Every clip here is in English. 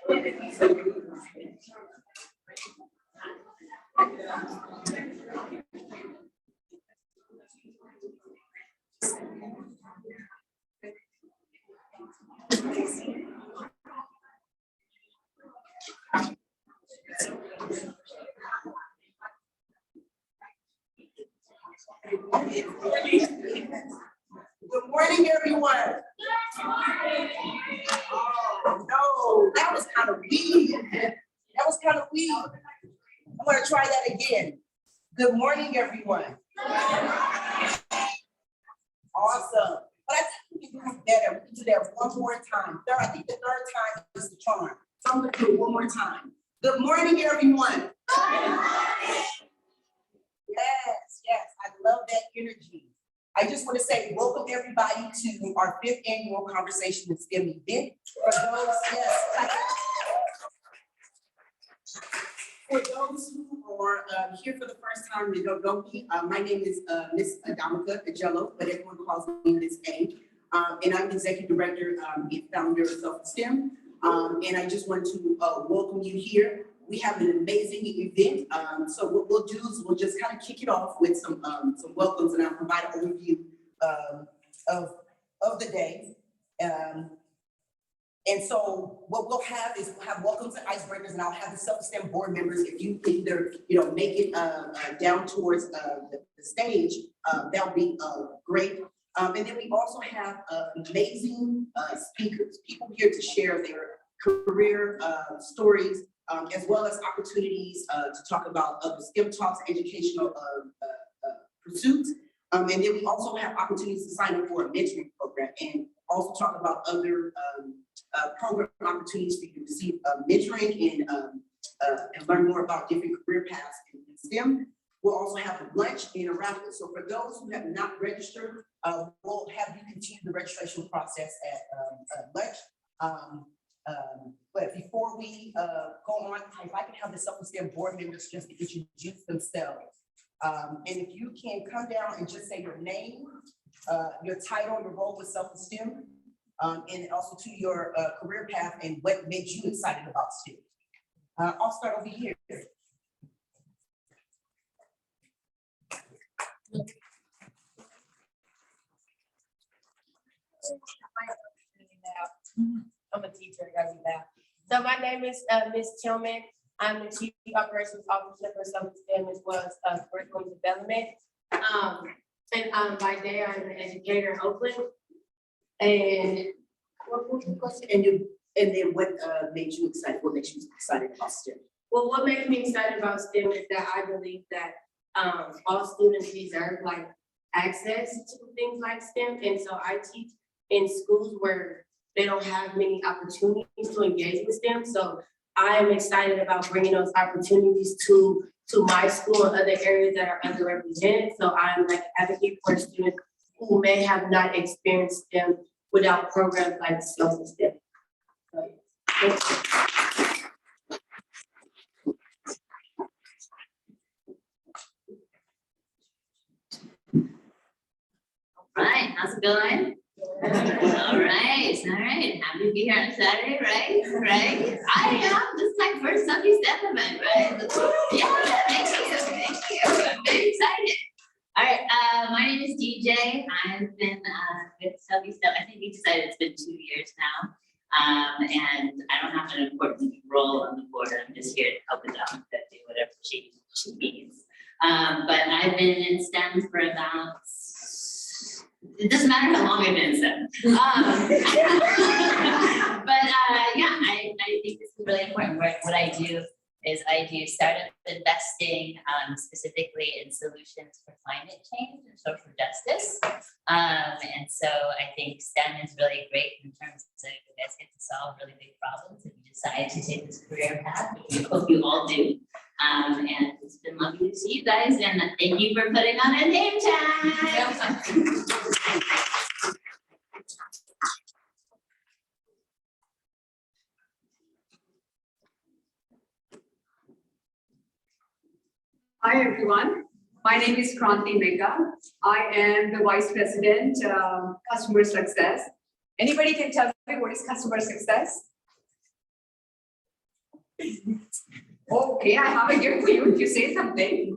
Good morning, everyone. Oh, no, that was kind of weird. That was kind of weird. I'm going to try that again. Good morning, everyone. Awesome. But I think we can do better. We can do that one more time. I think the third time is the charm. So I'm going to do it one more time. Good morning, everyone. Yes, I love that energy. I just want to say welcome everybody to our 5th annual Conversation with STEM event. For those who are here for the first time and don't know me, my name is Miss Adamika, but everyone calls me Miss A. And I'm the Executive Director and founder of Self-eSTEM. And I just want to welcome you here. We have an amazing event. So what we'll do is we'll just kind of kick it off with some welcomes, and I'll provide an overview of the day. And so what we'll have is we'll have welcomes and icebreakers, and I'll have the Self-eSTEM board members, if you either make it down towards the stage, that'll be great. And then we also have amazing speakers, people here to share their career stories, as well as opportunities to talk about other STEM talks, educational pursuits. And then we also have opportunities to sign up for a mentoring program and also talk about other program opportunities for you to receive mentoring and learn more about different career paths in STEM. We'll also have a lunch and a raffle. So for those who have not registered, we'll have you continue the registration process at lunch. But before we go on, if I can have the Self-eSTEM board members just introduce themselves. And if you can come down and just say your name, your title, your role with Self-eSTEM, and also to your career path and what made you excited about STEM. I'll start over here. I'm a teacher, I gotta do that. So my name is Ms. Tillman. I'm the Chief Operations Officer for Self-eSTEM as well as curriculum development. And by day I'm an educator in Oakland. And what was the question? And then what made you excited? What makes you excited about STEM? Well, what makes me excited about STEM is that I believe that all students deserve like access to things like STEM. And so I teach in schools where they don't have many opportunities to engage with STEM. So I am excited about bringing those opportunities to my school and other areas that are underrepresented. So I'm like advocate for students who may have not experienced STEM without programs like Self-eSTEM. So, All right, how's it going? All right. Happy to be here on a Saturday, right? I am. This is my first Self-eSTEM event, right? Yeah, thank you. I'm very excited. All right, my name is DJ. I've been with Self-eSTEM. I think we decided it's been 2 years now. And I don't have an important role on the board. I'm just here to help it out, to do whatever she needs. But I've been in STEM for about, it doesn't matter how long I've been in STEM. Yeah, I think this is really important. What I do is I do startup investing, specifically in solutions for climate change and social justice. And so I think STEM is really great in terms of you guys get to solve really big problems if you decide to take this career path, which I hope you all do. And it's been lovely to see you guys, and thank you for putting on a name tag. Hi everyone, my name is Krathi Meka. I am the Vice President, Customer Success. Anybody can tell me what is customer success? Okay, I have a gift for you if you say something.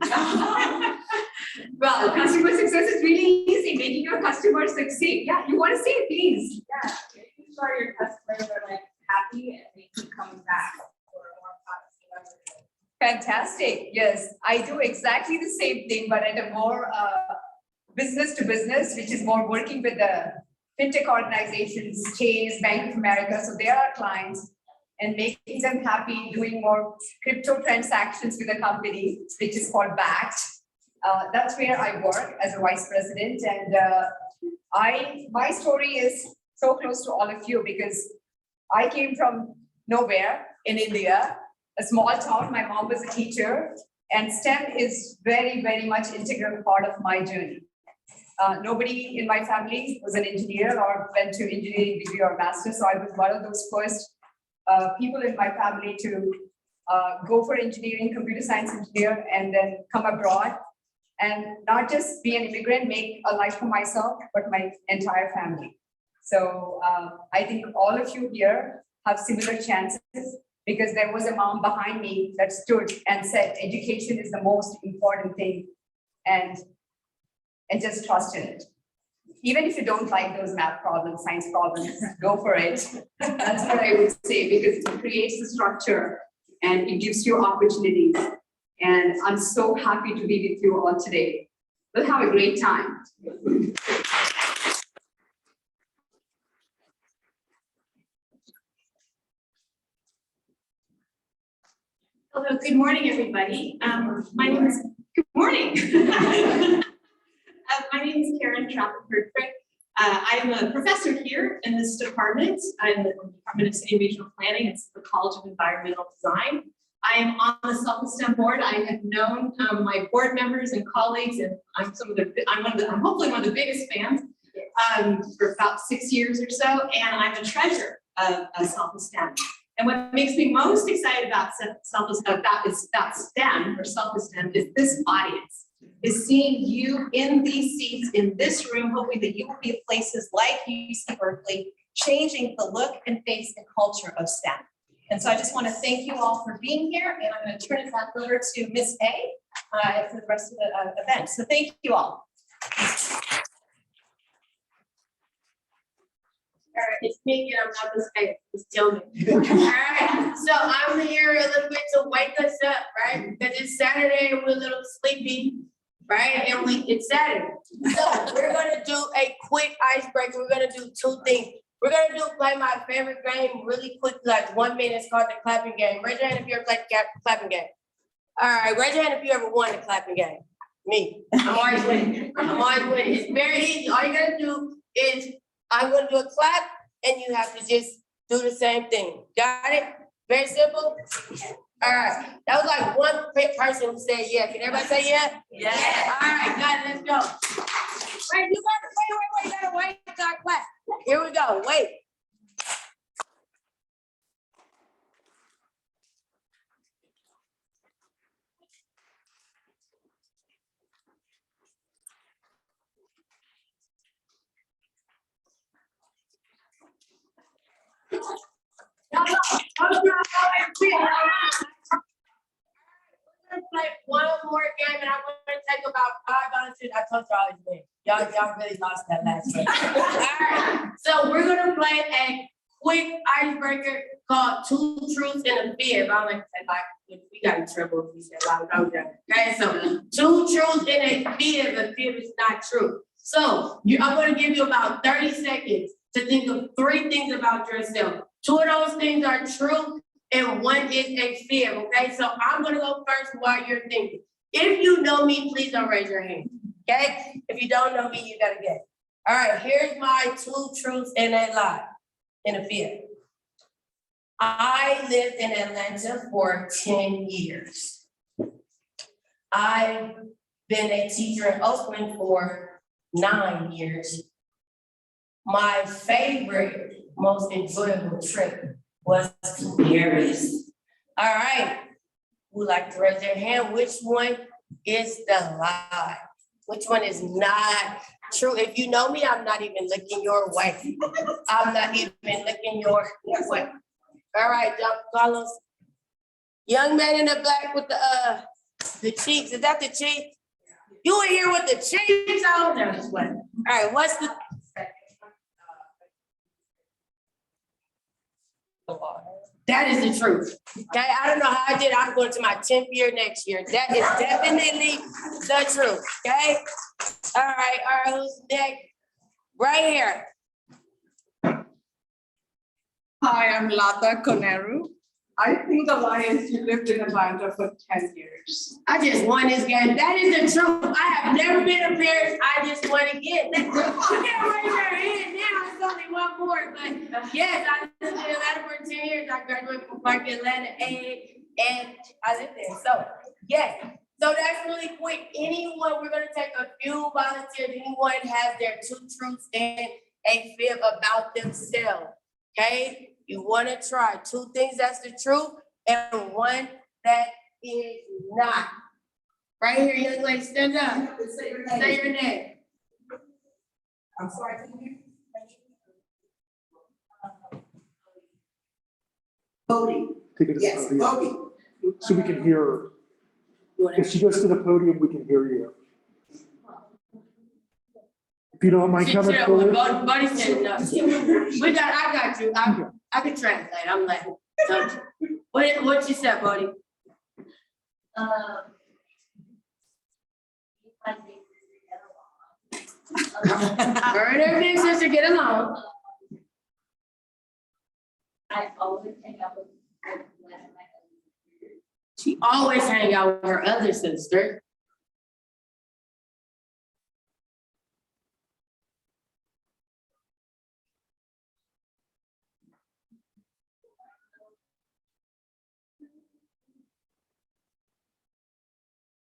Well, customer success is really easy, making your customers succeed. Yeah, you want to say it, please. Yeah, making sure your customers are like happy and they keep coming back for more products. Fantastic. Yes, I do exactly the same thing, but at a more business to business, which is more working with the fintech organizations, Chase, Bank of America. So they are our clients and making them happy, doing more crypto transactions with the company, which is called Bakkt. That's where I work as a vice president. And my story is so close to all of you because I came from nowhere in India, a small town. My mom was a teacher, and STEM is very, very much integral part of my journey. Nobody in my family was an engineer or went to engineering degree or master, so I was one of those first people in my family to go for engineering, computer science engineer, and then come abroad and not just be an immigrant, make a life for myself, but my entire family. So I think all of you here have similar chances because there was a mom behind me that stood and said, education is the most important thing, and just trust in it. Even if you don't like those math problems, science problems, go for it. That's what I would say, because it creates the structure and it gives you opportunities. And I'm so happy to be with you all today. We'll have a great time. Hello, good morning, everybody. Good morning. My name is Karen Trappert-Frick. I'm a professor here in this department. I'm in the Department of City and Regional Planning. It's the College of Environmental Design. I am on the Self-eSTEM board. I have known my board members and colleagues, and I'm hopefully one of the biggest fans for about 6 years or so, and I'm a treasurer of Self-eSTEM. And what makes me most excited about STEM or Self-eSTEM is this audience, is seeing you in these seats in this room, hoping that you will be at places like UC Berkeley, changing the look and face and culture of STEM. And so I just want to thank you all for being here, and I'm going to turn it back over to Miss A for the rest of the event. So thank you all. All right, it's me again. I'm not this guy. It's Tillman. All right, so I'm here a little bit to wake us up, right? Because it's Saturday and we're a little sleepy, right? And it's Saturday. So we're gonna do a quick icebreaker. We're gonna do two things. We're gonna play my favorite game really quick, like 1 minute. It's called the clapping game. Raise your hand if you ever played the clapping game. All right, raise your hand if you ever won the clapping game. Me. I'm always winning. I'm always winning. It's very easy. All you gotta do is I'm gonna do a clap, and you have to just do the same thing. Got it? Very simple. All right. That was like one person who said yeah. Can everybody say yeah? Yeah. All right, got it. Let's go. Wait, you gotta wait. You gotta start clap. Here we go. Wait. We're gonna play one more game, and I'm gonna take about 5 minutes. I told y'all it's me. Y'all really lost that last one. All right, so we're gonna play a quick icebreaker called Two Truths and a Fib. I don't like to say like we got in trouble if we said loud. Okay, so 2 truths and a fib. A fib is not true. So I'm gonna give you about 30 seconds to think of 3 things about yourself. 2 of those things are true, and 1 is a fib, okay? So I'm gonna go first while you're thinking. If you know me, please don't raise your hand, okay? If you don't know me, you gotta guess. All right, here's my 2 truths and a lie, and a fib. I lived in Atlanta for 10 years. I've been a teacher in Oakland for 9 years. My favorite, most enjoyable trip was to Paris. All right, would like to raise their hand. Which one is the lie? Which one is not true? If you know me, I'm not even looking your way. I'm not even looking your way. All right, Carlos. Young man in the black with the cheeks, is that the cheeks? You in here with the cheeks on? No, just one. All right, what's the? That is the truth. Okay, I don't know how I did. I'm going to my 10th year next year. That is definitely the truth. Okay. All right, who's next? Right here. Hi, I'm Latha, Koneru. I think the lie is you lived in Atlanta for 10 years. I just won this game. That is the truth. I have never been to Paris. I just won again. You can't raise your hand now. It's only one more. But yes, I lived in Atlanta for 10 years. I graduated from Bakkt Atlanta and I lived there. So yes. So that's really quick. Anyone, we're gonna take a few volunteers. Anyone has their two truths and a fib about themselves. Okay? You want to try 2 things that's the truth and 1 that is not. Right here, young lady, stand up. Say your name. I'm sorry, can you hear? Moody. Take it to the Yes, podium, Moody. so we can hear her. If she goes to the podium, we can hear you. If you don't mind coming forward. Buddy said no. I got you. I can translate. I'm like, so, what you said, buddy? Her and her big sister get along. I always hang out with my She always hang out with her other sister.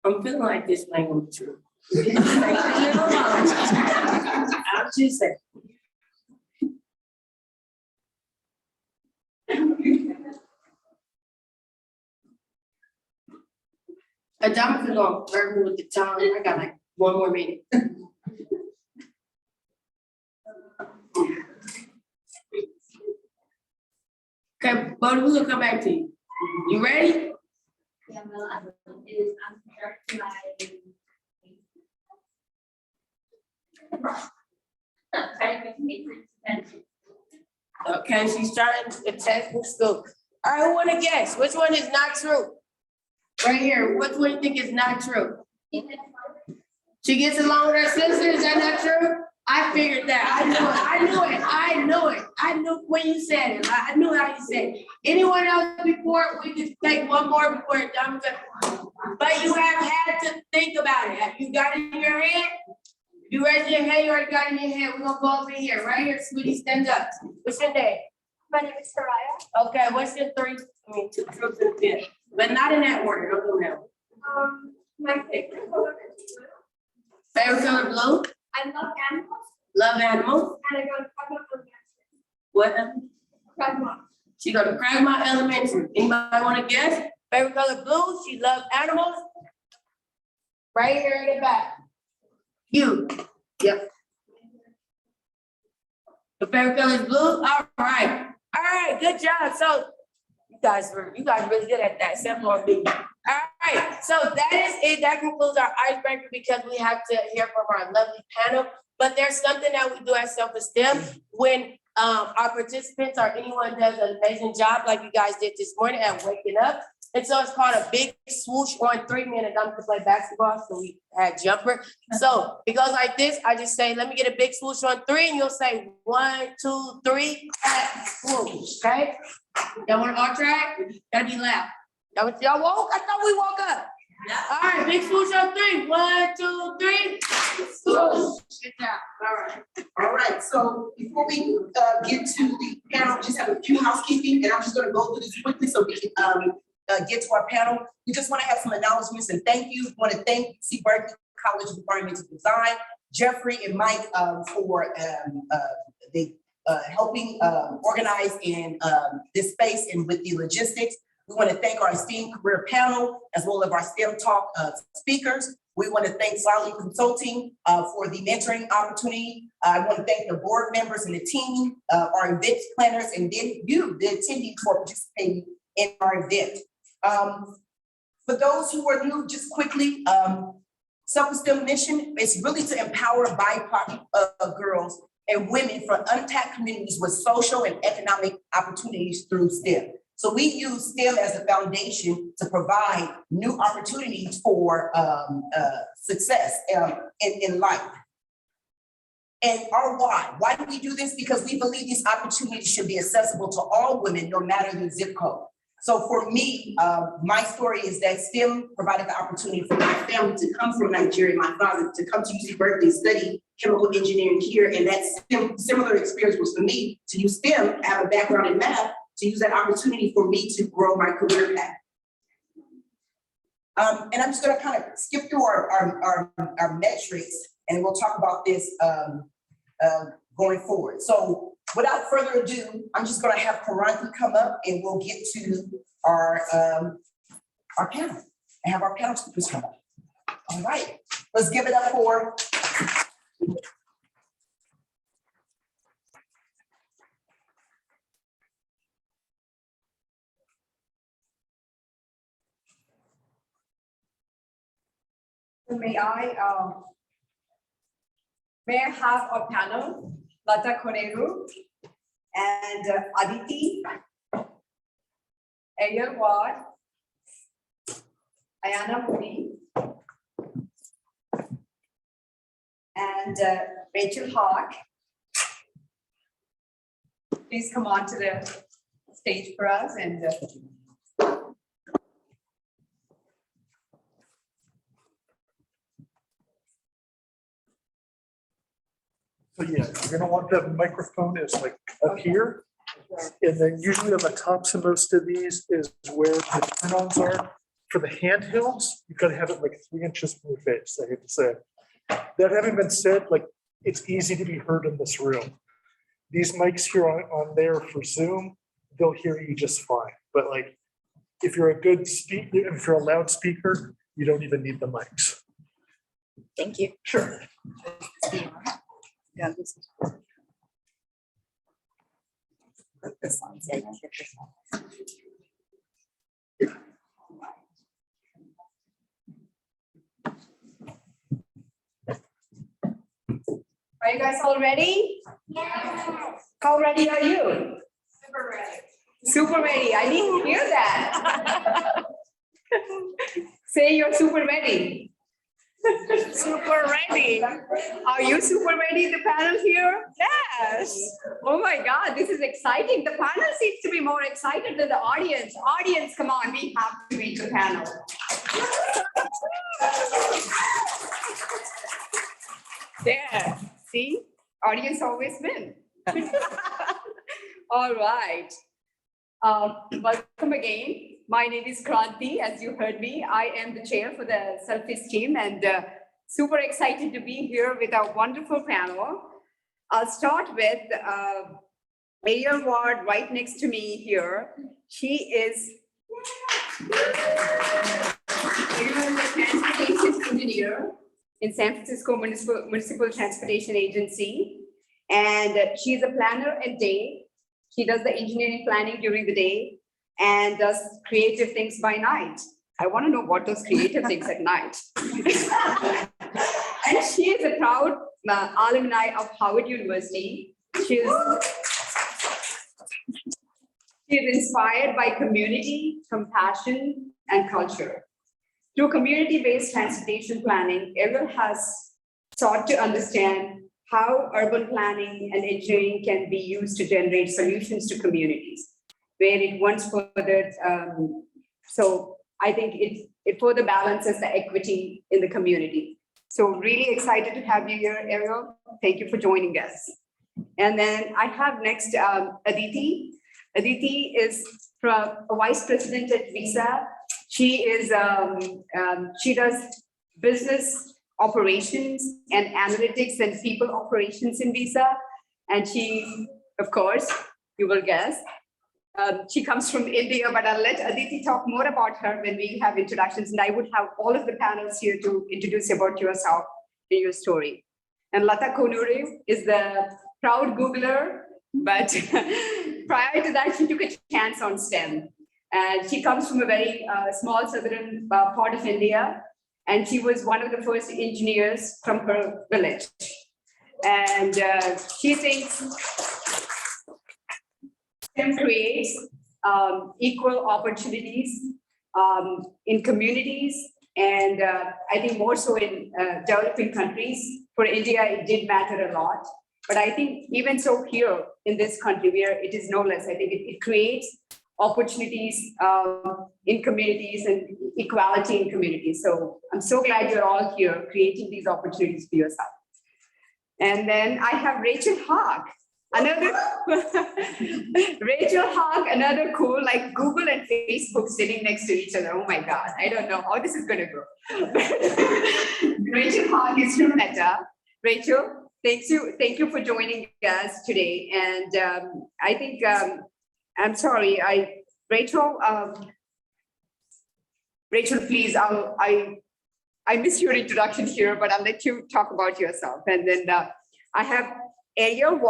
I'm feeling like this might go true. I'm just saying. Adam's gonna flirt me with the tongue. I got like 1 more minute. Okay, Bodie, we're gonna come back to you. You ready? Yeah, well, I'm starting Okay, she's trying to test in school. All right, who wanna guess? Which one is not true? Right here, which one do you think is not true? She gets along with her sister, is that not true? I figured that, I knew when you said it, I knew how you said it. Anyone else before, we can take 1 more before I'm done. But you have had to think about it. Have you got it in your head? You raised your hand, you already got it in your head. We're gonna go over here, right here, sweetie, stand up. What's your name? My name is Ariel. Okay, what's your 2 truths and fibs? But not in that order, don't do that. My favorite color is blue. Favorite color blue? I love animals Love animals? and I go to Pragma Elementary. What? Pragma. She go to Krathi Elementary. Anybody wanna guess? Favorite color blue, she loves animals? Right here in the back. You, yep. The favorite color is blue, all right, good job. So you guys really good at that, except for me. All right, so that is it. That concludes our icebreaker because we have to hear from our lovely panel. But there's something that we do at Self-eSTEM when our participants or anyone does an amazing job like you guys did this morning at waking up. And so it's called a big swoosh on 3 minutes. I'm gonna play basketball, so we had jumper. So it goes like this. I just say, let me get a big swoosh on 3, and you'll say 1, 2, 3, swoosh, okay? Y'all wanna all try it? Gotta be loud. Y'all woke? I thought we woke up. All right, big swoosh on 3. 1, 2, 3. Swoosh. Good job. All right, so before we get to the panel, just have a few housekeeping, and I'm just gonna go through this quickly so we can get to our panel. We just want to have some acknowledgements and thank you. We want to thank UC Berkeley College of Environmental Design, Jeffrey and Mike for helping organize in this space and with the logistics. We want to thank our esteemed career panel as well as our STEM Talk speakers. We want to thank Slalom Consulting for the mentoring opportunity. I want to thank the board members and the team, our event planners, and then you, the attendees, for participating in our event. For those who are new, just quickly, Self-eSTEM mission is really to empower BIPOC girls and women from untapped communities with social and economic opportunities through STEM. So we use STEM as a foundation to provide new opportunities for success in life. And our why? Why do we do this? Because we believe these opportunities should be accessible to all women, no matter their zip code. So for me, my story is that STEM provided the opportunity for my family to come from Nigeria, my father to come to UC Berkeley, study chemical engineering here, and that similar experience was for me to use STEM, have a background in math, to use that opportunity for me to grow my career path. And I'm just gonna kind of skip through our metrics, and we'll talk about this going forward. So without further ado, I'm just gonna have Krathi come up and we'll get to our panel and have our panel speakers come up. All right, let's give it up for. May I have our panel, Latha, Koneru, and Aditi, Ariel, Moody, and Rachel Hawk. Please come on to the stage for us and. So yeah, you're gonna want the microphone is like up here. And then usually on the tops of most of these is where the turn-ons are. For the handhelds, you've got to have it like 3 inches from your face, I hate to say. That having been said, like it's easy to be heard in this room. These mics here on there for Zoom, they'll hear you just fine. But like if you're a good speaker, if you're a loudspeaker, you don't even need the mics. Thank you. Sure. Yeah, this is. Are you guys all ready? Yes. How ready are you? Super ready. Super ready. I didn't hear that. Say you're super ready. Super ready. Are you super ready, the panel here? Yes. Oh my God, this is exciting. The panel seems to be more excited than the audience. Audience, come on, we have to meet the panel. There, see, audience always win. All right. Welcome again. My name is Krathi, as you heard me. I am the chair for the Self-eSTEM and super excited to be here with our wonderful panel. I'll start with Ariel right next to me here. She is a transportation engineer in San Francisco Municipal Transportation Agency. And she is a planner at day. She does the engineering planning during the day and does creative things by night. I want to know what those creative things at night. And she is a proud alumni of Howard University. She is inspired by community, compassion, and culture. Through community-based transportation planning, Ariel has sought to understand how urban planning and engineering can be used to generate solutions to communities, where it once furthered. So I think it further balances the equity in the community. So really excited to have you here, Ariel. Thank you for joining us. And then I have next Aditi. Aditi is a vice president at Visa. She does business operations and analytics and people operations in Visa. And she, of course, you will guess, she comes from India, but I'll let Aditi talk more about her when we have introductions. And I would have all of the panels here to introduce about yourself and your story. And Latha Koneru is the proud Googler, but prior to that, she took a chance on STEM. And she comes from a very small southern part of India. And she was one of the first engineers from her village. And she thinks STEM creates equal opportunities in communities, and I think more so in developing countries. For India, it did matter a lot. But I think even so here in this country, where it is no less, I think it creates opportunities in communities and equality in communities. So I'm so glad you're all here creating these opportunities for yourself. And then I have Rachel Hawk, another Rachel Hawk, another cool, like Google and Facebook sitting next to each other. Oh my God, I don't know how this is gonna go. Rachel Hawk is from Meta. Rachel, thank you for joining us today. And I think I'm sorry, Rachel, please, I missed your introduction here, but I'll let you talk about yourself. And then I have Ariel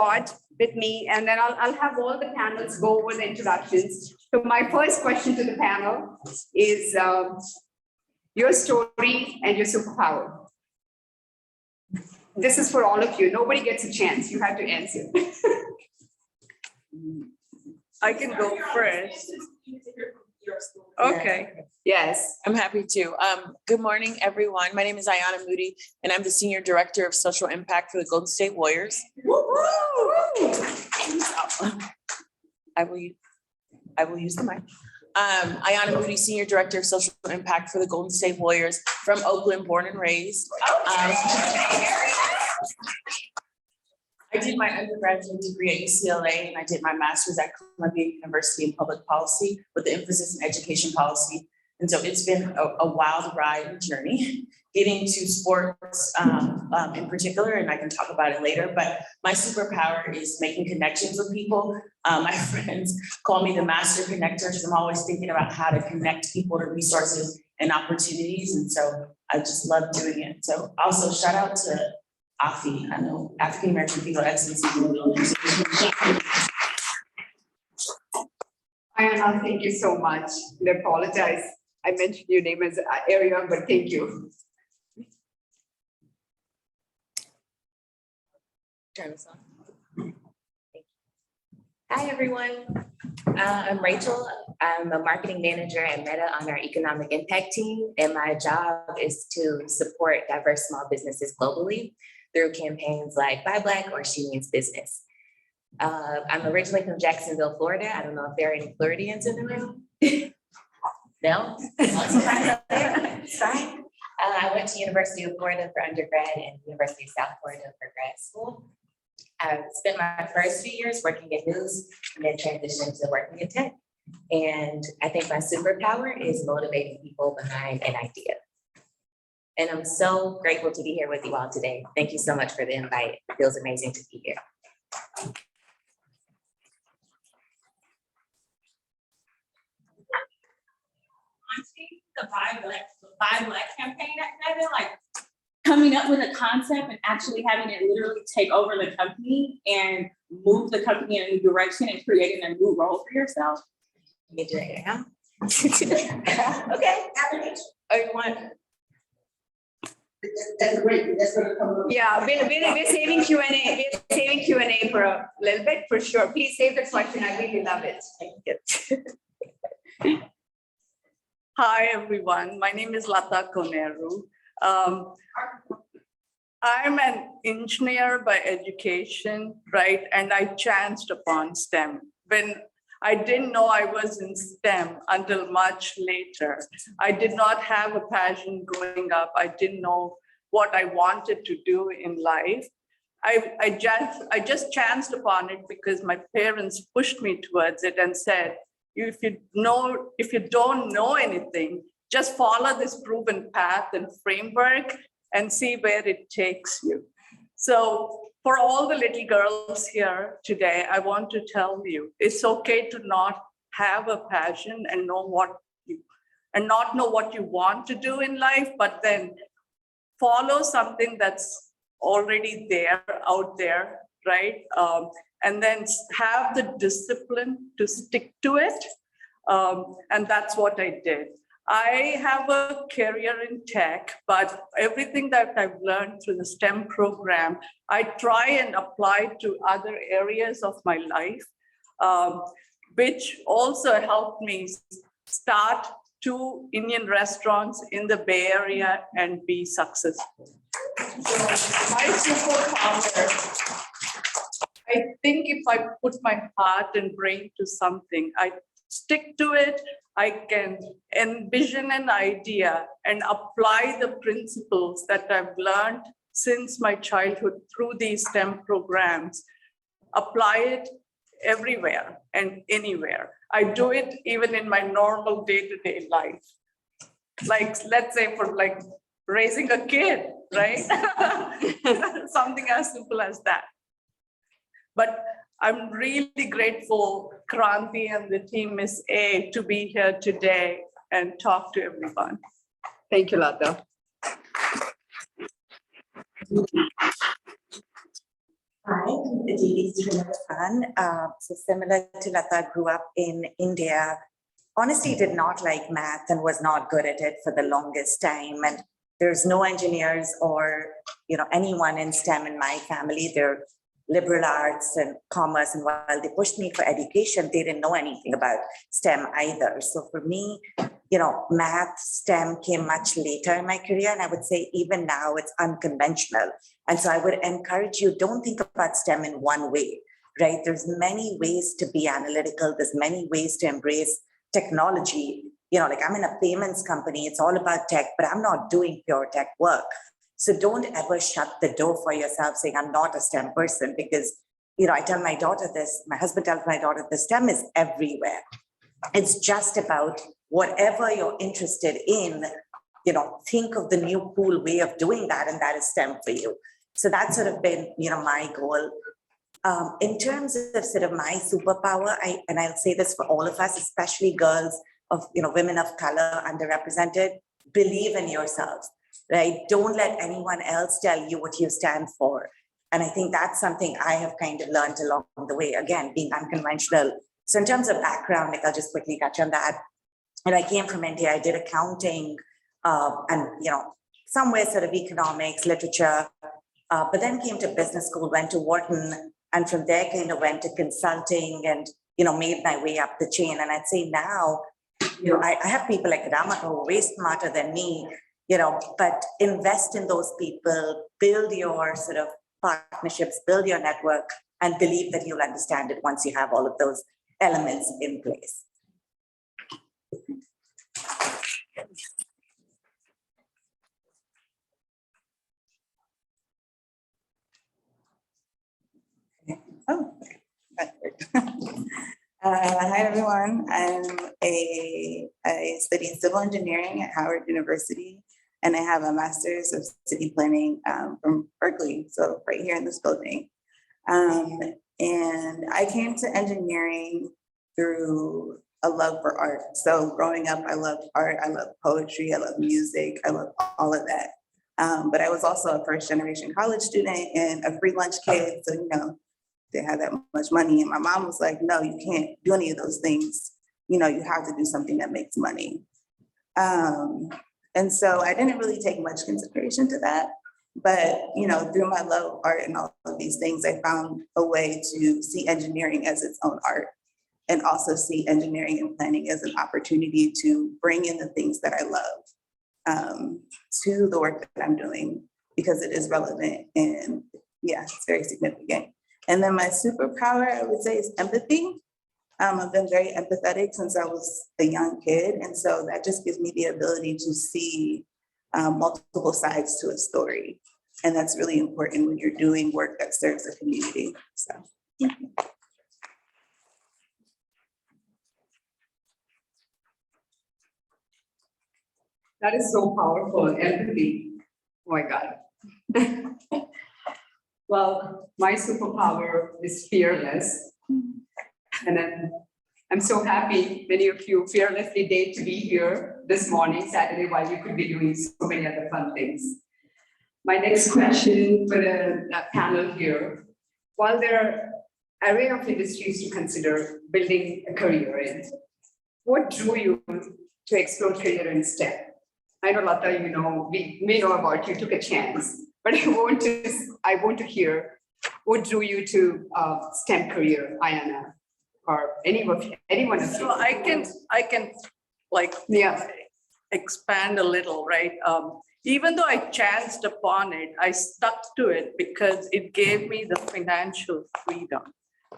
with me, and then I'll have all the panels go over the introductions. So my first question to the panel is your story and your superpower. This is for all of you. Nobody gets a chance. You have to answer. I can go first. Okay. Yes. I'm happy to. Good morning, everyone. My name is Moody, and I'm the Senior Director of Social Impact for the Golden State Warriors. I will use the mic. Ayana Moody, Senior Director of Social Impact for the Golden State Warriors from Oakland, born and raised. I did my undergraduate degree at UCLA, and I did my master's at Columbia University in Public Policy with the emphasis in education policy. And so it's been a wild ride and journey getting to sports in particular, and I can talk about it later, but my superpower is making connections with people. My friends call me the master connector, so I'm always thinking about how to connect people to resources and opportunities, and so I just love doing it. So also shout out to AFI, I know African American People Excellency. Ayana, thank you so much. I apologize. I mentioned your name as Ariel, but thank you. Turn this on. Hi, everyone. I'm Rachel. I'm a marketing manager at Meta on our economic impact team, and my job is to support diverse small businesses globally through campaigns like Buy Black or She Means Business. I'm originally from Jacksonville, Florida. I don't know if there are any Floridians in the room. No? It's fine. I went to University of Florida for undergrad and University of South Florida for grad school. I spent my first few years working in news and then transitioned to working in tech. And I think my superpower is motivating people behind an idea. And I'm so grateful to be here with you all today. Thank you so much for the invite. It feels amazing to be here. The Buy Black campaign at Meta, like coming up with a concept and actually having it literally take over the company and move the company in a new direction and creating a new role for yourself. You do it now? Okay. Oh, you want? That's great, that's gonna come up. Yeah, we're saving Q&A. We're saving Q&A for a little bit, for sure. Please save the question. I really love it. Hi, everyone. My name is Latha Koneru. I'm an engineer by education, right? And I chanced upon STEM. When I didn't know I was in STEM until much later. I did not have a passion growing up. I didn't know what I wanted to do in life. I just chanced upon it because my parents pushed me towards it and said, if you don't know anything, just follow this proven path and framework and see where it takes you. So for all the little girls here today, I want to tell you, it's okay to not have a passion and not know what you want to do in life, but then follow something that's already there, out there, right? And then have the discipline to stick to it. And that's what I did. I have a career in tech, but everything that I've learned through the STEM program, I try and apply to other areas of my life, which also helped me start 2 Indian restaurants in the Bay Area and be successful. So my superpower, I think if I put my heart and brain to something, I stick to it, I can envision an idea and apply the principles that I've learned since my childhood through these STEM programs, apply it everywhere and anywhere. I do it even in my normal day-to-day life. Like, let's say for like raising a kid, right? Something as simple as that. But I'm really grateful, Krathi and the team, Miss A, to be here today and talk to everyone. Thank you, Latha. Hi, Aditi, Sreenivasan. So similar to Latha, grew up in India. Honestly, did not like math and was not good at it for the longest time. And there's no engineers or anyone in STEM in my family. They're liberal arts and commerce. And while they pushed me for education, they didn't know anything about STEM either. So for me, math, STEM came much later in my career. And I would say even now it's unconventional. And so I would encourage you, don't think about STEM in one way, right? There's many ways to be analytical. There's many ways to embrace technology. Like I'm in a payments company, it's all about tech, but I'm not doing pure tech work. So don't ever shut the door for yourself saying, I'm not a STEM person, because, I tell my daughter this, my husband tells my daughter, the STEM is everywhere. It's just about whatever you're interested in, think of the new cool way of doing that, and that is STEM for you. So that's sort of been, my goal. In terms of sort of my superpower, and I'll say this for all of us, especially girls of, women of color, underrepresented, believe in yourselves, right? Don't let anyone else tell you what you stand for. And I think that's something I have kind of learned along the way, again, being unconventional. So in terms of background, like I'll just quickly touch on that. And I came from India, I did accounting and, somewhere sort of economics, literature, but then came to business school, went to Wharton, and from there kind of went to consulting and, made my way up the chain. And I'd say now, I have people like Rama who are way smarter than me, but invest in those people, build your sort of partnerships, build your network, and believe that you'll understand it once you have all of those elements in place. Oh, that worked. Hi, everyone. I study civil engineering at Howard University, and I have a master's of city planning from Berkeley, so right here in this building. And I came to engineering through a love for art. So growing up, I loved art, I love poetry, I love music, I love all of that. But I was also a first-generation college student and a free lunch kid, so didn't have that much money. And my mom was like, no, you can't do any of those things. You have to do something that makes money. And so I didn't really take much consideration to that. But, through my love of art and all of these things, I found a way to see engineering as its own art, and also see engineering and planning as an opportunity to bring in the things that I love to the work that I'm doing, because it is relevant and it's very significant. And then my superpower, I would say, is empathy. I've been very empathetic since I was a young kid. And so that just gives me the ability to see multiple sides to a story. And that's really important when you're doing work that serves a community. So, thank you. That is so powerful, empathy. Oh my God. Well, my superpower is fearless. And then I'm so happy many of you fearlessly dared to be here this morning, Saturday, while you could be doing so many other fun things. My next question for the panel here, while there are an array of industries to consider building a career in, what drew you to explore career in STEM? I know, Latha, you know, we may know about you took a chance, but I want to hear what drew you to STEM career, Ayana, or anyone of you. So I can like expand a little, right? Even though I chanced upon it, I stuck to it because it gave me the financial freedom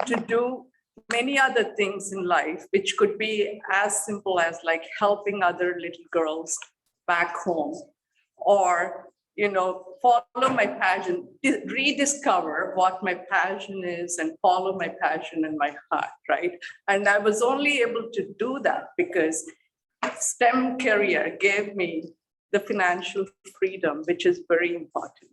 to do many other things in life, which could be as simple as like helping other little girls back home, or, you know, follow my passion, rediscover what my passion is and follow my passion in my heart, right? And I was only able to do that because STEM career gave me the financial freedom, which is very important.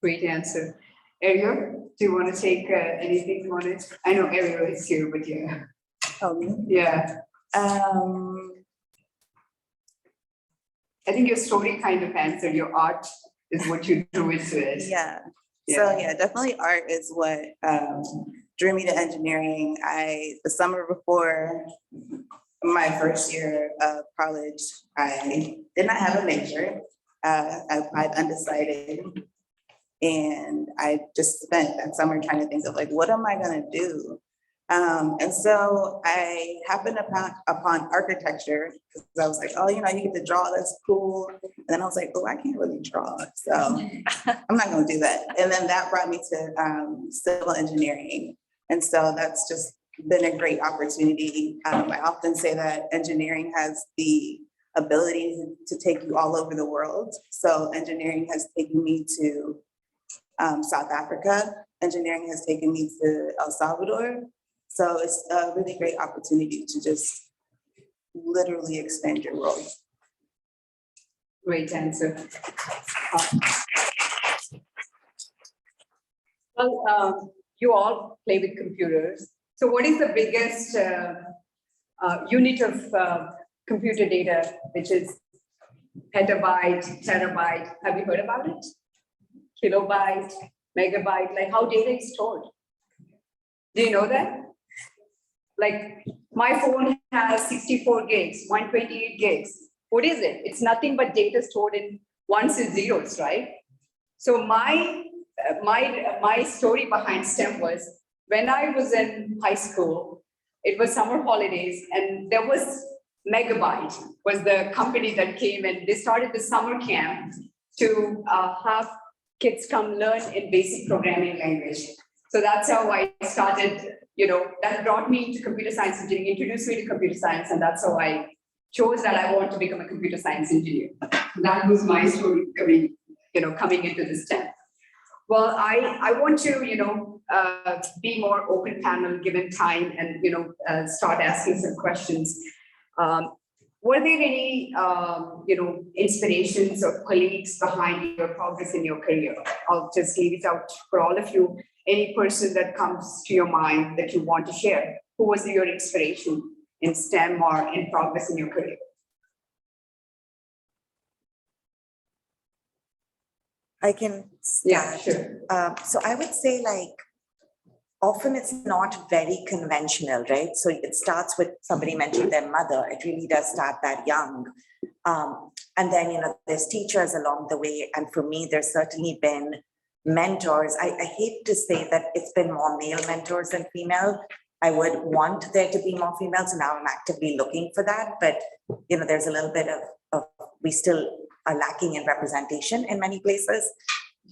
Great answer. Ariel, do you want to take anything on it? I know Ariel is here, but yeah. Oh, me? Yeah. I think your story kind of answered, your art is what you drew into it. Yeah. So yeah, definitely art is what drew me to engineering. The summer before my first year of college, I did not have a major. I applied undecided. And I just spent that summer trying to think of like, what am I gonna do? And so I happened upon architecture because I was like, oh, you know, you get to draw, that's cool. And then I was like, oh, I can't really draw, so I'm not gonna do that. And then that brought me to civil engineering. And so that's just been a great opportunity. I often say that engineering has the ability to take you all over the world. So engineering has taken me to South Africa. Engineering has taken me to El Salvador. So it's a really great opportunity to just literally expand your world. Great answer. Well, you all play with computers. So what is the biggest unit of computer data, which is petabyte, terabyte? Have you heard about it? Kilobyte, megabyte, like how data is stored. Do you know that? Like my phone has 64 gigs, 128 gigs. What is it? It's nothing but data stored in ones and zeros, right? So my story behind STEM was when I was in high school, it was summer holidays and there was Megabyte was the company that came and they started the summer camp to have kids come learn in basic programming language. So that's how I started, you know, that brought me to computer science engineering, introduced me to computer science, and that's how I chose that I want to become a computer science engineer. That was my story coming into this STEM. Well, I want to, be more open panel given time and, start asking some questions. Were there any, inspirations or colleagues behind your progress in your career? I'll just leave it out for all of you. Any person that comes to your mind that you want to share, who was your inspiration in STEM or in progress in your career? I can start. Yeah, sure. So I would say often it's not very conventional, right? So it starts with somebody mentioning their mother. It really does start that young. And then, there's teachers along the way. And for me, there's certainly been mentors. I hate to say that it's been more male mentors than female. I would want there to be more females. So now I'm actively looking for that. But, there's a little bit of we still are lacking in representation in many places.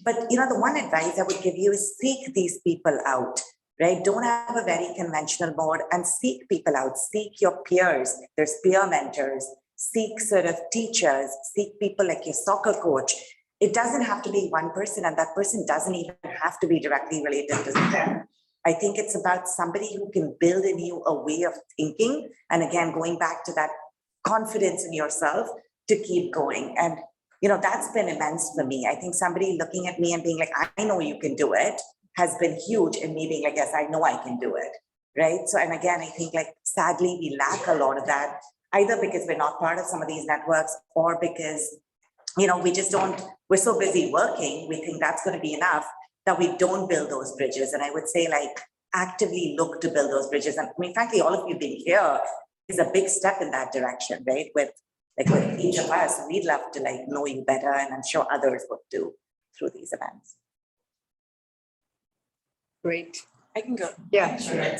But, the one advice I would give you is seek these people out, right? Don't have a very conventional board and seek people out, seek your peers. There's peer mentors, seek sort of teachers, seek people like your soccer coach. It doesn't have to be one person, and that person doesn't even have to be directly related to them. I think it's about somebody who can build in you a way of thinking. And again, going back to that confidence in yourself to keep going. And, that's been immense for me. I think somebody looking at me and being like, I know you can do it, has been huge in me being like, yes, I know I can do it, right? So, and again, I think sadly, we lack a lot of that, either because we're not part of some of these networks or because, we just don't, we're so busy working, we think that's going to be enough that we don't build those bridges. And I would say actively look to build those bridges. And I mean, frankly, all of you being here is a big step in that direction, right? With each of us, we'd love to like know you better, and I'm sure others would too through these events. Great. I can go. Yeah. Sure.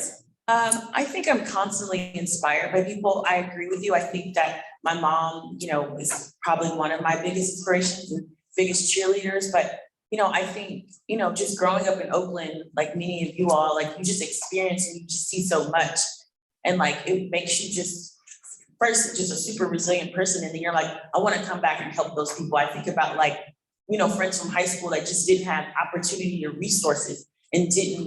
I think I'm constantly inspired by people. I agree with you. I think that my mom, is probably one of my biggest inspirations and biggest cheerleaders. But, I think, just growing up in Oakland, like many of you all, like you just experience and you just see so much. And like, it makes you just a super resilient person. And then you're like, I want to come back and help those people. I think about like, friends from high school that just didn't have opportunity or resources and didn't,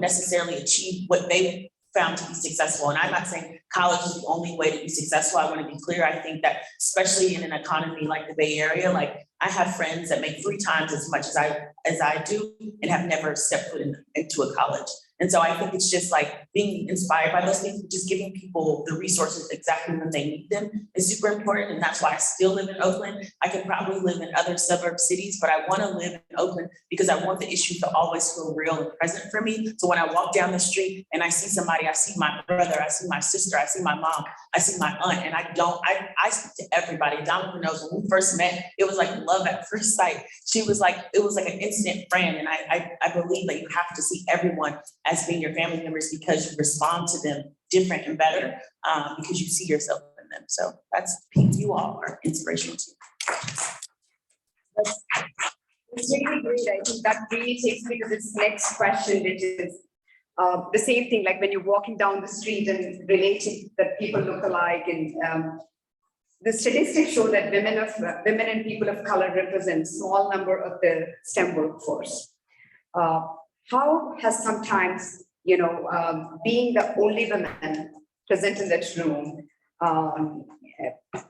necessarily achieve what they found to be successful. And I'm not saying college is the only way to be successful. I want to be clear. I think that especially in an economy like the Bay Area, like I have friends that make 3 times as much as I do and have never stepped foot into a college. And so I think it's just like being inspired by those things, just giving people the resources exactly when they need them is super important. And that's why I still live in Oakland. I could probably live in other suburb cities, but I want to live in Oakland because I want the issues to always feel real and present for me. So when I walk down the street and I see somebody, I see my brother, I see my sister, I see my mom, I see my aunt, and I speak to everybody. Donovan knows when we first met, it was like love at first sight. It was like an instant friend. And I believe that you have to see everyone as being your family members because you respond to them different and better because you see yourself in them. So you all are inspirational too. It's really great. I think that really takes me to this next question, which is the same thing, like when you're walking down the street and relating that people look alike, and the statistics show that women and people of color represent small number of the STEM workforce. How has sometimes, being the only woman present in that room,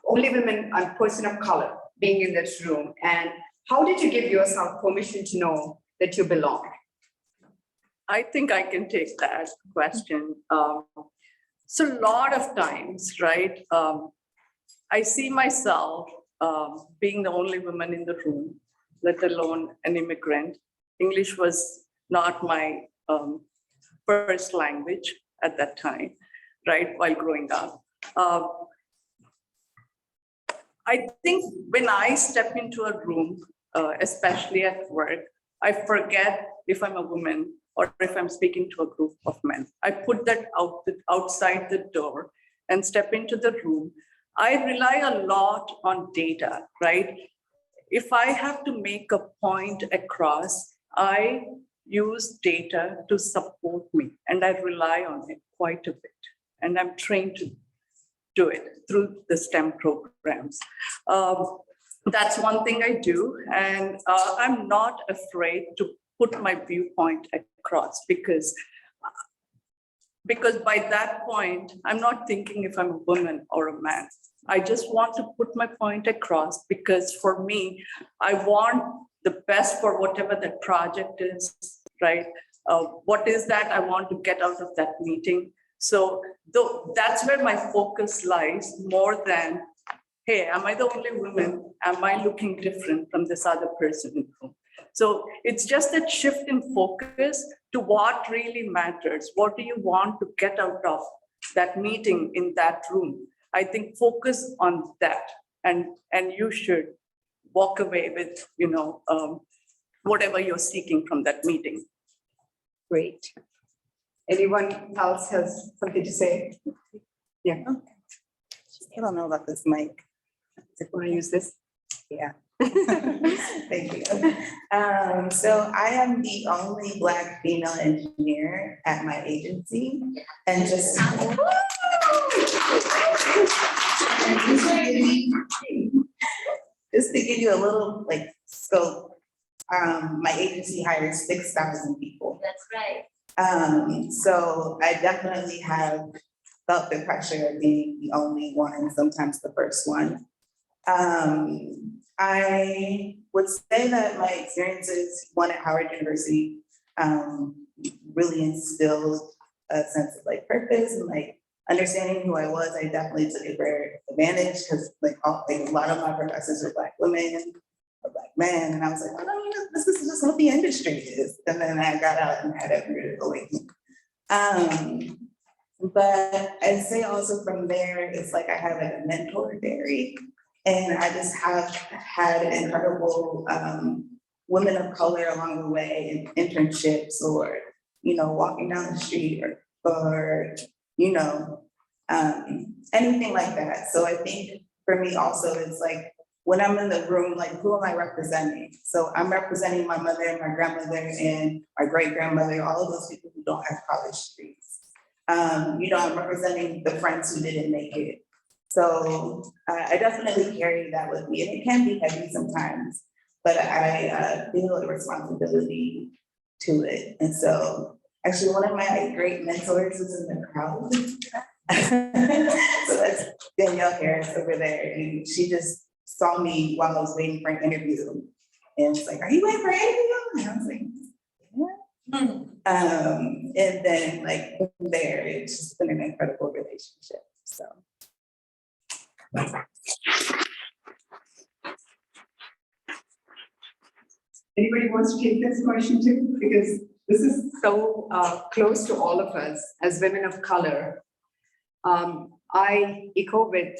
only women and person of color being in that room, and how did you give yourself permission to know that you belong? I think I can take that question. So a lot of times, right, I see myself being the only woman in the room, let alone an immigrant. English was not my first language at that time, right, while growing up. I think when I step into a room, especially at work, I forget if I'm a woman or if I'm speaking to a group of men. I put that outside the door and step into the room. I rely a lot on data, right? If I have to make a point across, I use data to support me, and I rely on it quite a bit. And I'm trained to do it through the STEM programs. That's one thing I do, and I'm not afraid to put my viewpoint across because by that point, I'm not thinking if I'm a woman or a man. I just want to put my point across because for me, I want the best for whatever that project is, right? What is that I want to get out of that meeting? So that's where my focus lies more than, hey, am I the only woman? Am I looking different from this other person in the room? So it's just that shift in focus to what really matters. What do you want to get out of that meeting in that room? I think focus on that, and you should walk away with, whatever you're seeking from that meeting. Great. Anyone else has something to say? Yeah. I don't know about this mic. Want to use this? Yeah. Thank you. So I am the only Black female engineer at my agency, and just to give you a little scope, my agency hires 6,000 people. That's right. So I definitely have felt the pressure of being the only one, and sometimes the first one. I would say that my experiences, one at Howard University, really instilled a sense of purpose and understanding who I was. I definitely took it for advantage because a lot of my professors were Black women, a Black man, and I was like, oh no, this is just what the industry is. And then I got out and had a rude awakening. But I'd say also from there, it's like I have a mentor dairy, and I just have had incredible women of color along the way in internships or, walking down the street or anything like that. So I think for me also, it's like when I'm in the room, like who am I representing? So I'm representing my mother and my grandmother and my great grandmother, all of those people who don't have college degrees. I'm representing the friends who didn't make it. So I definitely carry that with me, and it can be heavy sometimes, but I feel a responsibility to it. And so actually one of my great mentors is in the crowd. So that's Danielle Harris over there, and she just saw me while I was waiting for an interview, and it's like, "Are you waiting for an interview?" And I was like, "Yeah." And then like from there, it's just been an incredible relationship. So. Anybody wants to take this question too? Because this is so close to all of us as women of color. I echo with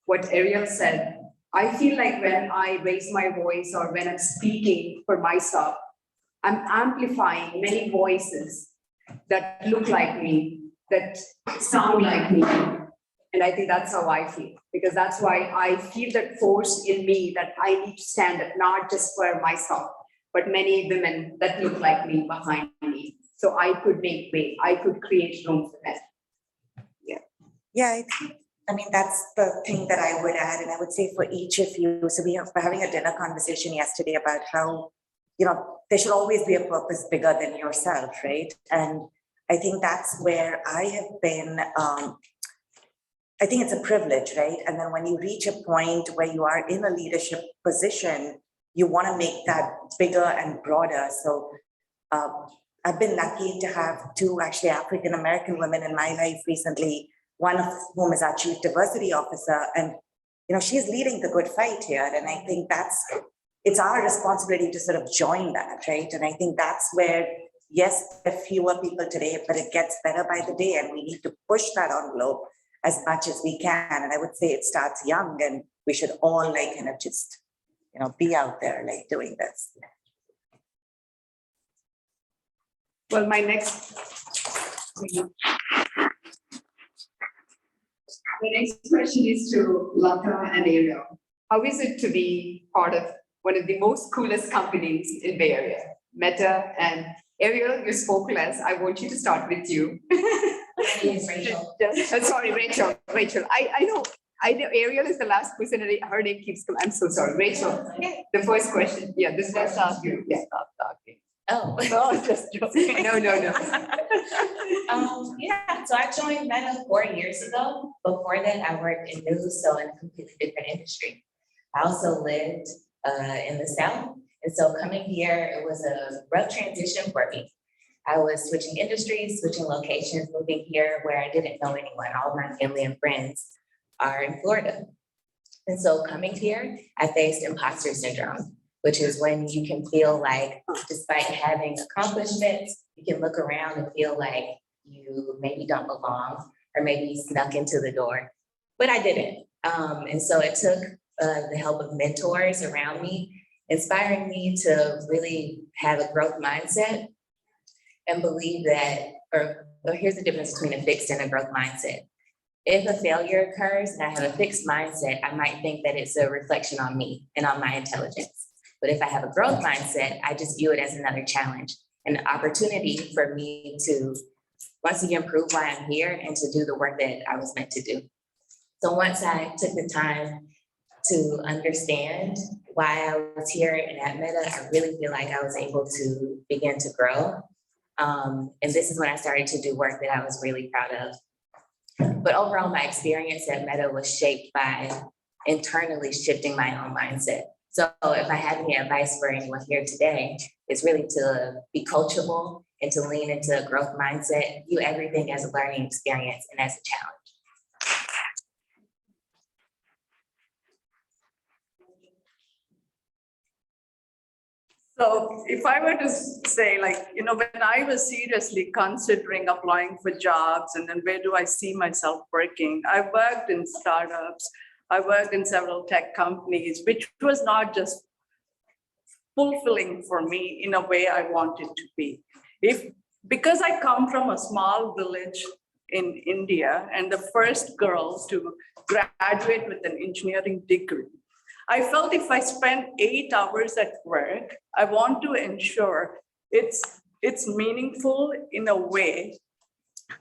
what Ariel said. I feel like when I raise my voice or when I'm speaking for myself, I'm amplifying many voices that look like me, that sound like me. And I think that's how I feel, because that's why I feel that force in me that I need to stand up, not just for myself, but many women that look like me behind me. So I could make way, I could create room for that. Yeah, I mean, that's the thing that I would add. And I would say for each of you, so we were having a dinner conversation yesterday about how, there should always be a purpose bigger than yourself, right? And I think that's where I have been, I think it's a privilege, right? And then when you reach a point where you are in a leadership position, you want to make that bigger and broader. So I've been lucky to have two actually African-American women in my life recently, one of whom is our Chief Diversity Officer. And, she's leading the good fight here. And I think it's our responsibility to sort of join that, right? And I think that's where, yes, there are fewer people today, but it gets better by the day. And we need to push that envelope as much as we can. And I would say it starts young, and we should all just, be out there doing this. Well, my next question is to Latha and Ariel. How is it to be part of one of the most coolest companies in Bay Area, Meta? And Ariel, you spoke less. I want you to start with you. My name is Rachel. Sorry, Rachel. I know Ariel is the last person, and her name keeps coming. I'm so sorry. Rachel, the first question. Yeah, this was asked you. Yeah, stop talking. Oh. No, just joking. No. Yeah, so I joined Meta 4 years ago. Before that, I worked in news, so in a completely different industry. I also lived in the South. And so coming here, it was a rough transition for me. I was switching industries, switching locations, moving here where I didn't know anyone. All of my family and friends are in Florida. And so coming here, I faced imposter syndrome, which is when you can feel like, despite having accomplishments, you can look around and feel like you maybe don't belong, or maybe snuck into the door, but I didn't. And so it took the help of mentors around me, inspiring me to really have a growth mindset and believe that, or here's the difference between a fixed and a growth mindset. If a failure occurs and I have a fixed mindset, I might think that it's a reflection on me and on my intelligence. But if I have a growth mindset, I just view it as another challenge, an opportunity for me to once again prove why I'm here and to do the work that I was meant to do. So once I took the time to understand why I was here and at Meta, I really feel like I was able to begin to grow. And this is when I started to do work that I was really proud of. But overall, my experience at Meta was shaped by internally shifting my own mindset. So if I have any advice for anyone here today, it's really to be coachable and to lean into a growth mindset, view everything as a learning experience and as a challenge. So if I were to say, like, when I was seriously considering applying for jobs and then where do I see myself working, I worked in startups, I worked in several tech companies, which was not just fulfilling for me in a way I wanted to be. Because I come from a small village in India and the first girl to graduate with an engineering degree, I felt if I spend 8 hours at work, I want to ensure it's meaningful in a way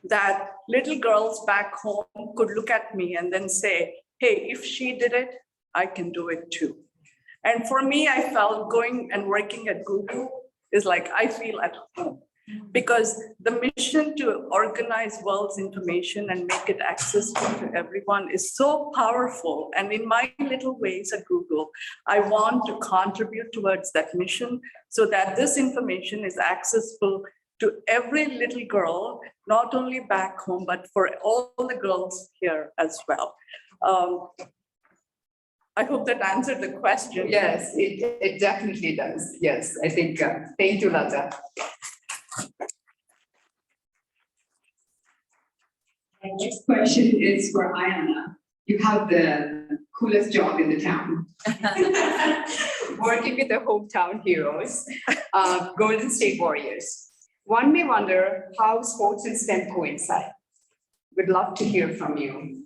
that little girls back home could look at me and then say, hey, if she did it, I can do it too. And for me, I felt going and working at Google is like, I feel at home. Because the mission to organize world's information and make it accessible to everyone is so powerful. And in my little ways at Google, I want to contribute towards that mission so that this information is accessible to every little girl, not only back home, but for all the girls here as well. I hope that answered the question. Yes, it definitely does. Yes, I think, thank you, Latha. My next question is for Ayana. You have the coolest job in the town. Working with the hometown heroes, Golden State Warriors. One may wonder how sports and STEM coincide. We'd love to hear from you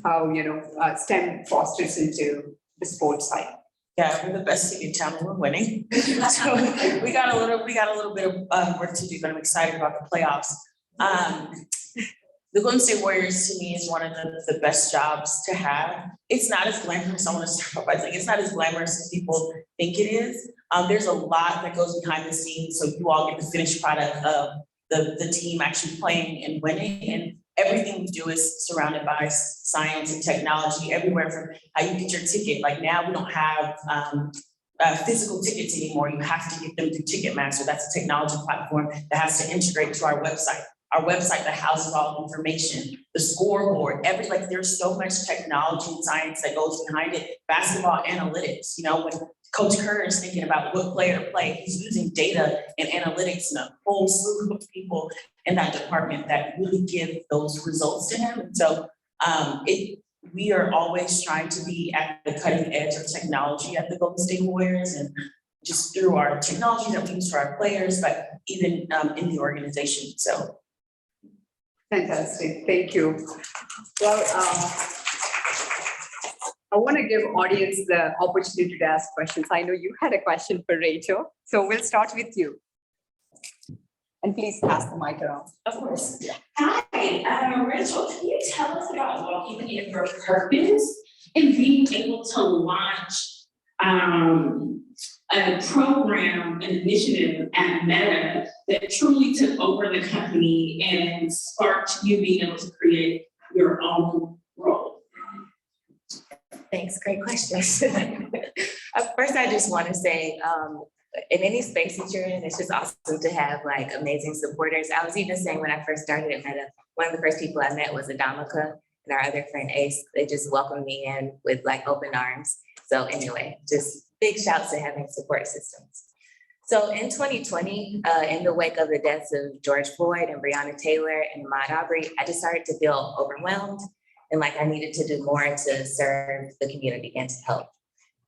how STEM fosters into the sports side. Yeah, we're the best team in town and we're winning. So we got a little bit of work to do, but I'm excited about the playoffs. The Golden State Warriors to me is one of the best jobs to have. It's not as glamorous. I want to start by saying it's not as glamorous as people think it is. There's a lot that goes behind the scenes, so you all get the finished product of the team actually playing and winning. And everything we do is surrounded by science and technology, everywhere from how you get your ticket. Like now we don't have physical tickets anymore. You have to get them through Ticketmaster. That's a technology platform that has to integrate to our website. Our website that houses all the information, the scoreboard, there's so much technology and science that goes behind it. Basketball analytics, when Coach Kerr is thinking about what player to play, he's using data and analytics and a whole slew of people in that department that really give those results to him. And so we are always trying to be at the cutting edge of technology at the Golden State Warriors, and just through our technology that we use for our players, but even in the organization. So. Fantastic, thank you. Well, I want to give audience the opportunity to ask questions. I know you had a question for Rachel, so we'll start with you. And please pass the mic around. Of course. Hi, Rachel, can you tell us about walking in your purpose and being able to launch a program, an initiative at Meta that truly took over the company and sparked you being able to create your own role? Thanks, great question. First, I just want to say, in any space that you're in, it's just awesome to have like amazing supporters. I was even saying when I first started at Meta, one of the first people I met was Adamika and our other friend Ace. They just welcomed me in with like open arms. So anyway, just big shouts to having support systems. So in 2020, in the wake of the deaths of George Floyd and Breonna Taylor and Ahmaud Arbery, I just started to feel overwhelmed and like I needed to do more to serve the community and to help.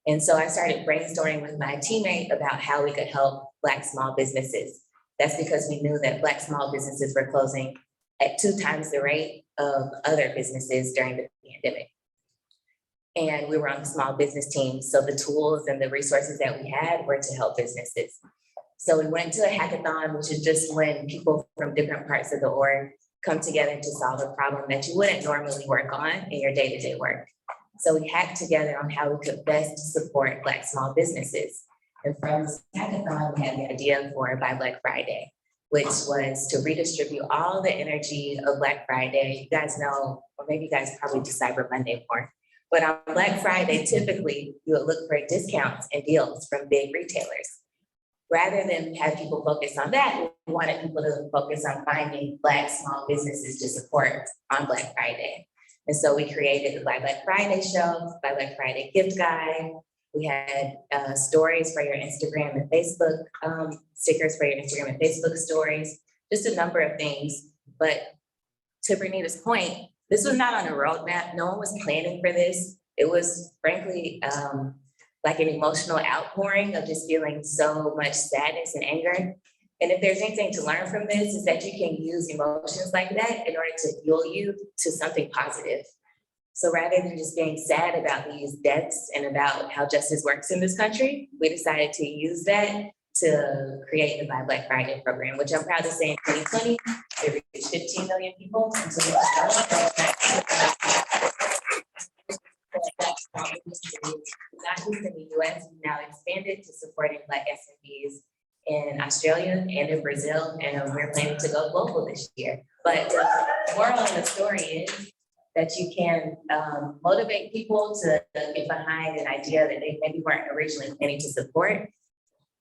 And so I started brainstorming with my teammate about how we could help Black small businesses. That's because we knew that Black small businesses were closing at 2 times the rate of other businesses during the pandemic. And we were on the small business team, so the tools and the resources that we had were to help businesses. So we went to a hackathon, which is just when people from different parts of the org come together to solve a problem that you wouldn't normally work on in your day-to-day work. So we hacked together on how we could best support Black small businesses. And from this hackathon, we had the idea for Buy Black Friday, which was to redistribute all the energy of Black Friday. You guys know, or maybe you guys probably do Cyber Monday more, but on Black Friday, typically you would look for discounts and deals from big retailers. Rather than have people focus on that, we wanted people to focus on finding Black small businesses to support on Black Friday. And so we created the Buy Black Friday shelf, Buy Black Friday gift guide, We had stories for your Instagram and Facebook, stickers for your Instagram and Facebook stories, just a number of things. But to Bernita's point, this was not on a roadmap. No one was planning for this. It was frankly like an emotional outpouring of just feeling so much sadness and anger. And if there's anything to learn from this, is that you can use emotions like that in order to fuel you to something positive. So rather than just being sad about these deaths and about how justice works in this country, we decided to use that to create the Buy Black Friday program, which I'm proud to say in 2020, it reached 15 million people. And so not just in the US, we've now expanded to supporting Black SMBs in Australia and in Brazil, and we're planning to go global this year. But the moral of the story is that you can motivate people to get behind an idea that they maybe weren't originally planning to support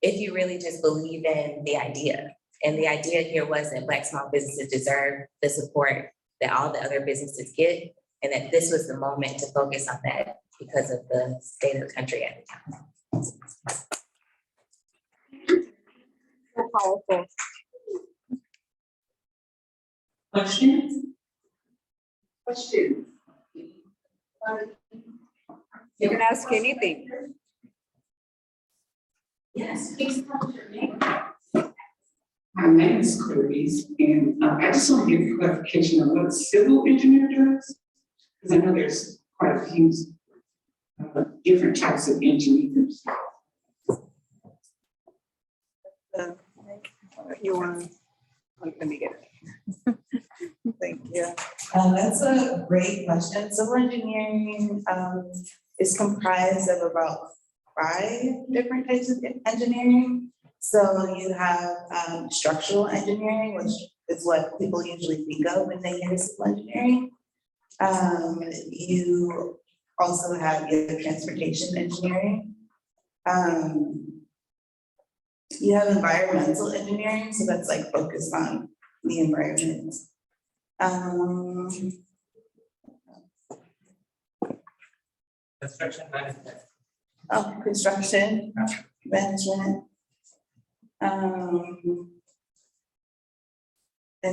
if you really just believe in the idea. And the idea here was that Black small businesses deserve the support that all the other businesses get, and that this was the moment to focus on that because of the state of the country at the time. So powerful. Questions? Questions? You can ask anything. Yes, please tell us your name. My name is Clarice, and I just want to get clarification on what a civil engineer does. Because I know there's quite a few different types of engineers. You want, let me get it. Thank you. That's a great question. Civil engineering is comprised of about 5 different types of engineering. So you have structural engineering, which is what people usually think of when they hear civil engineering. You also have your transportation engineering. You have environmental engineering, so that's like focused on the environment. Construction management. Oh, construction management. And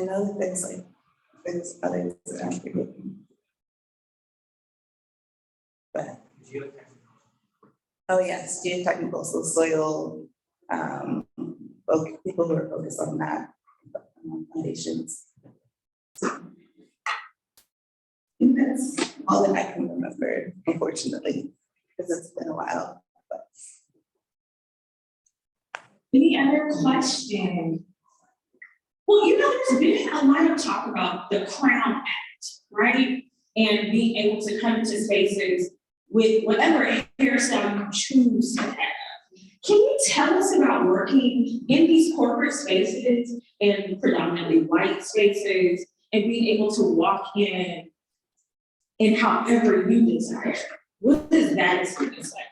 other things like there's others that I'm forgetting. But oh yes, geotechnical, so soil, people who are focused on that, foundations. And that's all that I can remember, unfortunately, because it's been a while. But. Any other questions? Well, you know, there's been a lot of talk about the Crown Act, right? And being able to come into spaces with whatever hairstyle you choose to have. Can you tell us about working in these corporate spaces and predominantly white spaces and being able to walk in however you desire? What does that experience like?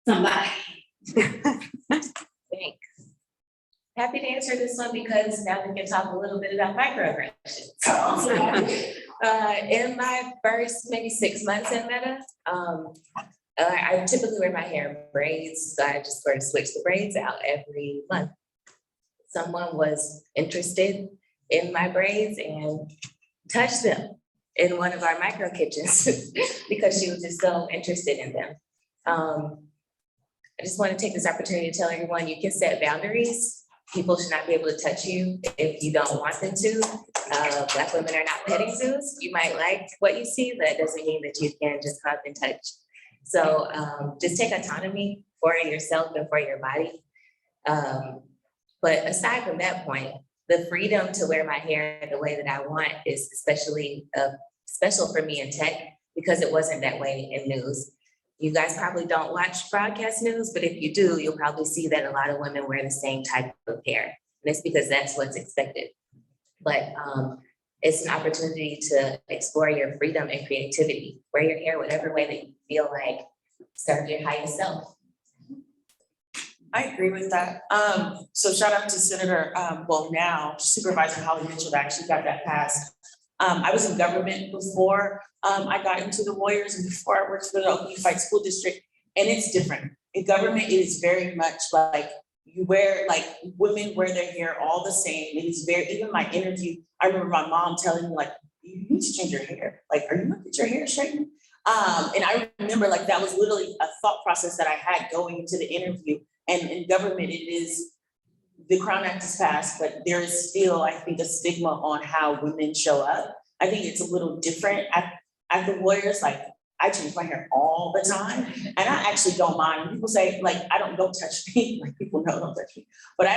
Somebody. Thanks. Happy to answer this one because now we can talk a little bit about microaggressions. In my first maybe 6 months in Meta, I typically wear my hair in braids, so I just sort of switch the braids out every month. Someone was interested in my braids and touched them in one of our micro kitchens because she was just so interested in them. I just want to take this opportunity to tell everyone you can set boundaries. People should not be able to touch you if you don't want them to. Black women are not petting zoos. You might like what you see, but it doesn't mean that you can just come up and touch. So just take autonomy for yourself and for your body. But aside from that point, the freedom to wear my hair the way that I want is especially special for me in tech because it wasn't that way in news. You guys probably don't watch broadcast news, but if you do, you'll probably see that a lot of women wear the same type of hair. And it's because that's what's expected. But it's an opportunity to explore your freedom and creativity. Wear your hair whatever way that you feel like serve your highest self. I agree with that. So shout out to Senator, well now Supervisor Holly Mitchell that actually got that passed. I was in government before I got into the Warriors and before I worked for the Oakland Unified School District, and it's different. In government, it is very much like you wear, like women wear their hair all the same. It is very, even my interview, I remember my mom telling me like, you need to change your hair. Like, are you gonna get your hair straightened? And I remember like that was literally a thought process that I had going into the interview. And in government, it is, the Crown Act is passed, but there is still, I think, a stigma on how women show up. I think it's a little different at the Warriors. Like, I change my hair all the time, and I actually don't mind. People say, like, don't touch me. Like, people know, don't touch me. But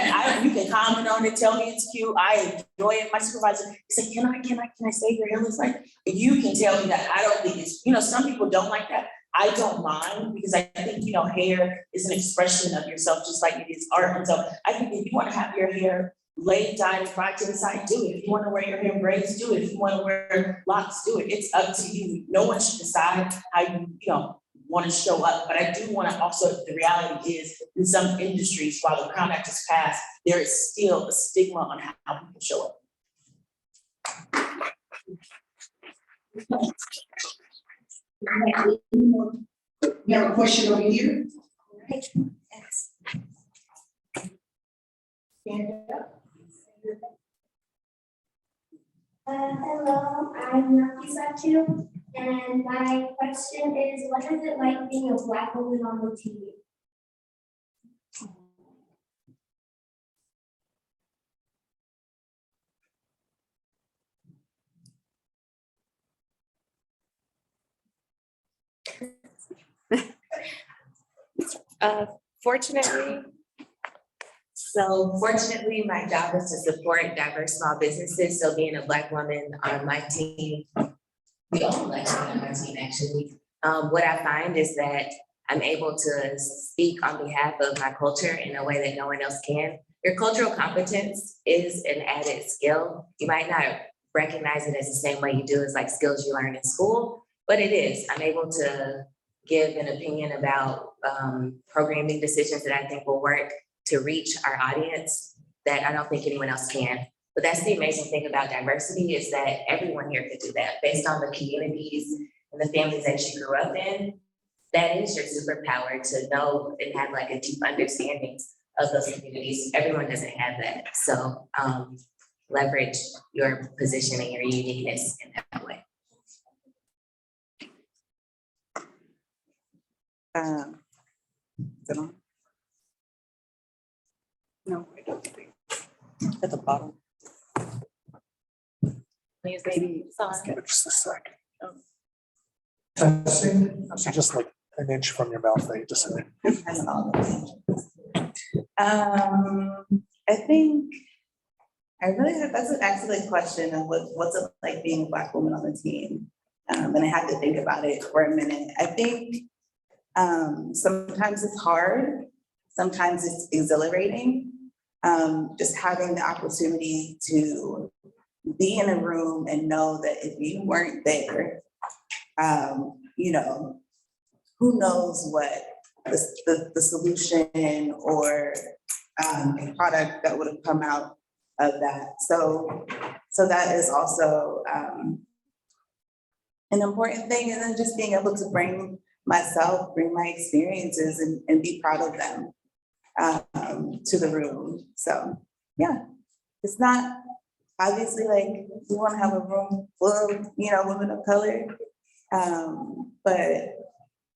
you can comment on it, tell me it's cute. I enjoy it. My supervisor say, can I say your hair looks like? You can tell me that. I don't think it's, some people don't like that. I don't mind, because I think, hair is an expression of yourself, just like it is art. And so I think if you want to have your hair laid, dyed, and fried to the side, do it. If you want to wear your hair in braids, do it. If you want to wear locks, do it. It's up to you. No one should decide how you, want to show up. But I do want to also, the reality is, in some industries, while the Crown Act is passed, there is still a stigma on how people show up. We have a question over here. Hello, I'm Latha, and my question is, what is it like being a Black woman on the team? Fortunately, my job is to support diverse small businesses. So being a Black woman on my team, we all Black women on my team actually. What I find is that I'm able to speak on behalf of my culture in a way that no one else can. Your cultural competence is an added skill. You might not recognize it as the same way you do as like skills you learn in school, but it is. I'm able to give an opinion about programming decisions that I think will work to reach our audience that I don't think anyone else can. But that's the amazing thing about diversity, is that everyone here could do that based on the communities and the families that you grew up in. That is your superpower, to know and have like a deep understanding of those communities. Everyone doesn't have that. So leverage your position and your uniqueness in that way. Is it on? No, I don't think. At the bottom. Maybe Just a second. Testing, so just like an inch from your mouth, they just said I think that's an excellent question of what's it like being a Black woman on the team. And I had to think about it for a minute. I think sometimes it's hard, sometimes it's exhilarating. Just having the opportunity to be in a room and know that if you weren't there, who knows what the solution or a product that would have come out of that. So that is also an important thing. And then just being able to bring my experiences and be proud of them to the room. So yeah, it's not obviously like we want to have a room full of, women of color, but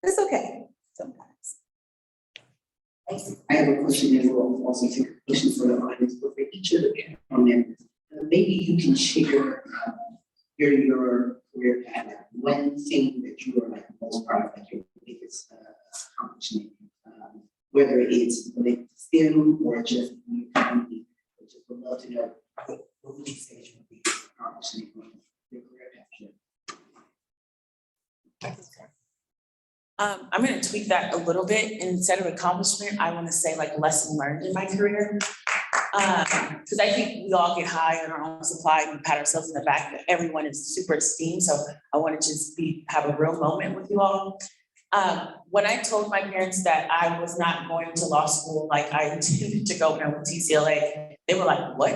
it's okay sometimes. I have a question as well, also take a question for the audience, but for each of the panel members, maybe you can share your career path, one thing that you are like most proud of, like your biggest accomplishment, whether it's related to STEM or just your community. I just would love to know what would you say is your biggest accomplishment from your career path? I'm going to tweak that a little bit. Instead of accomplishment, I want to say like lesson learned in my career. Because I think we all get high on our own supply and we pat ourselves in the back, but everyone is super esteemed. So I want to just have a real moment with you all. When I told my parents that I was not going to law school, like I intended to go when I went to UCLA, they were like, what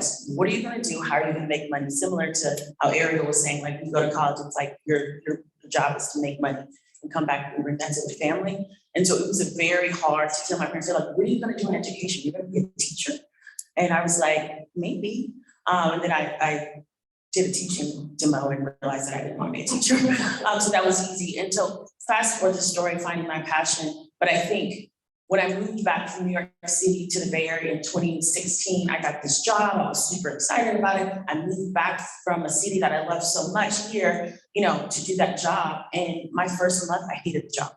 are you gonna do? How are you gonna make money? Similar to how Ariel was saying, like, you go to college, it's like your job is to make money and come back and bring that to the family. And so it was a very hard to tell my parents, they're like, what are you gonna do in education? You're gonna be a teacher? And I was like, maybe. And then I did a teaching demo and realized that I didn't want to be a teacher. So that was easy. And so fast forward the story, finding my passion. But I think when I moved back from New York City to the Bay Area in 2016, I got this job. I was super excited about it. I moved back from a city that I loved so much here, to do that job. And my first month, I hated the job.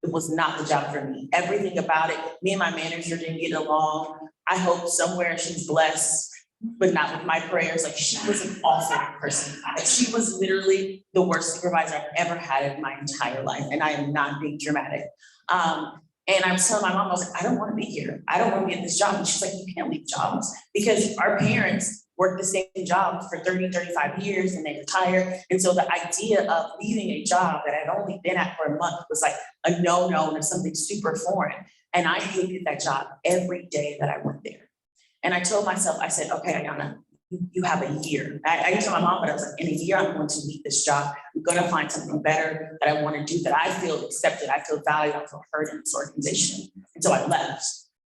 It was not the job for me. Everything about it, me and my manager didn't get along. I hope somewhere she's blessed, but not with my prayers. Like, she was an awful person. Like, she was literally the worst supervisor I've ever had in my entire life. And I am not being dramatic. And I was telling my mom, I was like, I don't want to be here. I don't want to be at this job. And she's like, you can't leave jobs, because our parents worked the same job for 30, 35 years and they retired. And so the idea of leaving a job that I'd only been at for a month was like a no-no and something super foreign. And I hated that job every day that I went there. And I told myself, I said, okay, Ayana, you have a year. I didn't tell my mom, but I was like, in a year, I'm going to leave this job. I'm going to find something better that I want to do, that I feel accepted, I feel valued, I feel heard in this organization. And so I left.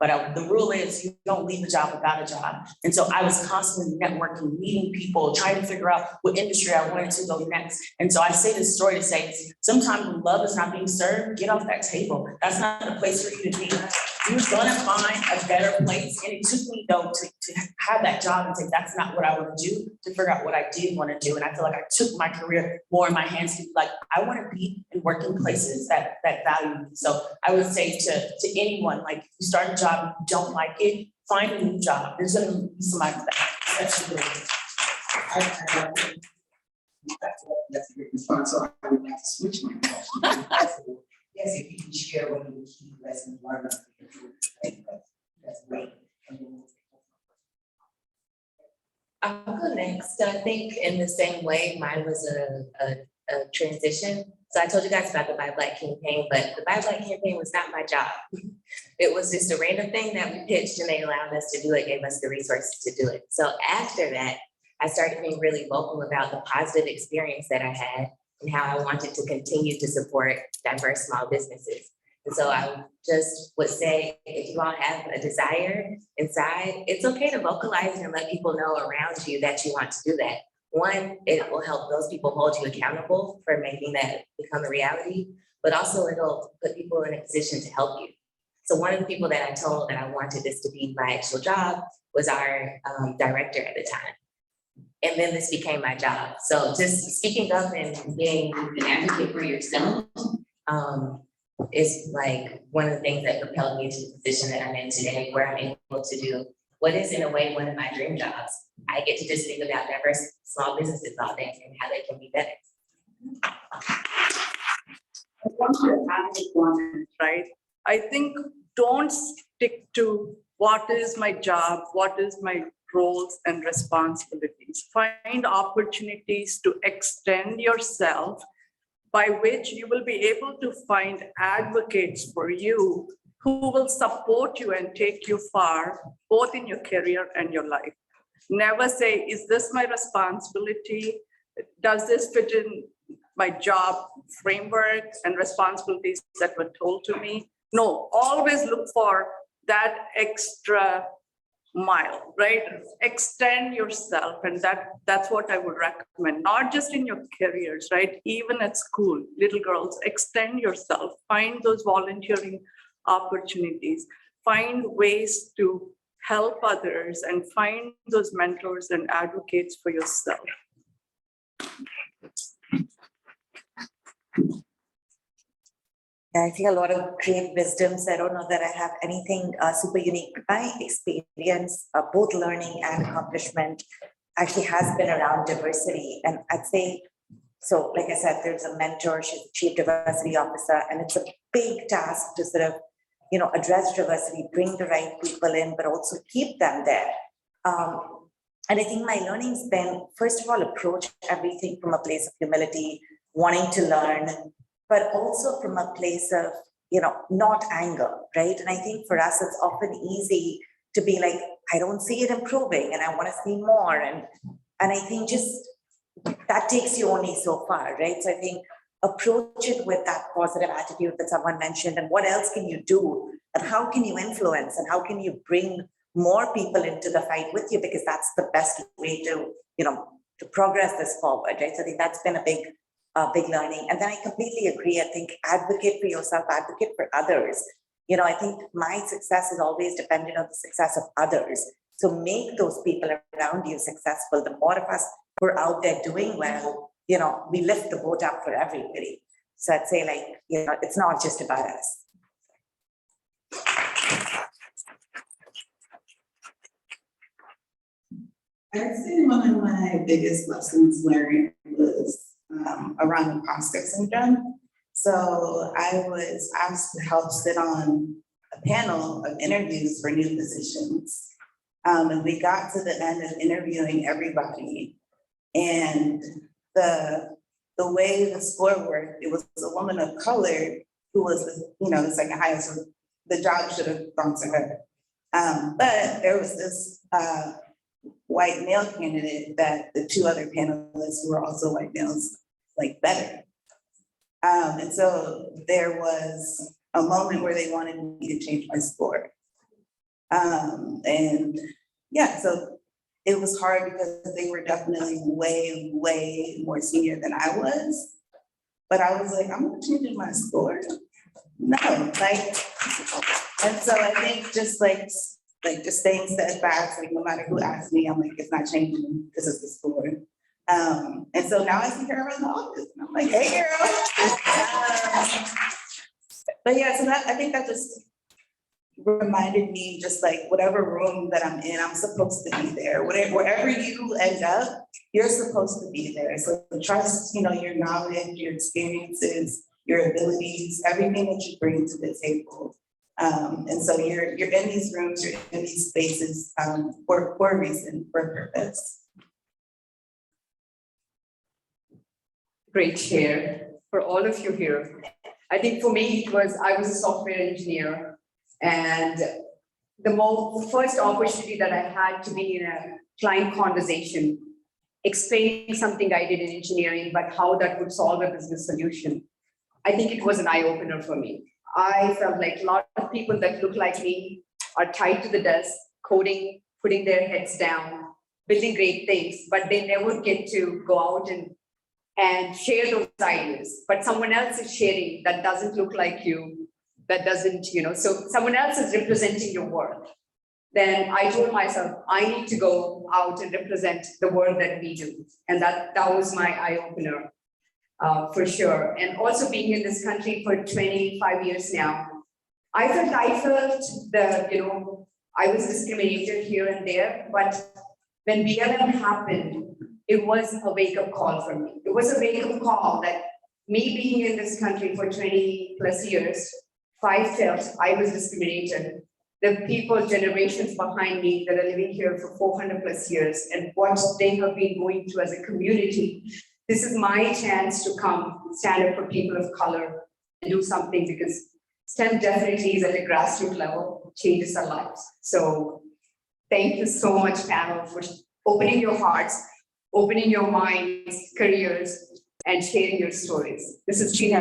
But the rule is you don't leave a job without a job. And so I was constantly networking, meeting people, trying to figure out what industry I wanted to go next. And so I say this story to say, sometimes when love is not being served, get off that table. That's not the place for you to be. You're gonna find a better place. And it took me though to have that job and say, that's not what I want to do, to figure out what I did want to do. And I feel like I took my career more in my hands to be like, I want to be in working places that value me. So I would say to anyone, like, if you start a job and you don't like it, find a new job. There's gonna be somebody that's good. That's a good response. So I would like to switch my question. Yes, if you can share one of the key lessons learned. That's great. I'll go next. I think in the same way, mine was a transition. So I told you guys about the Buy Black campaign, but the Buy Black campaign was not my job. It was just a random thing that we pitched and they allowed us to do it, gave us the resources to do it. So after that, I started being really vocal about the positive experience that I had and how I wanted to continue to support diverse small businesses. And so I just would say, if you all have a desire inside, it's okay to vocalize and let people know around you that you want to do that. One, it will help those people hold you accountable for making that become a reality, but also it'll put people in a position to help you. So one of the people that I told that I wanted this to be my actual job was our director at the time. And then this became my job. So just speaking up and being An advocate for yourself. is like one of the things that propelled me to the position that I'm in today, where I'm able to do what is in a way one of my dream jobs. I get to just think about diverse small businesses all day and how they can be better. I want to add one, right? I think don't stick to what is my job, what is my roles and responsibilities. Find opportunities to extend yourself, by which you will be able to find advocates for you who will support you and take you far, both in your career and your life. Never say, is this my responsibility? Does this fit in my job framework and responsibilities that were told to me? No, always look for that extra mile, right? Extend yourself, and that's what I would recommend, not just in your careers, right? Even at school, little girls, extend yourself, find those volunteering opportunities, find ways to help others, and find those mentors and advocates for yourself. I think a lot of great wisdoms. I don't know that I have anything super unique. My experience, both learning and accomplishment, actually has been around diversity. And I'd say, so like I said, there's a mentor, she's the chief diversity officer, and it's a big task to sort of, address diversity, bring the right people in, but also keep them there. And I think my learning's been, first of all, approach everything from a place of humility, wanting to learn, but also from a place of, not anger, right? And I think for us, it's often easy to be like, I don't see it improving and I want to see more. And I think just that takes you only so far, right? So I think approach it with that positive attitude that someone mentioned, and what else can you do? And how can you influence, and how can you bring more people into the fight with you? Because that's the best way to, to progress this forward, right? So I think that's been a big learning. And then I completely agree. I think advocate for yourself, advocate for others. I think my success is always dependent on the success of others. So make those people around you successful. The more of us who are out there doing well, we lift the boat up for everybody. So I'd say it's not just about us. I'd say one of my biggest lessons learned was around imposter syndrome. So I was asked to help sit on a panel of interviews for new positions. And we got to the end of interviewing everybody. And the way the score worked, it was a woman of color who was the second highest. So the job should have gone to her. But there was this white male candidate that the two other panelists who were also white males liked better. And so there was a moment where they wanted me to change my score. And yeah, so it was hard because they were definitely way, way more senior than I was. But I was like, I'm not changing my score. No, and so I think just just staying steadfast, no matter who asks me, I'm like, it's not changing, this is the score. And so now I see her around the office and I'm like, hey girl. But yeah, so I think that just reminded me, just whatever room that I'm in, I'm supposed to be there. Wherever you end up, you're supposed to be there. So trust, your knowledge, your experiences, your abilities, everything that you bring to the table. And so you're in these rooms, you're in these spaces for a reason, for a purpose. Great share for all of you here. I think for me, I was a software engineer, and the first opportunity that I had to be in a client conversation, explaining something I did in engineering, but how that would solve a business solution. I think it was an eye-opener for me. I felt like a lot of people that look like me are tied to the desk, coding, putting their heads down, building great things, but they never get to go out and share those ideas. But someone else is sharing that doesn't look like you, that doesn't, so someone else is representing your work. Then I told myself, I need to go out and represent the work that we do. And that was my eye-opener. For sure. And also being in this country for 25 years now, I felt I was discriminated here and there, but when BLM happened, it was a wake-up call for me. It was a wake-up call that me being in this country for 20 plus years, I felt I was discriminated. The people, generations behind me that are living here for 400 plus years and what they have been going through as a community. This is my chance to come stand up for people of color and do something, because STEM definitely is at a grassroots level, changes our lives. So thank you so much, panel, for opening your hearts, opening your minds, careers, and sharing your stories. This is Tina.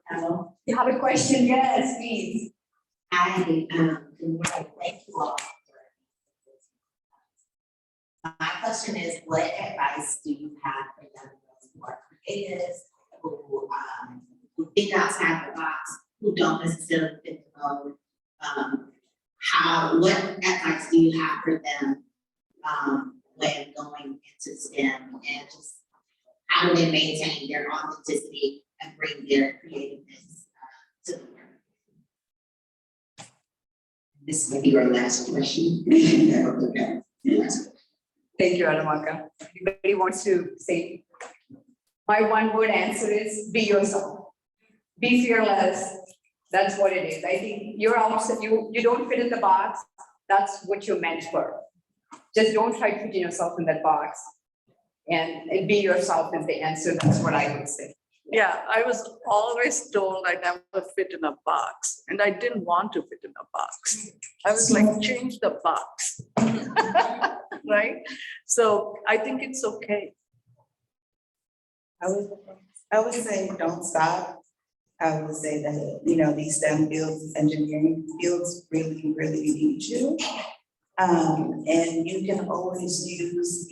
Panel. You have a question? Yes, please. Thank you all. My question is, what advice do you have for young girls who are creatives, who think outside the box, who don't necessarily fit the mold? What advice do you have for them when going into STEM, and just how do they maintain their authenticity and bring their creativeness to the work? This may be your last question. Thank you, Alamaka. Anybody wants to say? My one word answer is be yourself. Be fearless. That's what it is. I think you're outside, you don't fit in the box. That's what you're meant for. Just don't try to put yourself in that box. And be yourself is the answer. That's what I would say. Yeah, I was always told I never fit in a box, and I didn't want to fit in a box. I was like, change the box. Right? So I think it's okay. I would say don't stop. I would say that, these STEM fields, engineering fields really, really need you. And you can always use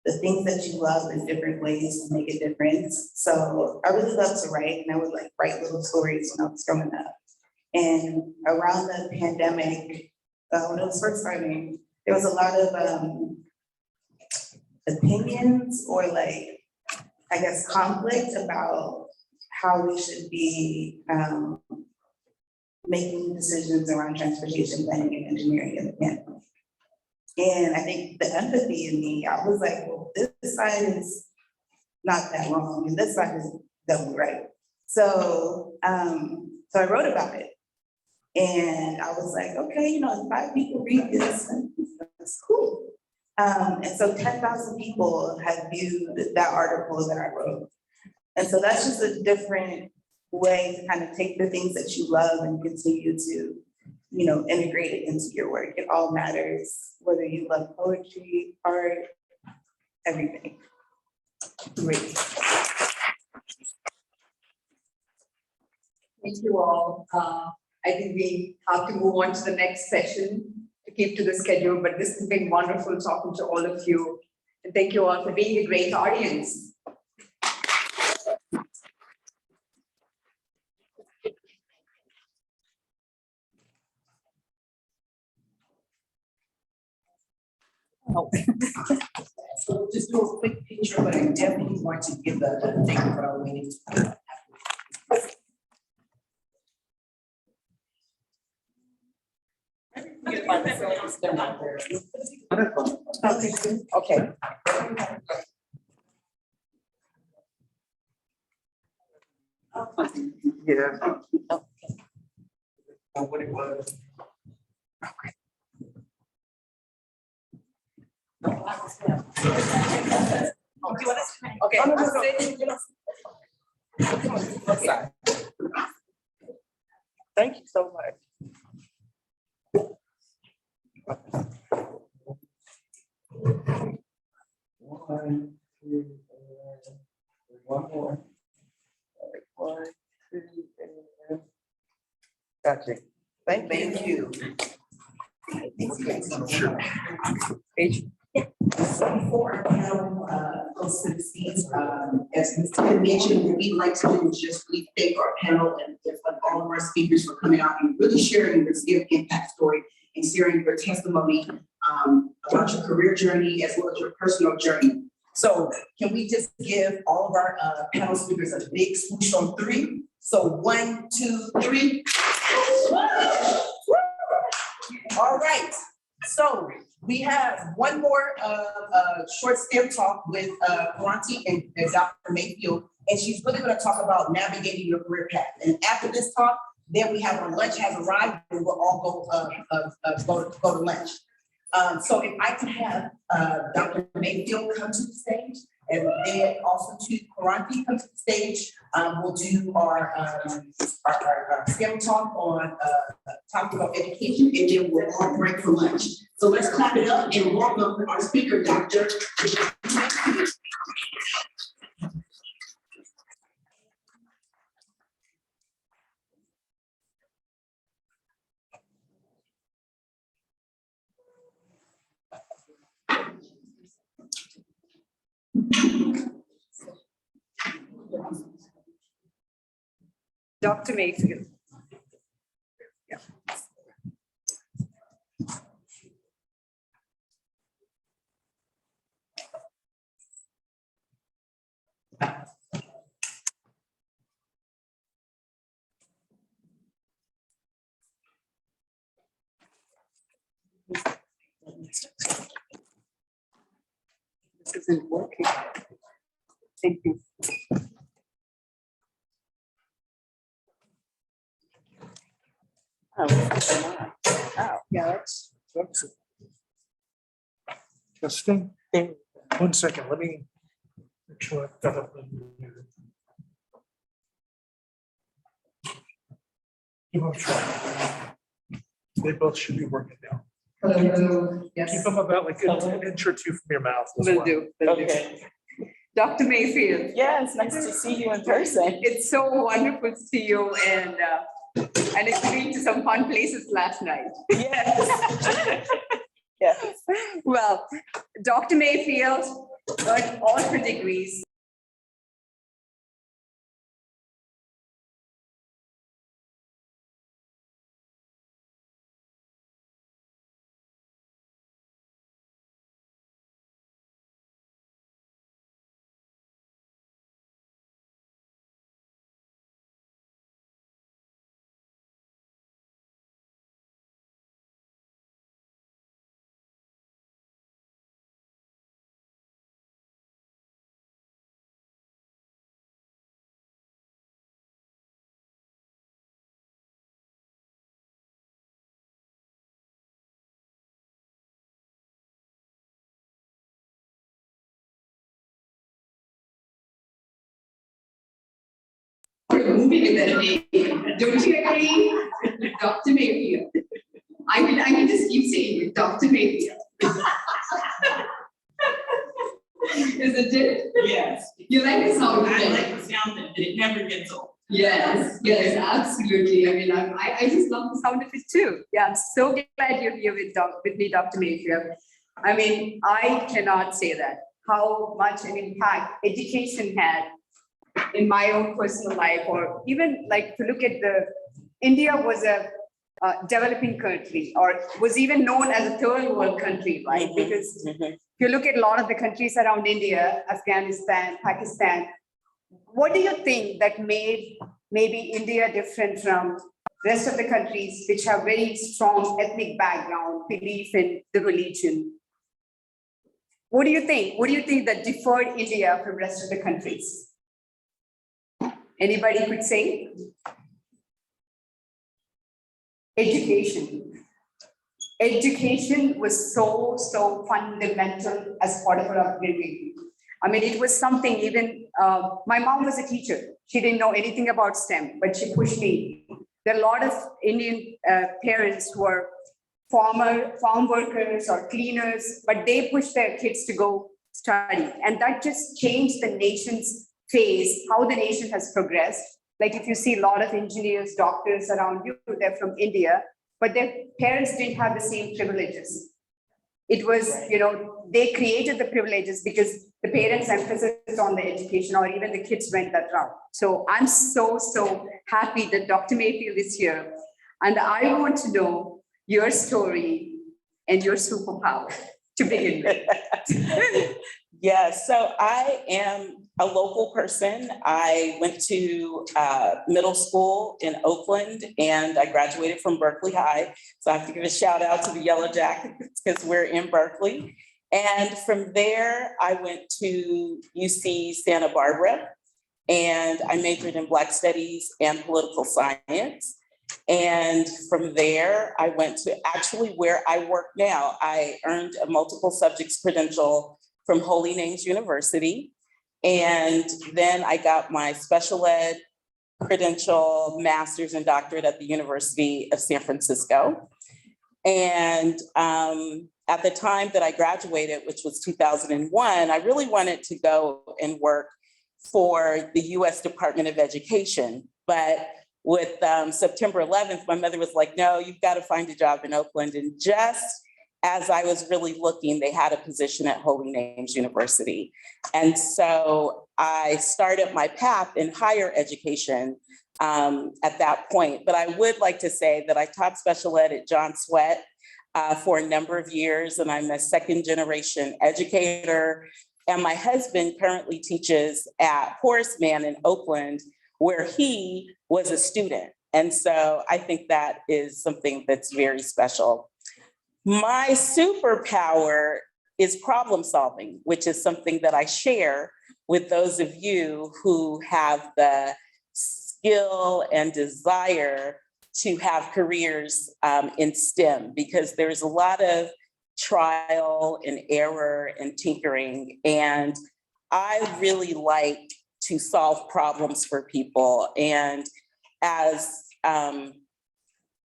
the things that you love in different ways to make a difference. So I really love to write, and I would write little stories when I was growing up. And around the pandemic, when it was first starting, there was a lot of opinions or conflict about how we should be making decisions around transportation planning and engineering in the pandemic. And I think the empathy in me, I was like, well, this side is not that wrong, and this side is double right. So I wrote about it. And I was like, okay, if 5 people read this, that's cool. And so 10,000 people had viewed that article that I wrote. And so that's just a different way to kind of take the things that you love and continue to, integrate it into your work. It all matters, whether you love poetry, art, everything. Great. Thank you all. I think we have to move on to the next session to keep to the schedule, but this has been wonderful talking to all of you. And thank you all for being a great audience. Oh. So just do a quick picture, but I definitely want to give a thank you for our waiting. Okay. Yeah. What it was. Okay. Thank you so much. One, two, one more. One, two, and gotcha. Thank you. So before our panel goes to the seats, as Ms. Tim mentioned, what we'd like to do is just really thank our panel and all of our speakers for coming out and really sharing your skill impact story and sharing your testimony about your career journey as well as your personal journey. So can we just give all of our panel speakers a big swoosh on 3? So 1, 2, 3. All right. So we have one more short STEM talk with Krathi and Dr. Mayfield, and she's really going to talk about navigating your career path. And after this talk, then we have our lunch has arrived, and we'll all go to lunch. So if I can have Dr. Mayfield come to the stage, and then also to Krathi come to the stage, we'll do our STEM talk on topic of education, and then we'll all break for lunch. So let's clap it up and welcome our speaker, Dr. Dr. Mayfield. Yeah. This isn't working. Thank you. Oh, yeah, that's testing. 1 second, let me make sure I've got it. Give them a try. They both should be working now. Hello, Keep yes, them about like an inch or two from your mouth as will well. do, will do. Okay. Dr. Mayfield, Yes, nice to see you in person. it's so wonderful to see you and it's been to some fun places last night. Yes. Yes. Well, Dr. Mayfield earned all her degrees. We're moving in that name. Don't you agree? Dr. Mayfield. I can just keep saying it, Dr. Mayfield. Isn't it? Yes. You like the sound? I like the sound of it, it never gets old. Yes, yes, absolutely. I mean, I just love the sound of it too. Yeah, I'm so glad you're here with me, Dr. Mayfield. I mean, I cannot say that, how much an impact education had in my own personal life, or even like to look at India was a developing country, or was even known as a third world country, right? Because if you look at a lot of the countries around India, Afghanistan, Pakistan, what do you think that made maybe India different from rest of the countries which have very strong ethnic background, belief in the religion? What do you think? What do you think that differed India from rest of the countries? Anybody could say? Education. Education was so fundamental as part of our upbringing. I mean, it was something even, my mom was a teacher. She didn't know anything about STEM, but she pushed me. There are a lot of Indian parents who are farm workers or cleaners, but they push their kids to go study. And that just changed the nation's face, how the nation has progressed. Like if you see a lot of engineers, doctors around you, they're from India, but their parents didn't have the same privileges. It was, they created the privileges because the parents emphasized on the education, or even the kids went that route. So I'm so happy that Dr. Mayfield is here. And I want to know your story and your superpower to begin with. Yes, so I am a local person. I went to middle school in Oakland and I graduated from Berkeley High. So I have to give a shout out to the Yellow Jackets because we're in Berkeley. And from there, I went to UC Santa Barbara and I majored in Black Studies and Political Science. And from there, I went to actually where I work now. I earned a multiple subjects credential from Holy Names University. And then I got my special ed credential, master's and doctorate at the University of San Francisco. And at the time that I graduated, which was 2001, I really wanted to go and work for the US Department of Education. But with September 11th, my mother was like, no, you've got to find a job in Oakland. And just as I was really looking, they had a position at Holy Names University. And so I started my path in higher education at that point. But I would like to say that I taught special ed at John Swett for a number of years, and I'm a second generation educator. And my husband currently teaches at Horace Mann in Oakland, where he was a student. And so I think that is something that's very special. My superpower is problem solving, which is something that I share with those of you who have the skill and desire to have careers in STEM, because there's a lot of trial and error and tinkering. And I really like to solve problems for people. And as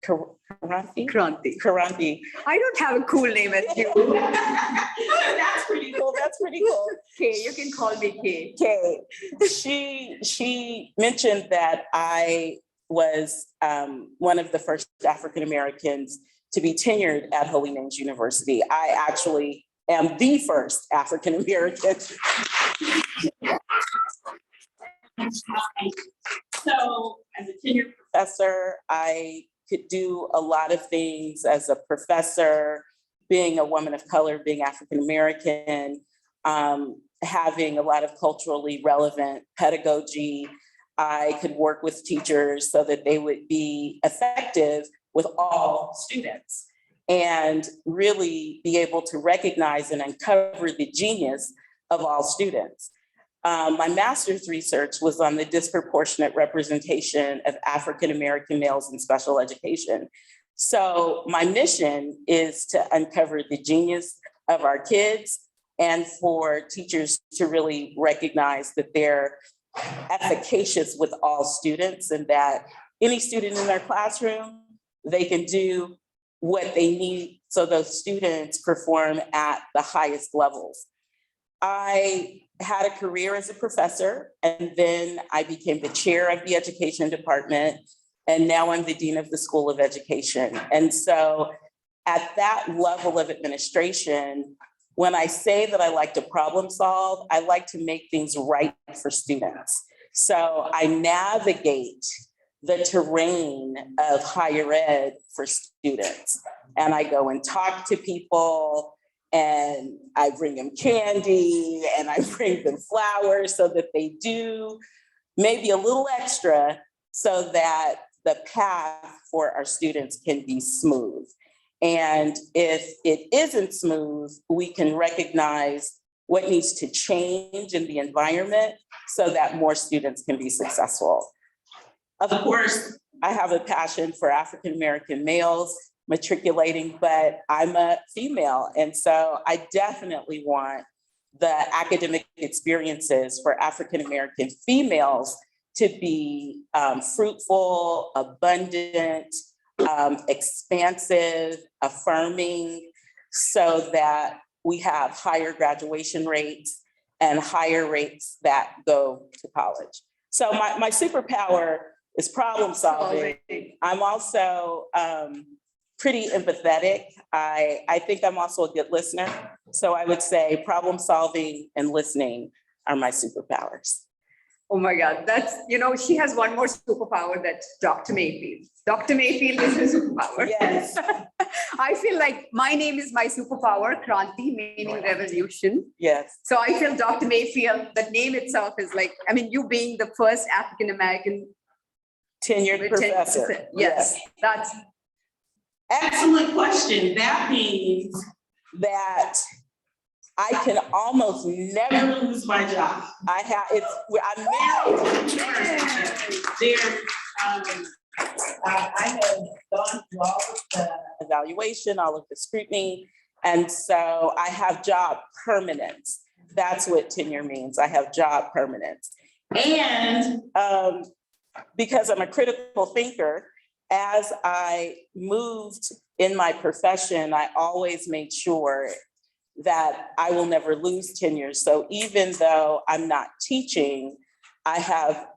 Krathi? Kranti. Krathi. I don't have a cool name as you. That's pretty cool. That's pretty cool. Kay, you can call me Kay. Kay. She mentioned that I was one of the first African Americans to be tenured at Holy Names University. I actually am the first African American. So as a tenured professor, I could do a lot of things as a professor, being a woman of color, being African American, having a lot of culturally relevant pedagogy. I could work with teachers so that they would be effective with all students and really be able to recognize and uncover the genius of all students. My master's research was on the disproportionate representation of African-American males in special education. So my mission is to uncover the genius of our kids and for teachers to really recognize that they're efficacious with all students and that any student in their classroom, they can do what they need so those students perform at the highest levels. I had a career as a professor, and then I became the chair of the education department, and now I'm the dean of the School of Education. And so at that level of administration, when I say that I like to problem solve, I like to make things right for students. So I navigate the terrain of higher ed for students. And I go and talk to people, and I bring them candy, and I bring them flowers so that they do maybe a little extra so that the path for our students can be smooth. And if it isn't smooth, we can recognize what needs to change in the environment so that more students can be successful. Of course, I have a passion for African-American males matriculating, but I'm a female. And so I definitely want the academic experiences for African-American females to be fruitful, abundant, expansive, affirming, so that we have higher graduation rates and higher rates that go to college. So my superpower is problem solving. I'm also pretty empathetic. I think I'm also a good listener. So I would say problem solving and listening are my superpowers. Oh my God, that's, she has one more superpower, that Dr. Mayfield. Dr. Mayfield is her superpower. Yes. I feel like my name is my superpower, Kranti, meaning revolution. Yes. So I feel Dr. Mayfield, the name itself is like, you being the first African-American tenured professor. Yes, that's excellent question. That means that I can almost never lose my job. I'm married to the I have gone through all of the evaluation, all of the scrutiny, and so I have job permanence. That's what tenure means. I have job permanence. And because I'm a critical thinker, as I moved in my profession, I always made sure that I will never lose tenure. So even though I'm not teaching, I have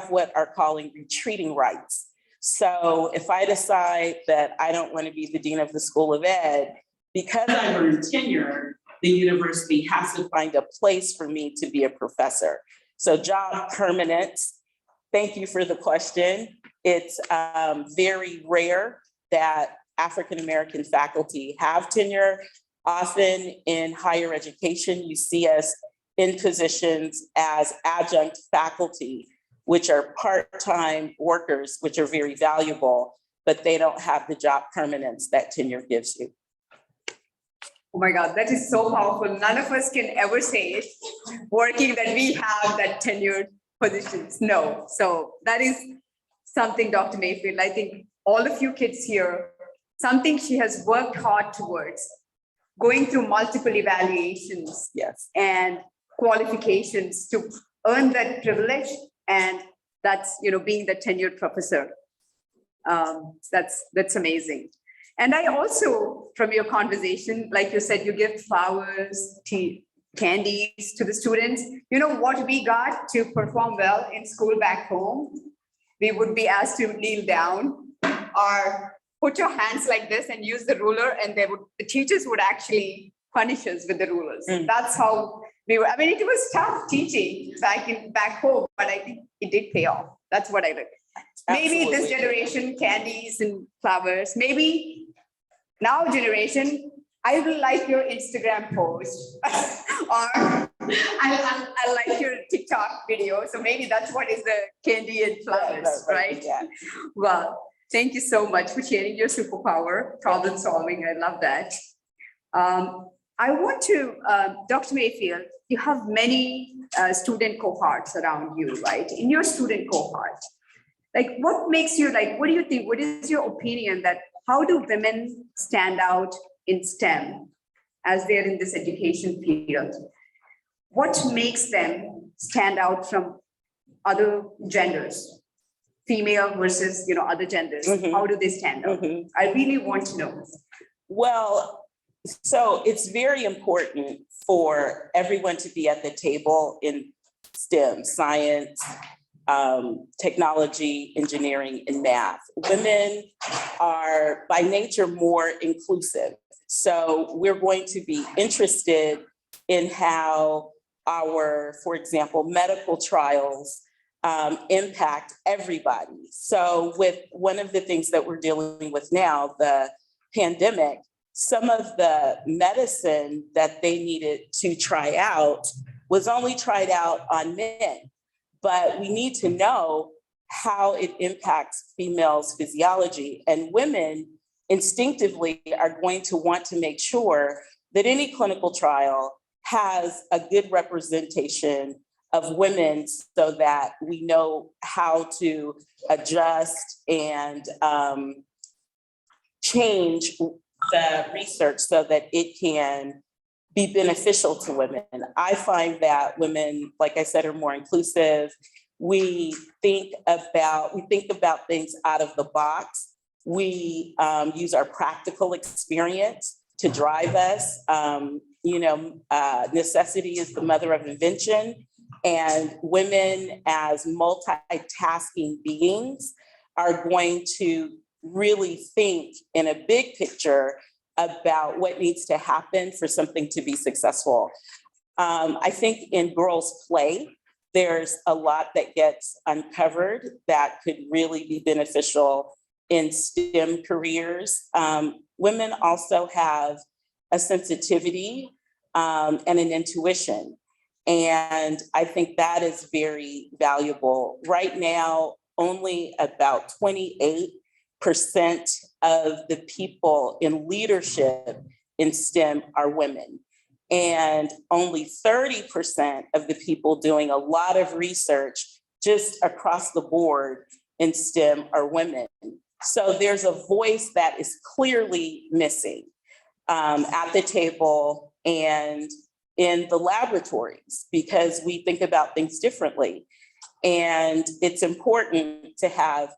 what are calling retreating rights. So if I decide that I don't want to be the dean of the School of Ed, because I earned tenure, the university has to find a place for me to be a professor. So job permanence. Thank you for the question. It's very rare that African-American faculty have tenure. Often in higher education, you see us in positions as adjunct faculty, which are part-time workers, which are very valuable, but they don't have the job permanence that tenure gives you. Oh my God, that is so powerful. None of us can ever say it, working that we have that tenured positions. No. So that is something, Dr. Mayfield, I think all of you kids here, something she has worked hard towards, going through multiple evaluations, yes, and qualifications to earn that privilege, and that's being the tenured professor. That's amazing. And I also, from your conversation, like you said, you give flowers, tea, candies to the students. You know what we got to perform well in school back home? We would be asked to kneel down or put your hands like this and use the ruler, and the teachers would actually punish us with the rulers. That's how we were. I mean, it was tough teaching back home, but I think it did pay off. That's what I learned. Maybe this generation, candies and flowers. Maybe now generation, I will like your Instagram post or I like your TikTok video. So maybe that's what is the candy and flowers, right? Yeah. Well, thank you so much for sharing your superpower, problem solving. I love that. I want to, Dr. Mayfield, you have many student cohorts around you, right? In your student cohort, like what makes you like, what do you think? What is your opinion that how do women stand out in STEM as they're in this education field? What makes them stand out from other genders, female versus, other genders? How do they stand out? I really want to know. Well, so it's very important for everyone to be at the table in STEM, science, technology, engineering, and math. Women are by nature more inclusive. So we're going to be interested in how our, for example, medical trials impact everybody. So with one of the things that we're dealing with now, the pandemic, some of the medicine that they needed to try out was only tried out on men. But we need to know how it impacts females' physiology. And women instinctively are going to want to make sure that any clinical trial has a good representation of women so that we know how to adjust and change the research so that it can be beneficial to women. I find that women, like I said, are more inclusive. We think about things out of the box. We use our practical experience to drive us. Necessity is the mother of invention. And women as multitasking beings are going to really think in a big picture about what needs to happen for something to be successful. I think in girls' play, there's a lot that gets uncovered that could really be beneficial in STEM careers. Women also have a sensitivity and an intuition. And I think that is very valuable. Right now, only about 28% of the people in leadership in STEM are women. And only 30% of the people doing a lot of research just across the board in STEM are women. So there's a voice that is clearly missing at the table and in the laboratories, because we think about things differently. And it's important to have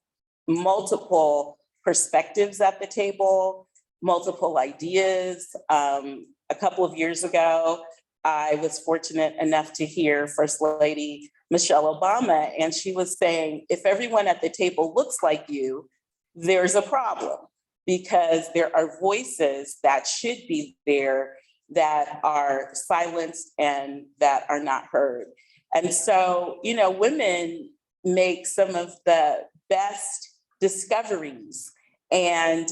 multiple perspectives at the table, multiple ideas. A couple of years ago, I was fortunate enough to hear First Lady Michelle Obama, and she was saying, if everyone at the table looks like you, there's a problem, because there are voices that should be there that are silenced and that are not heard. And so, women make some of the best discoveries. And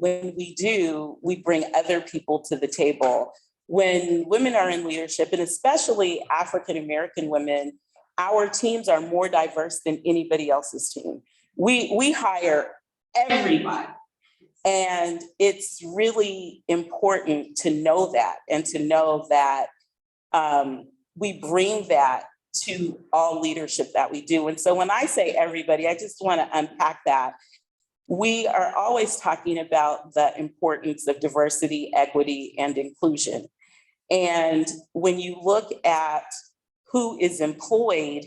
when we do, we bring other people to the table. When women are in leadership, and especially African-American women, our teams are more diverse than anybody else's team. We hire everybody. And it's really important to know that, and to know that we bring that to all leadership that we do. And so when I say everybody, I just want to unpack that. We are always talking about the importance of diversity, equity, and inclusion. And when you look at who is employed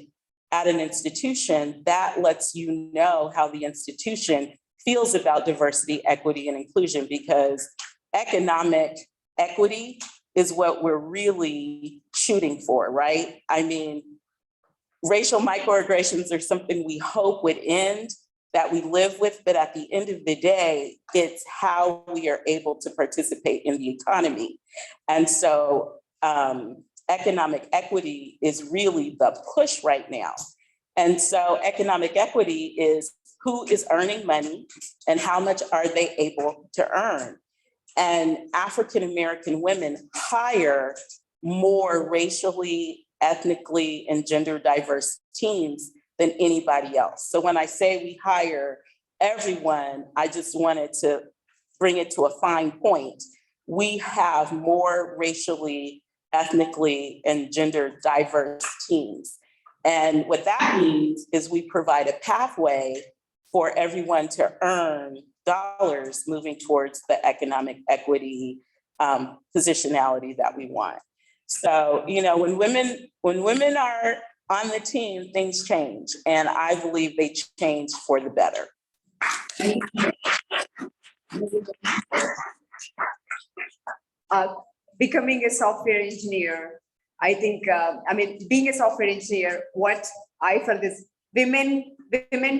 at an institution, that lets you know how the institution feels about diversity, equity, and inclusion, because economic equity is what we're really shooting for, right? I mean, racial microaggressions are something we hope would end, that we live with, but at the end of the day, it's how we are able to participate in the economy. And so economic equity is really the push right now. And so economic equity is who is earning money and how much are they able to earn. And African-American women hire more racially, ethnically, and gender diverse teams than anybody else. So when I say we hire everyone, I just wanted to bring it to a fine point. We have more racially, ethnically, and gender diverse teams. And what that means is we provide a pathway for everyone to earn dollars moving towards the economic equity positionality that we want. So, you know, when women are on the team, things change, and I believe they change for the better. Becoming a software engineer, I think, being a software engineer, what I felt is women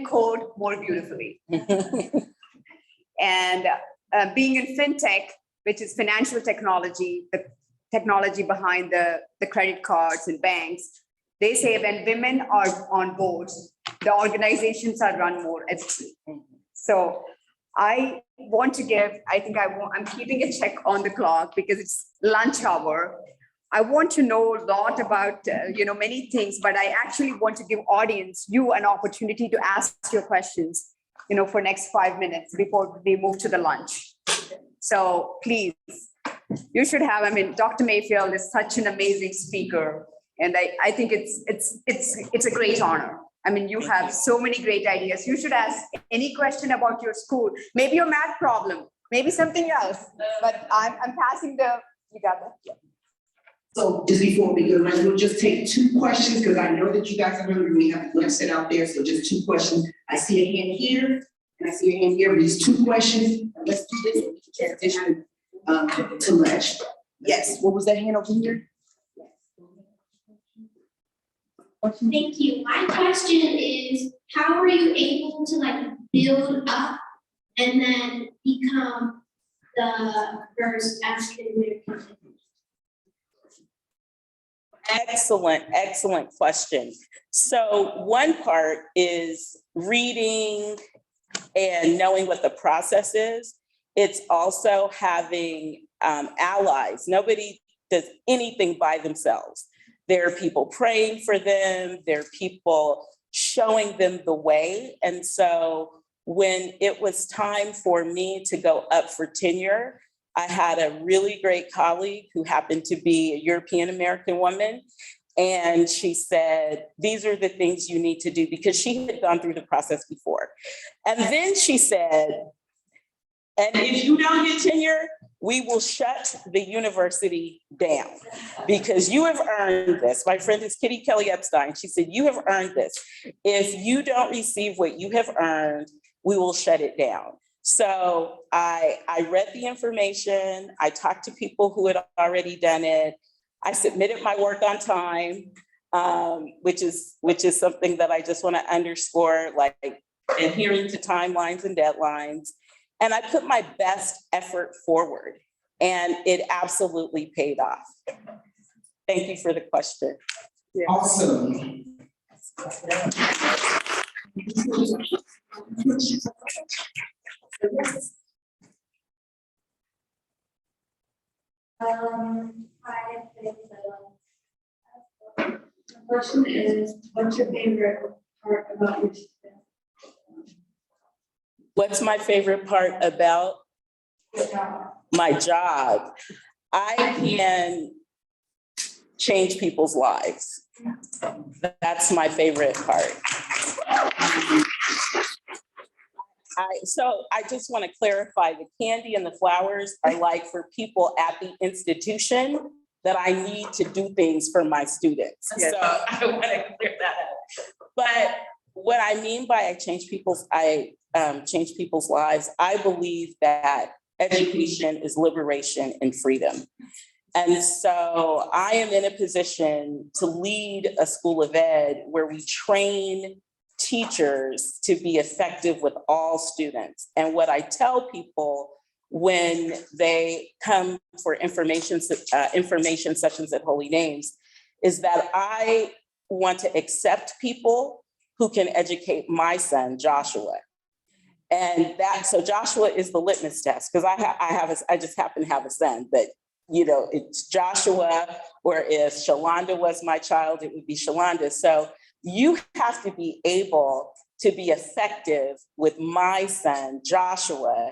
code more beautifully. And being in fintech, which is financial technology, the technology behind the credit cards and banks, they say when women are on boards, the organizations are run more ethically. So I want to give, I'm keeping a check on the clock because it's lunch hour. I want to know a lot about, many things, but I actually want to give you an opportunity to ask your questions, for next 5 minutes before we move to the lunch. So please, you should have, Dr. Mayfield is such an amazing speaker. And I think it's a great honor. You have so many great ideas. You should ask any question about your school, maybe your math problem, maybe something else, but I'm passing you got that? Yeah. So just before we go, we'll just take 2 questions because I know that you guys are hungry. We have lunch set out there, so just 2 questions. I see a hand here, and I see a hand here. These 2 questions. Let's do this, and we can transition to lunch. Yes. What was that hand over here? Thank you. My question is, how are you able to build up and then become the first African American? Excellent question. So one part is reading and knowing what the process is. It's also having allies. Nobody does anything by themselves. There are people praying for them. There are people showing them the way. And so when it was time for me to go up for tenure, I had a really great colleague who happened to be a European American woman. And she said, these are the things you need to do, because she had gone through the process before. And then she said, and if you don't get tenure, we will shut the university down because you have earned this. My friend is Kitty Kelly Epstein. She said, you have earned this. If you don't receive what you have earned, we will shut it down. So I read the information. I talked to people who had already done it. I submitted my work on time, which is something that I just want to underscore, like adhering to timelines and deadlines. And I put my best effort forward, and it absolutely paid off. Thank you for the question. Yeah. Awesome. The question is, what's your favorite part about your student? What's my favorite part about my job? I can change people's lives. That's my favorite part. So I just want to clarify, the candy and the flowers are like for people at the institution that I need to do things for my students. Yes. So I want to clear that up. But what I mean by I change people's lives, I believe that education is liberation and freedom. And so I am in a position to lead a school of ed where we train teachers to be effective with all students. And what I tell people when they come for information sessions at Holy Names is that I want to accept people who can educate my son, Joshua. And so Joshua is the litmus test, because I just happen to have a son, but it's Joshua, or if Shalonda was my child, it would be Shalonda. So you have to be able to be effective with my son, Joshua,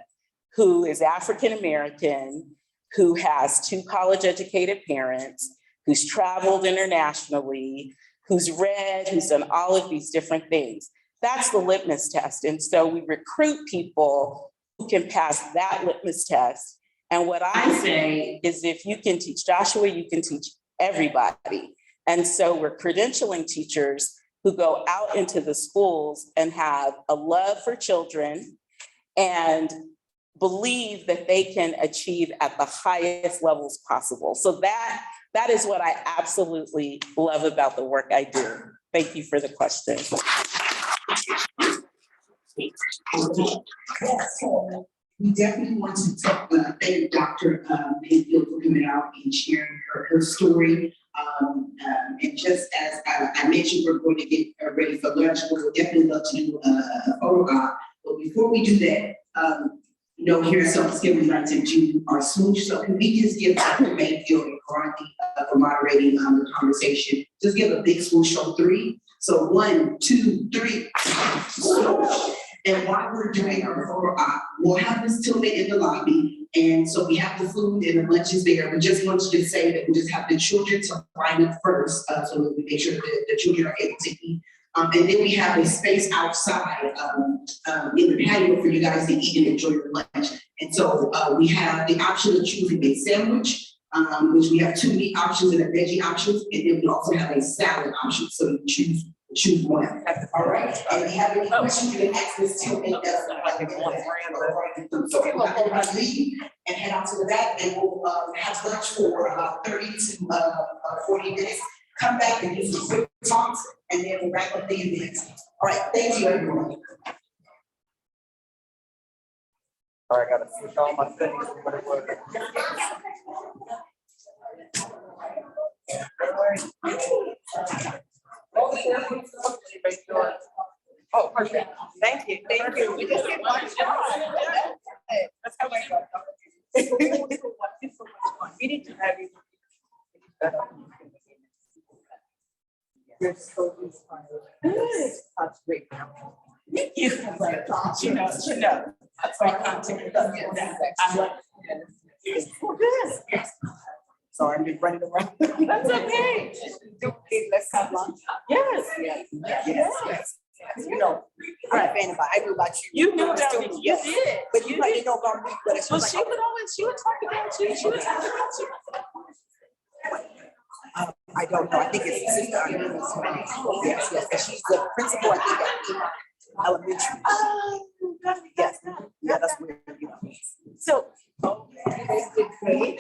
who is African-American, who has 2 college-educated parents, who's traveled internationally, who's read, who's done all of these different things. That's the litmus test. And so we recruit people who can pass that litmus test. And what I say is, if you can teach Joshua, you can teach everybody. And so we're credentialing teachers who go out into the schools and have a love for children and believe that they can achieve at the highest levels possible. So that is what I absolutely love about the work I do. Thank you for the question. We definitely want to thank Dr. Mayfield for coming out and sharing her story. And just as I mentioned, we're going to get ready for lunch. We'll definitely love to do a photo op. But before we do that, here at Self-eSTEM, we like to do our smooch. So can we just give Dr. Mayfield and Krathi for moderating the conversation? Just give a big swoosh on 3. So 1, 2, 3. And while we're doing our photo op, we'll have this tilted in the lobby. And so we have the food and the lunch is there. We just want to say that we just have the children to line up first, so that we make sure that the children are able to eat. And then we have a space outside in the patio for you guys to eat and enjoy your lunch. And so we have the option of choosing a sandwich, which we have 2 meat options and a veggie options. And then we also have a salad option. So you choose one. All right. And if you have any questions, you can ask Ms. Tillman. So we'll leave and head out to the back, and we'll have lunch for about 30 to 40 minutes. Come back and do some quick talks, and then we'll wrap up the event. All right. Thank you, everyone. All right, I gotta switch all my things. Oh, perfect. Thank you. Thank you. We just did one job. That's how I got it. It's so much fun. We need to have you. You're so inspired. That's great. You know. That's my content. I love it. Yes. Sorry, I'm just running around. That's okay. Let's have lunch. Yes. Yes. I'm a fan of it. I knew about you. You knew about me. You did. But you didn't know about me. But she would talk about you. She would talk about you. I don't know. I think it's Sister Ariel. Yes. And she's the principal, I think, at elementary. Yes. Yeah, that's weird. So, great.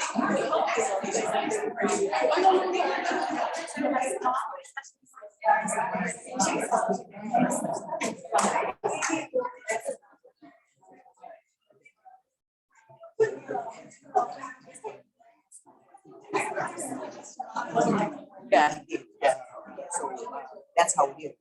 Yeah. So that's how we get.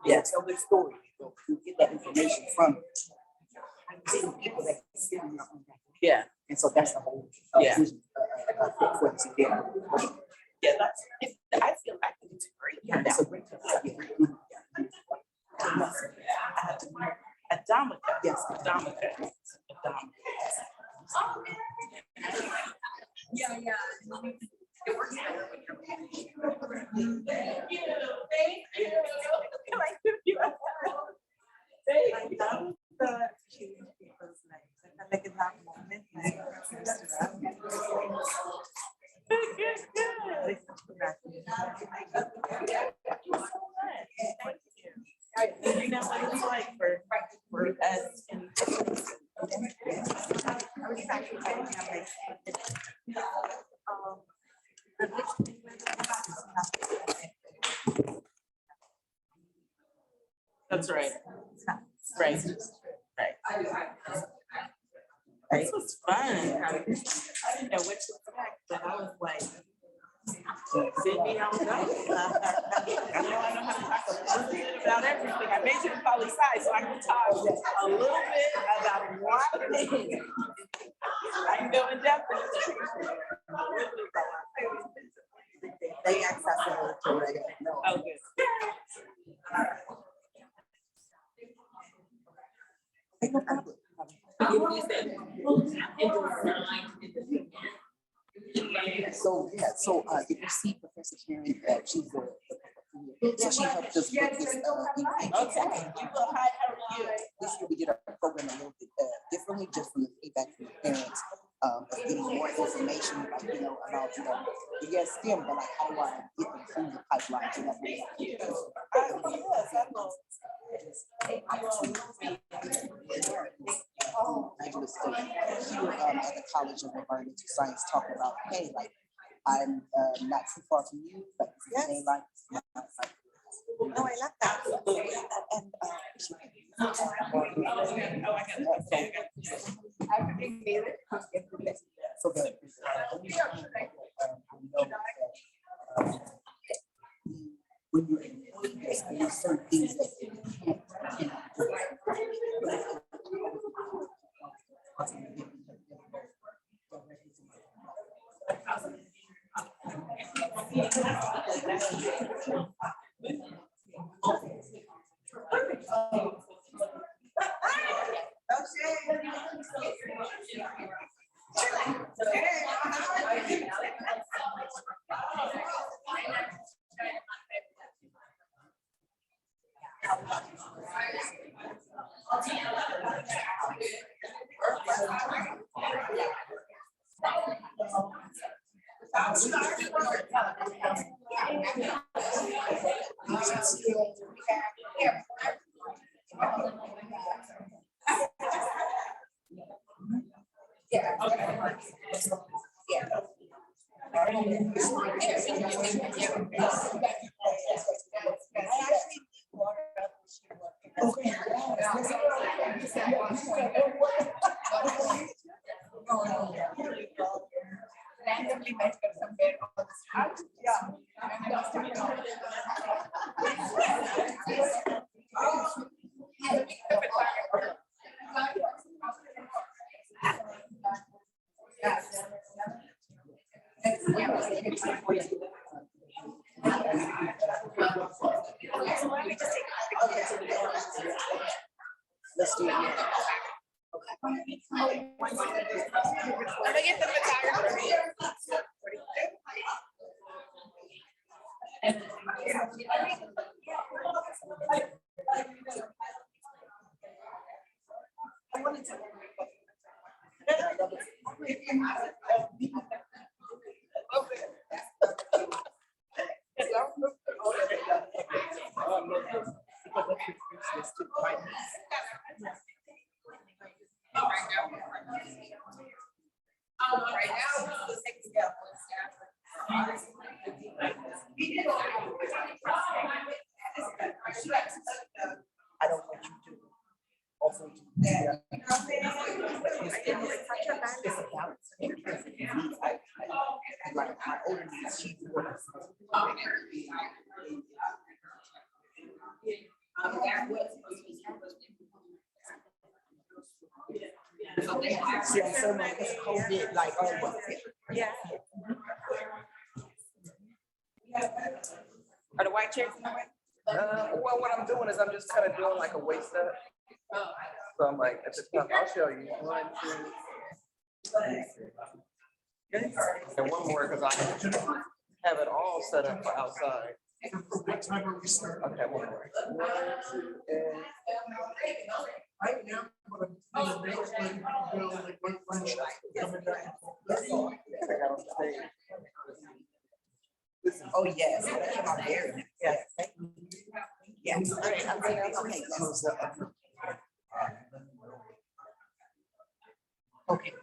Yeah, tell their story. You get that information from people that can sit in your own. Yeah, and so that's the whole vision for this again. Yeah, I feel like it's great. Yeah, that's a great time. Adama. Yes, Adama. Yeah. It works. Thank you. Can I give you a thank you? I love the change people's lives. I felt like in that moment, like, You know what it's like for us in. I was actually thinking, I'm like, That's right. Right. This was fun. I didn't know what to expect, but I was like, send me on go. I know how to talk a little bit about everything. I majored in poli-sci, so I can talk a little bit about a lot of things. I can go in depth. very accessible to regular. Oh, good. So if you see Professor Karen, she's so she helped us with this. Okay. This year we did our program a little bit differently, just from the feedback from the parents, of getting more information, like about yes, STEM, but like how do I get them through the pipeline? So that's graduate study here at the College of Environmental Science, talking about, hey, like I'm not too far from you, but yes. Like, no, I love that. And so that when you're in this, there's certain things that you can't randomly met her somewhere on the street. let's do it. Let me get the photographer. I don't want you to also do that. It's about like my older niece, she's yeah, so much because COVID, like, oh, well, yeah. Are the white chairs in the way? Well, what I'm doing is I'm just kind of doing like a waist up. So I'm like, at the top, I'll show you. 1, 2, 3. And one more because I. have it all set up for outside. What time are we starting? Okay, one more. Right now, but I'm gonna make like, go like one lunch coming back. Oh, yes. I'm there. Yeah. Yes. Okay. Okay.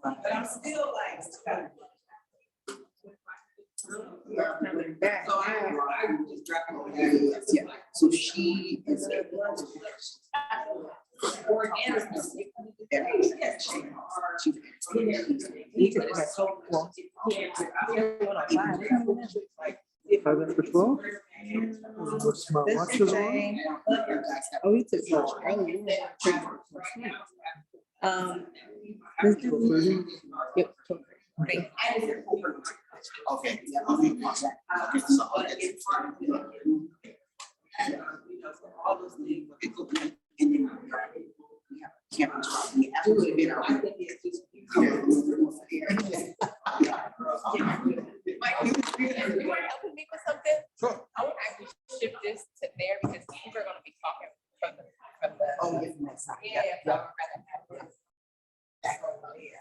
But I'm still like. So I just dropped her. Yeah. So she is. Five after 12? What's my watches on? Oh, we took lunch early. Let's do. Yep. Okay. All those things. And then we have campus. We absolutely been out. Mike, you want to help me with something? Sure. I want to actually shift this to there because people are going to be talking from the. Oh, yeah, from that side. Yeah, so I'd rather have this back over there.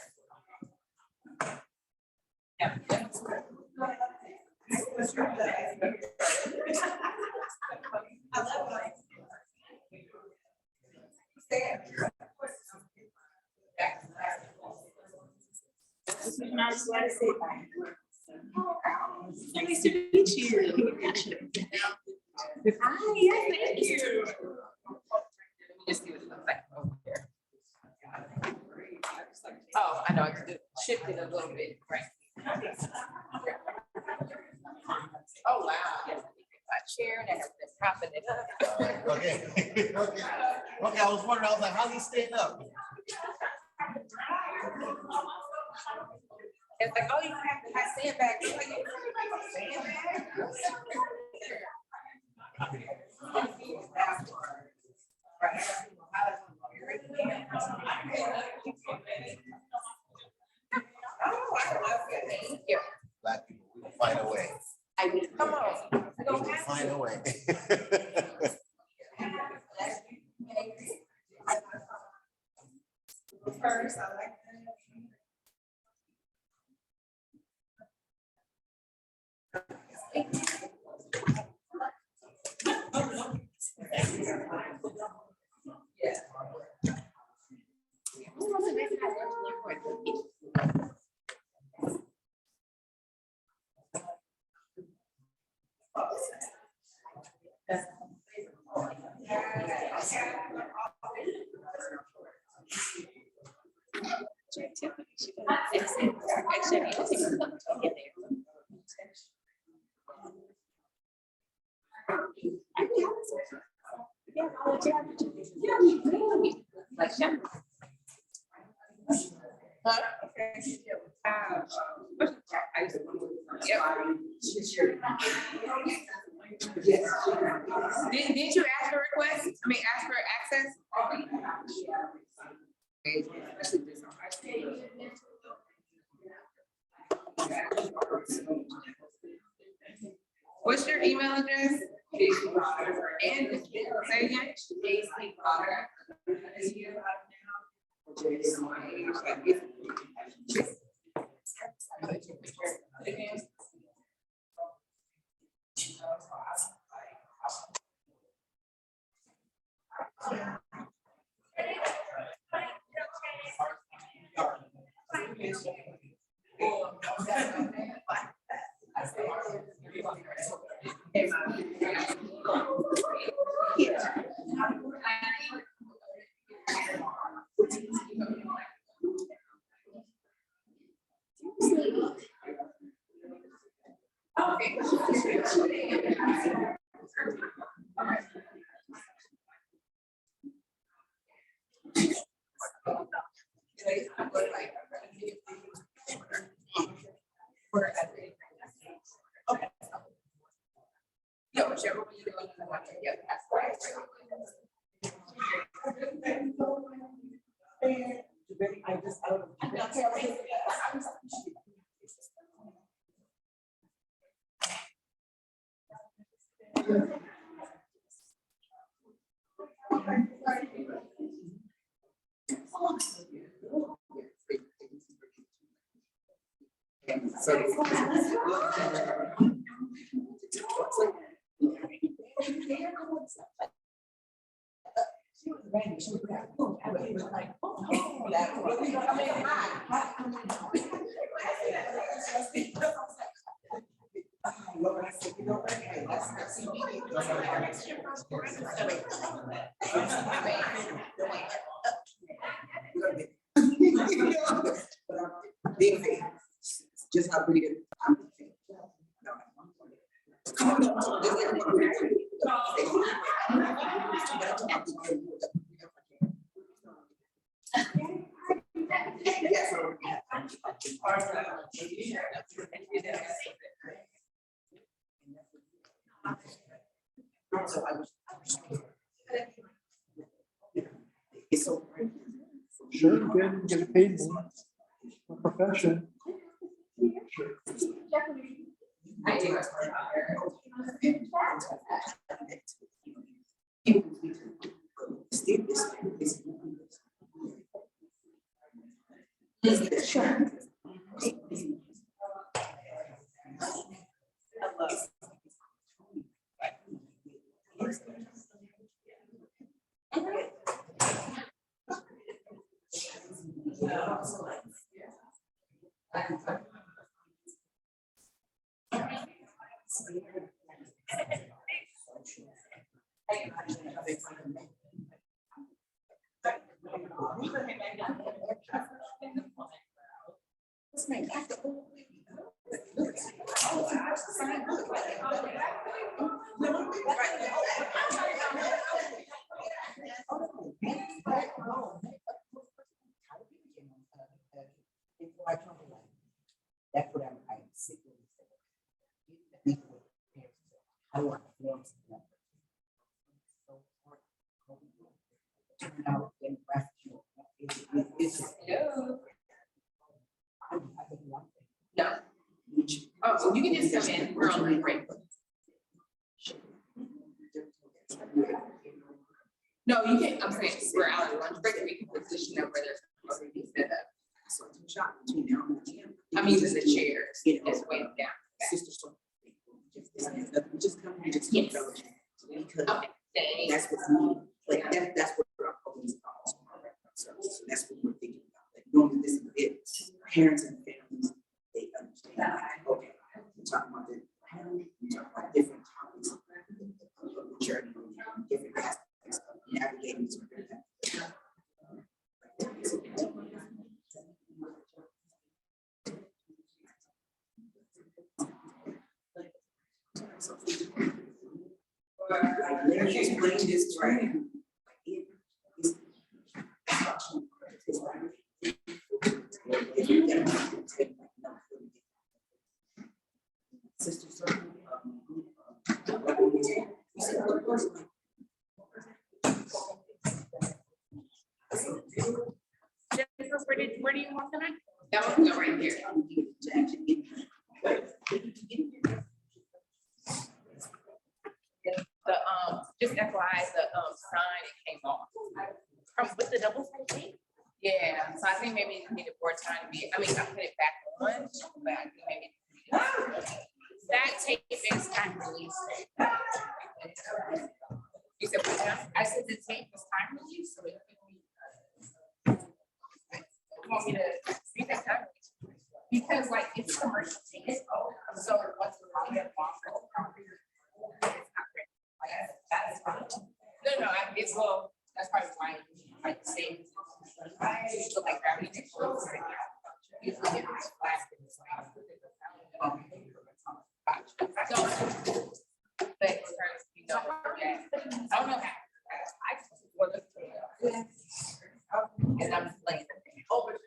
I love it. Nice to meet you. Hi, yes, thank you. Just see what it looks like over here. Oh, I know, I could shift it a little bit, right? Oh, wow. My chair and I have been propping it up. Okay. Okay, I was wondering, I was like, how's he staying up? It's like, oh, you have to have sandbags. It's like, sandbags. Oh, I love it. Thank you. Black people, we will find a way. I mean, come on. We will find a way. First, I like Didn't you ask for request? I mean, ask for access? What's your email address? And say again. Yeah, whichever one you go, yeah, that's right. Just how pretty good. Sure, good, get paid more. Profession. Sure. That's what I'm sick of. I want to form something. Turn out and it's No. Oh, so you can just come in, we're on the break. No, you can't, I'm saying, we're out of lunch break, we can position them where there's already set up. I mean, just the chairs, it's way down. Sister store. Just come and just. Yes. Because Okay. that's what's needed. Like that's what our police calls. So that's what we're thinking about. Like normally this is it. Parents and families, they understand. Okay, we're talking about the we're talking about different topics of the journey, different aspects of navigating through that. Let me explain this to you. Sister, where do you want them at? That one go right here. Just FYI, the sign came off. With the double tape? Yeah, so I think maybe you need more time to be, I mean, I put it back on, but I think maybe that tape is time release. You said what now? I said the tape was time release, so it could be. You want me to see that time release? Because like it's commercial tape, so what's the problem? That's fine. No, it's well, that's probably why I like say so like gravity control. Usually it's plastic. So, but you know, I don't know how I just want to and I'm playing over.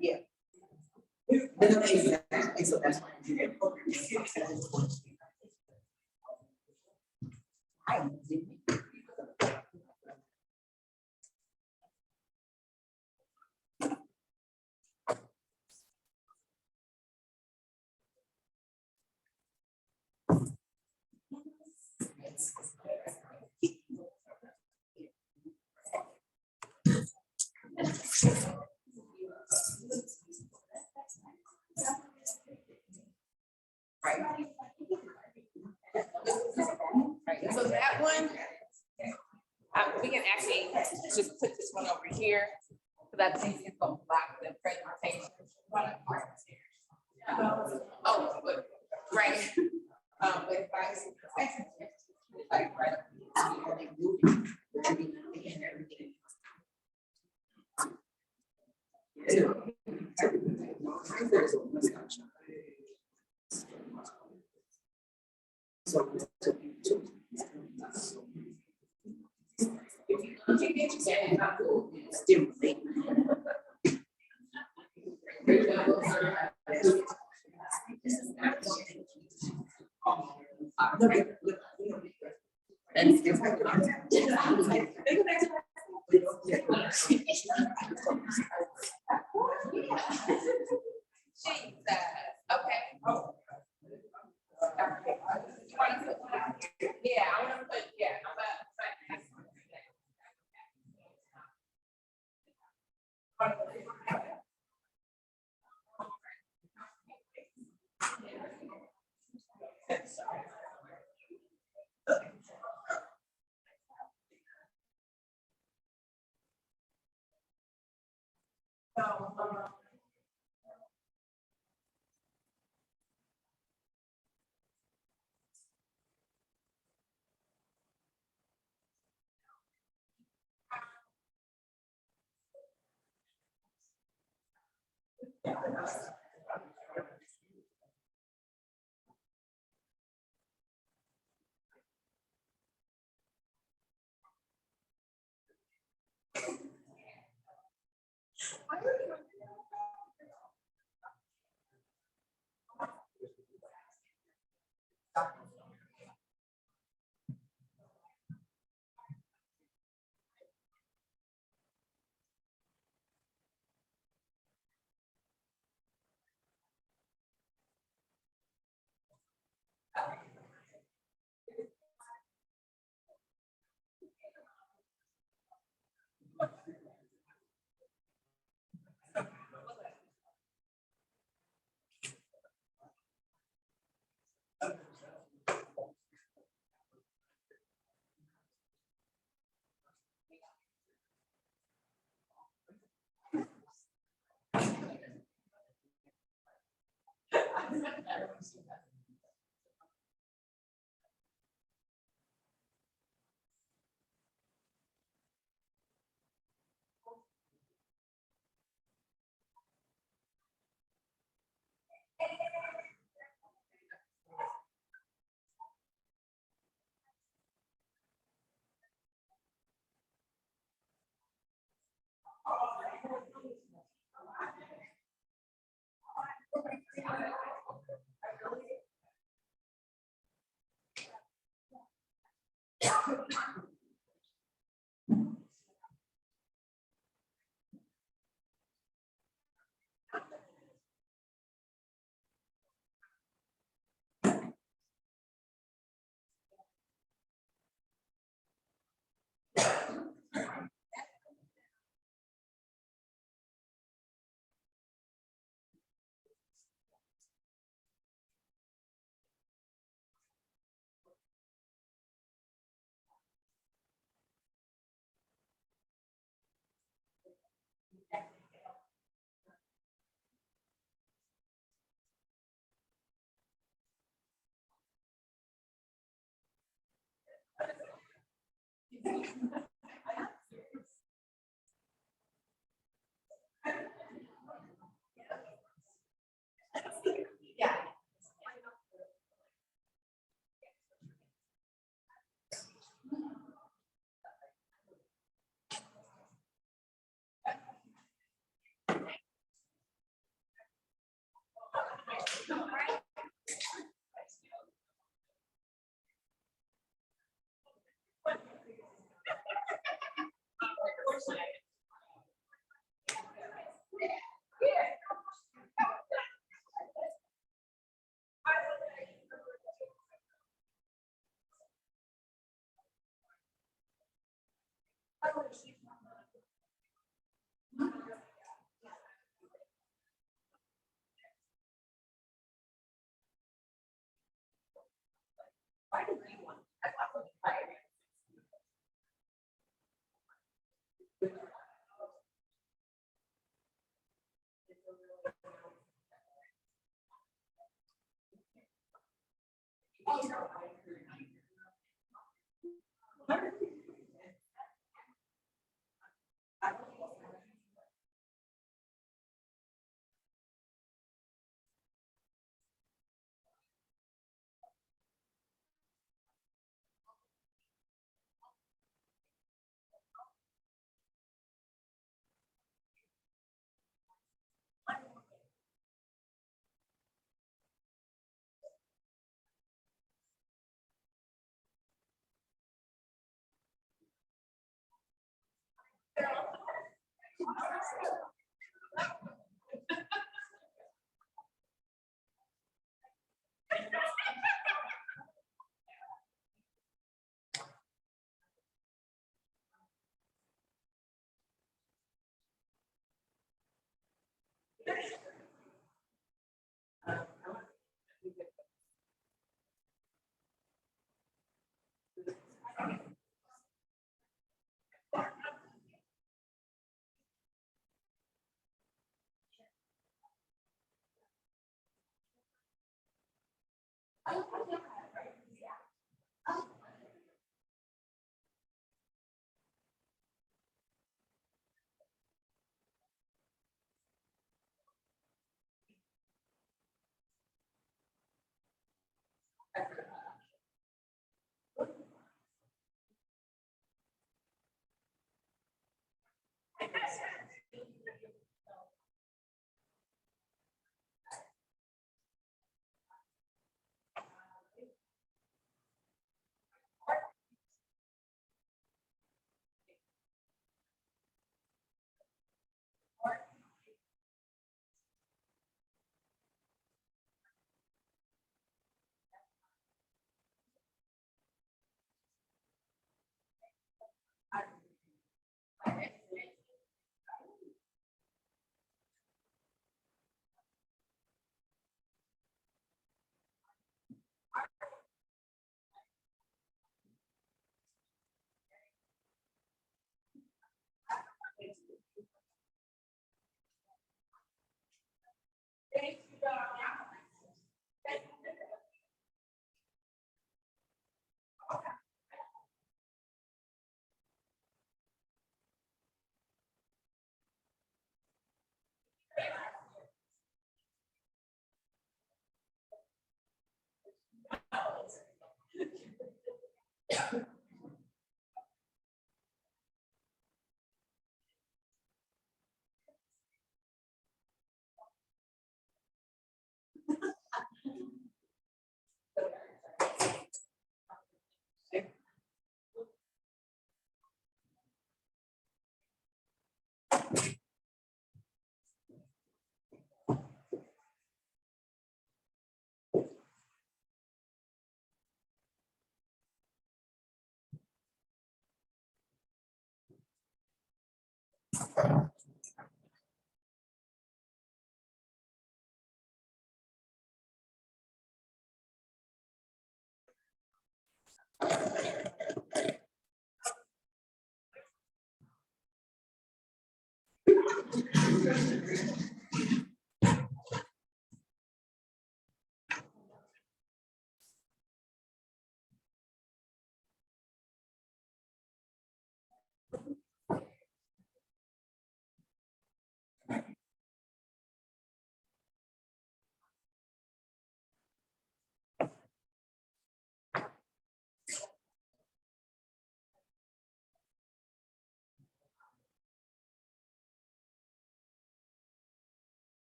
Yeah. Exactly, so that's why you get program. Right. So that one, we can actually just put this one over here, because I think it's gonna block the presentation. Oh, but, right. But if I, like, right. Stimulate. Yeah, I wanna put, yeah,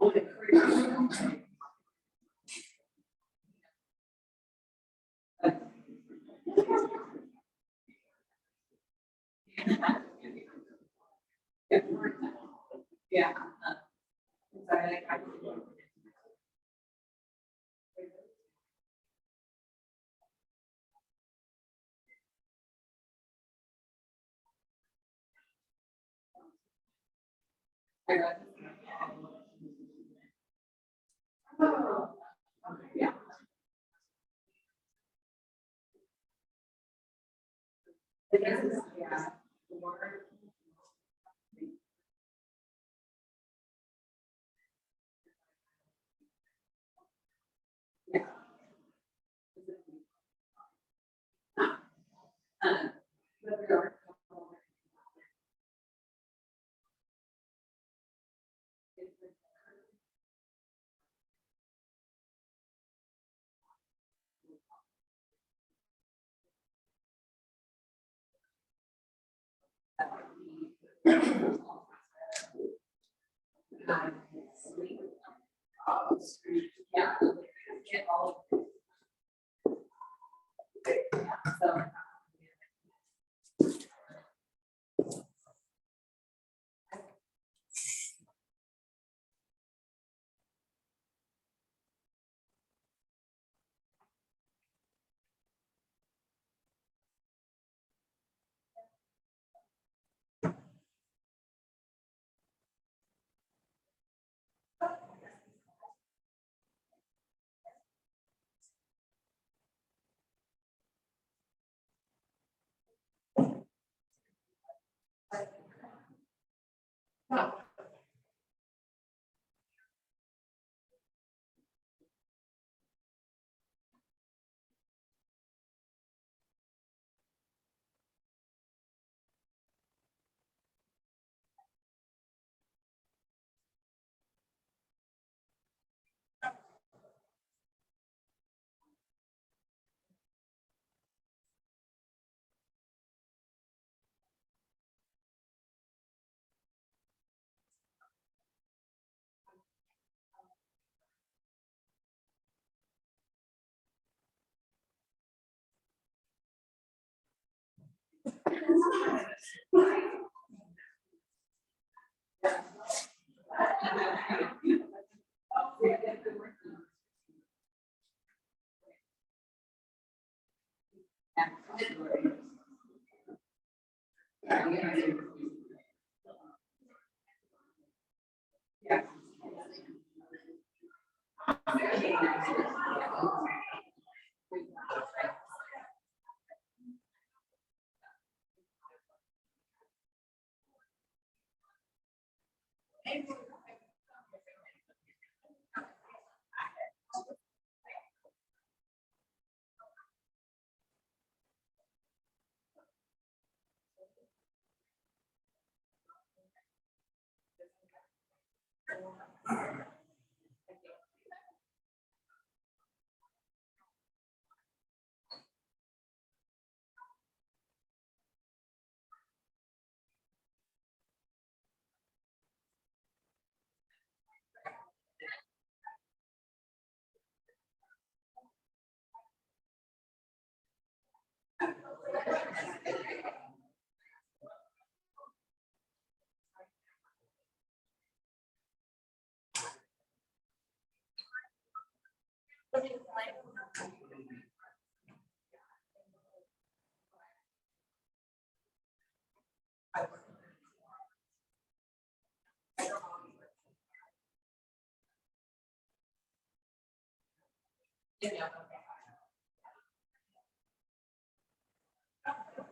Yeah. Yeah.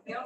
Yeah.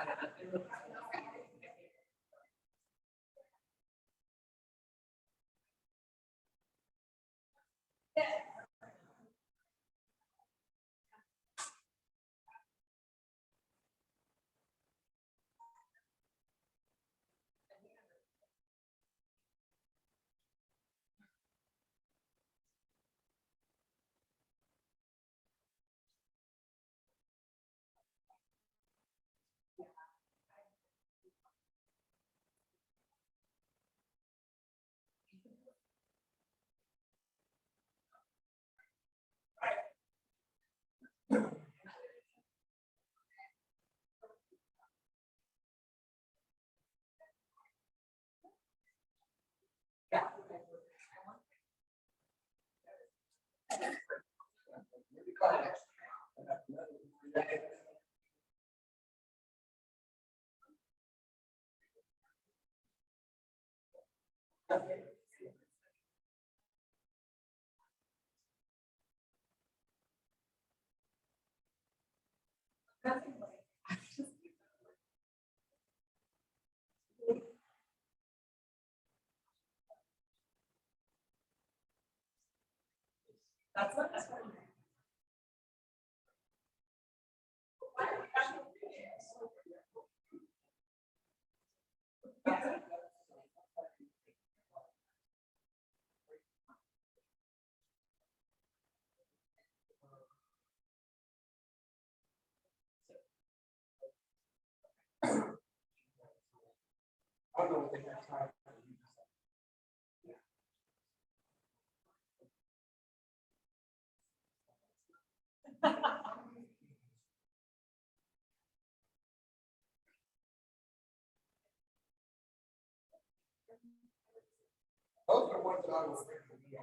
I don't know what they have time for. Those are the ones that I was thinking.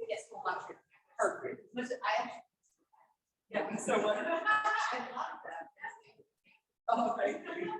Yes, perfect. Yeah, so what? I love that. Oh, thank you.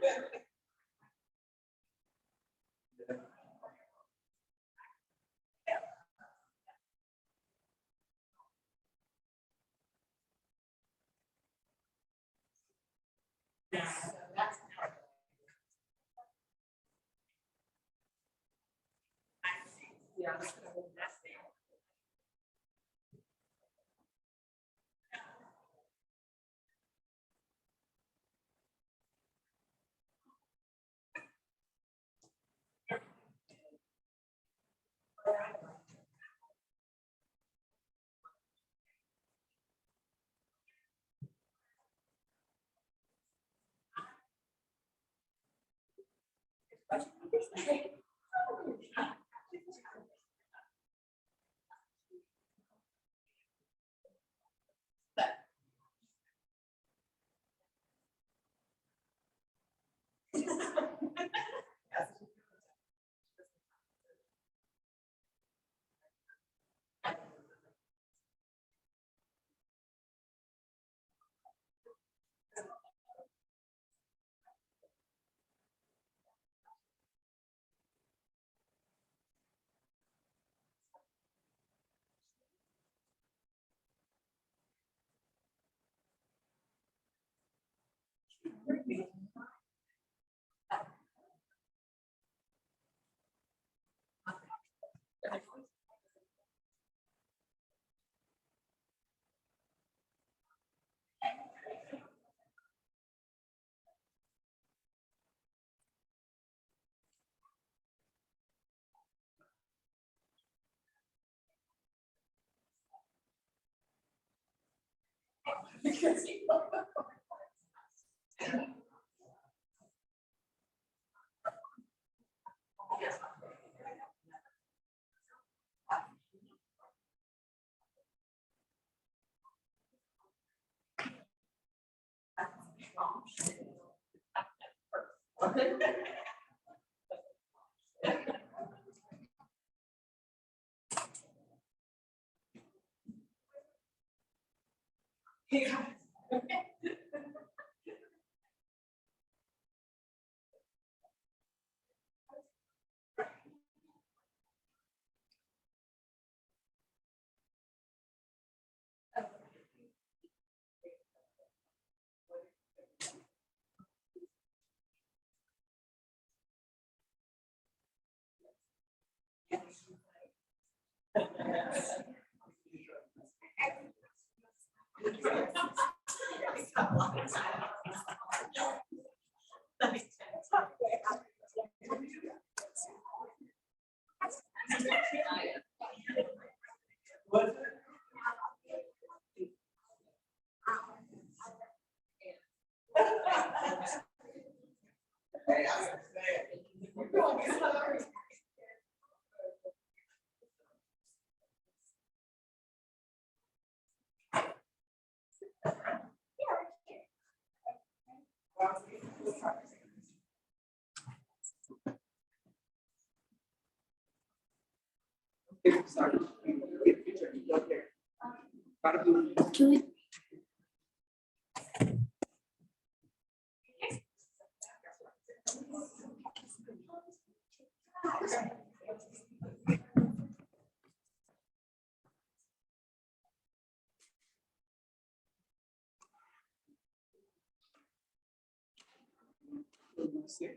Yeah.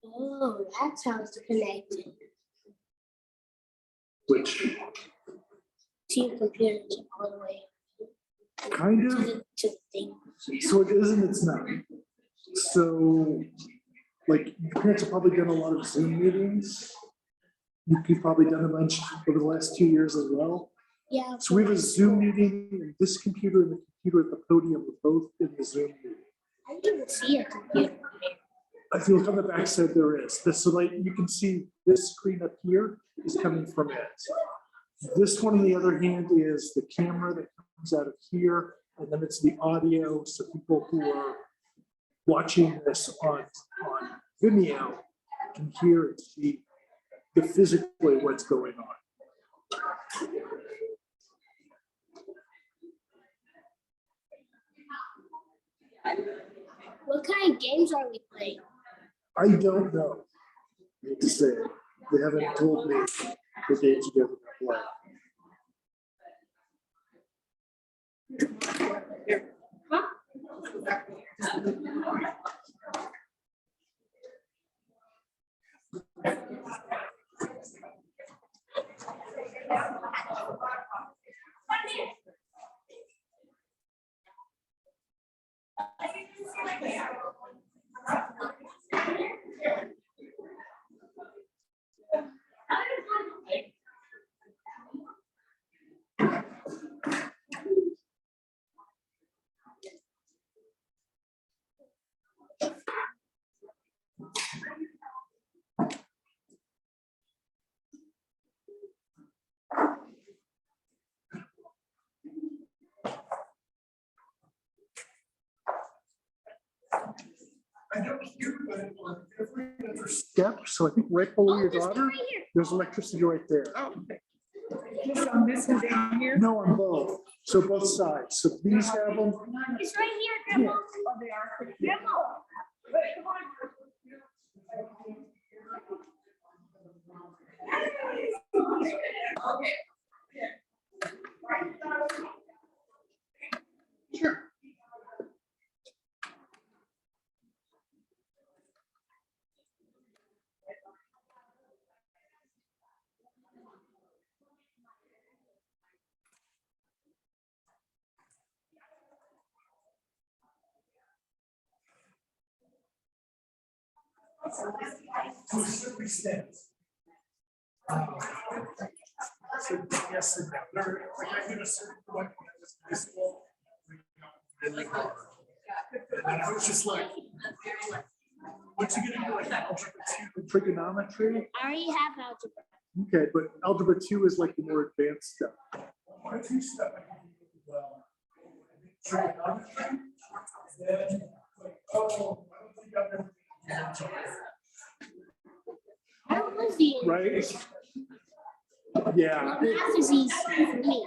Oh, that sounds connected. Which To your computer, to all the way. kind To of, the thing. So it is and it's not. So, like, your parents have probably done a lot of Zoom meetings. You've probably done a bunch over the last 2 years as well. Yeah. So we have a Zoom meeting, and this computer and the computer at the podium are both in the Zoom meeting. I didn't even see a computer. If you look on the back side, there is. So like you can see this screen up here is coming from it. This one, on the other hand, is the camera that comes out of here, and then it's the audio. So people who are watching this on Vimeo can hear and see the physically what's going on. What kind of games are we playing? I don't know. I hate to say it. They haven't told me the games you're going to play. I don't hear, but on every other step, so I think right below your daughter, there's electricity right there. Just on this one down here? No, on both. So both sides. So these have them. It's right here, Grandma. Oh, they are. Grandma. But come on. Sure. Self-eSTEM. So yes and no. They're like I did a certain point when I was in high school, really hard. And I was just like, once you get into like algebra 2 and trigonometry. I already have algebra. Okay, but algebra 2 is like the more advanced stuff. One or two stuff I can do well. Trigonometry. Then like, oh, I don't think I've ever. I don't want to be in. Right? Yeah. Math is easy for me.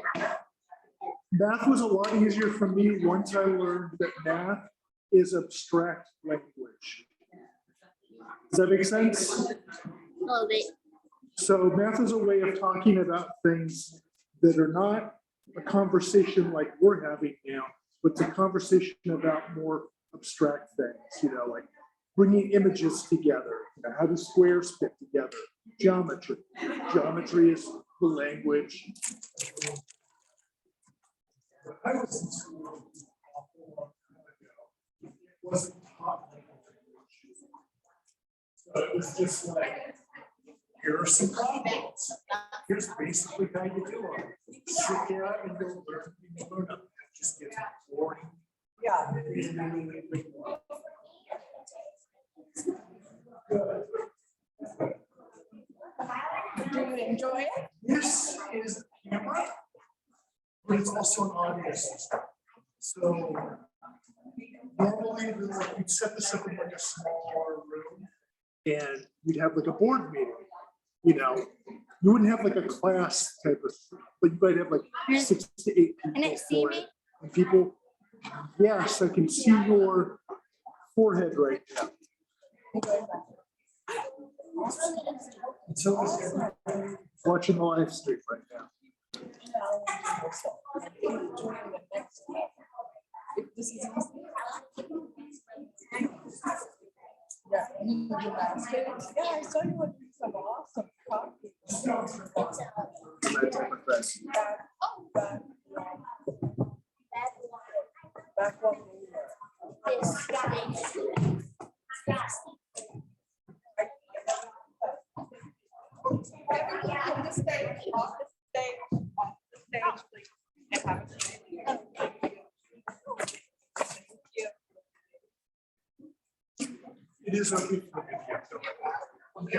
Math was a lot easier for me once I learned that math is abstract language. Does that make sense? A little bit. So math is a way of talking about things that are not a conversation like we're having now, but it's a conversation about more abstract things, you know, like bringing images together. You know, how do squares fit together? Geometry. Geometry is the language. I was in school it wasn't taught language. So it was just like, here are some problems. Here's basically how you do them. Sit down and you'll learn them. It just gets boring. Yeah. Good. Do you enjoy it? This is a camera, but it's also an audio system. So normally we'd set this up in like a smaller room and you'd have like a board meeting. You know, you wouldn't have like a class type of, but you might have like 6 to 8 people. Can it see me? And people, yes, I can see your forehead right now. And so is everybody watching the live stream right now. Yeah, you do gymnastics. Yeah, I saw you with some awesome coffee. Oh. Back when we were. On the stage, off the stage, please. And have a seat. It is okay. Okay.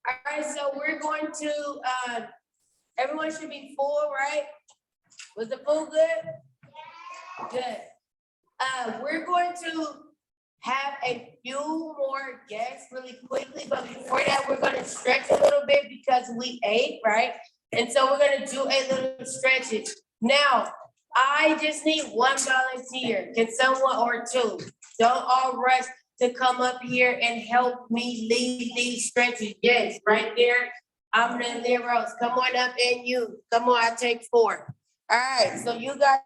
All right, so we're going to, everyone should be full, right? Was the food good? Good. We're going to have a few more guests really quickly, but before that, we're gonna stretch a little bit because we ate, right? And so we're gonna do a little stretches. Now, I just need one volunteer. Can someone or two? Don't all rush to come up here and help me lead these stretches. Yes, right there. I'm the Leros. Come on up and you. Come on, I take 4. All right, so you guys,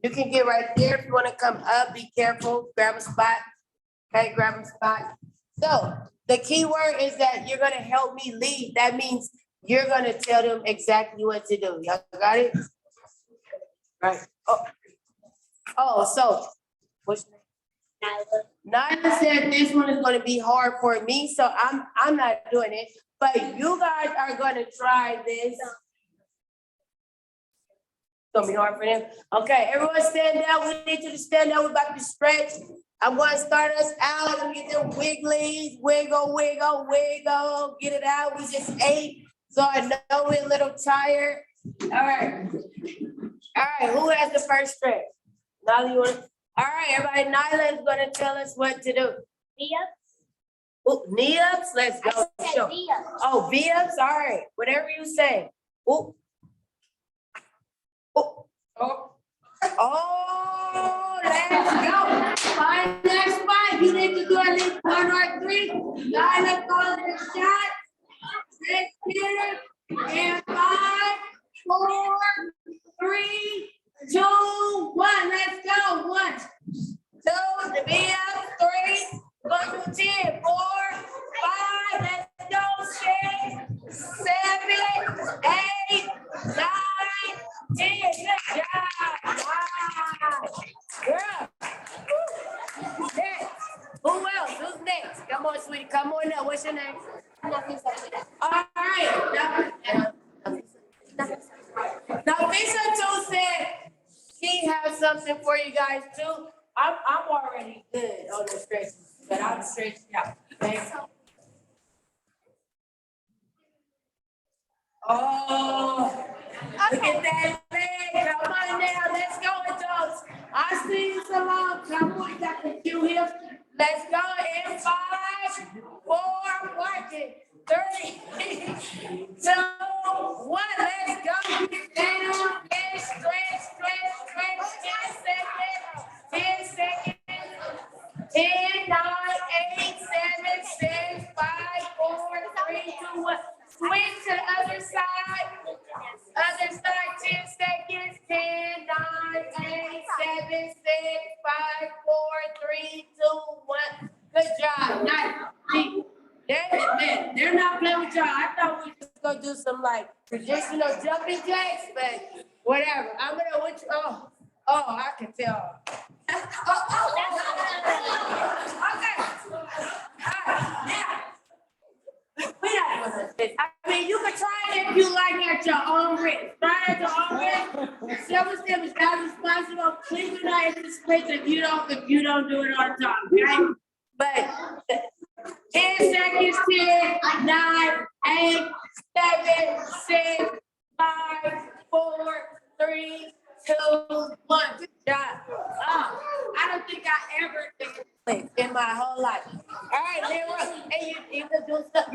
you can get right there. If you wanna come up, be careful, grab a spot. Okay, grab a spot. So the key word is that you're gonna help me lead. That means you're gonna tell them exactly what to do. Y'all got it? Right. So what's your name? Nyla said this one is gonna be hard for me, so I'm not doing it, but you guys are gonna try this. Gonna be hard for them. Okay, everyone stand out. We need you to stand out. We're about to stretch. I'm gonna start us out and get them wigglies. Wiggle, wiggle, wiggle. Get it out. We just ate, so I know we're a little tired. All right. All right, who has the first stretch? Nyla, you want? All right, everybody, Nyla is gonna tell us what to do. V-ups? Oh, knee-ups, let's go. I said V-ups. Oh, V-ups, all right, whatever you say. Oh. Oh. Oh, let's go. Find that spot. You need to do at least 1 or 3. Nyla calling the shot. Let's get it. And 5, 4, 3, 2, 1. Let's go. 1, 2, the V-up, 3, 1 to 10, 4, 5, let's go, 6, 7, 8, 9, 10. Good job. Wow. Girl. Next. Who else? Who's next? Come on, sweetie. Come on up. What's your name? All right. right, now Lisa said she has something for you guys too. I'm already good on the stretches, but I'm stretched out. Thanks. Oh, look at that leg. Come on now, let's go, adults. I see you, Slalom. Come on, got the cue here. Let's go in 5, 4, work it. 3, 2, 1. Let's go. Down and stretch. 10 seconds. 10, 9, 8, 7, 6, 5, 4, 3, 2, 1. Switch to the other side. Other side, 10 seconds. 10, 9, 8, 7, 6, 5, 4, 3, 2, 1. Good job. Nice. They're not playing with y'all. I thought we were just gonna do some like traditional jumping jacks, but whatever. I'm gonna oh, I can tell. Okay. All right, now. We not doing this. I mean, you can try it if you like at your own risk. Try it at your own risk. Self-esteem is not responsible. Please do not anticipate if you don't do it on time, okay? But 10 seconds, 10, 9, 8, 7, 6, 5, 4, 3, 2, 1. Good job. I don't think I ever did in my whole life. All right, Lyra, and you can do stuff.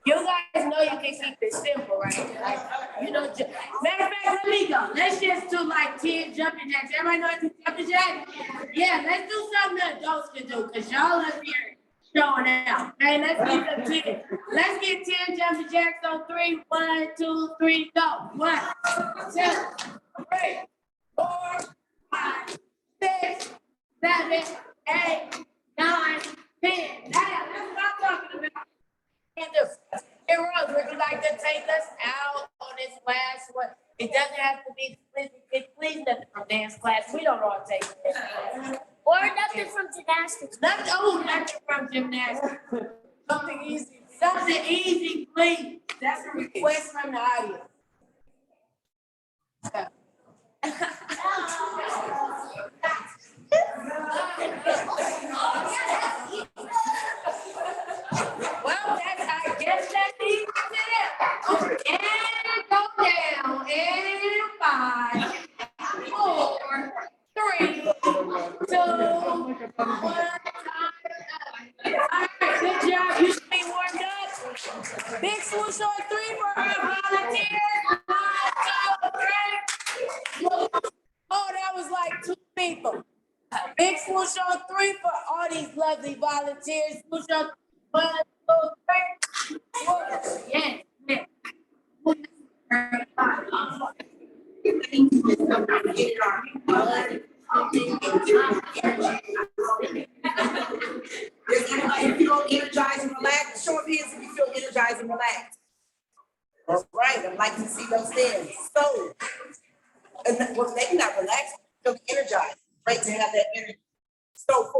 You guys know you can keep it simple, right? Like, matter of fact, let me go. Let's just do like 10 jumping jacks. Everybody know how to do jumping jacks? Yeah, let's do something that adults can do, because y'all up here showing out. Okay, let's get some 10. Let's get 10 jumping jacks on 3. 1, 2, 3, go. 1, 2, 3, 4, 5, 6, 7, 8, 9, 10. That's what I'm talking about. Hey, Rose, would you like to take us out on this last one? It doesn't have to be, please nothing from dance class. We don't all take it. Or nothing from gymnastics. Nothing from gymnastics. Something easy. Something easy, please. That's a request from the audience. Well, I guess that needs it. And go down. And 5, 4, 3, 2, 1. All right, good job. You should be warmed up. Big swoosh on 3 for our volunteers. 1, 2, 3. Oh, that was like 2 people. Big swoosh on 3 for all these lovely volunteers. Swoosh on 1, 2, 3. Yes. If you don't energize and relax, show of hands if you feel energized and relaxed. All right, I'd like to see those hands. So, well, maybe not relaxed, feel energized. Great to have that energy. So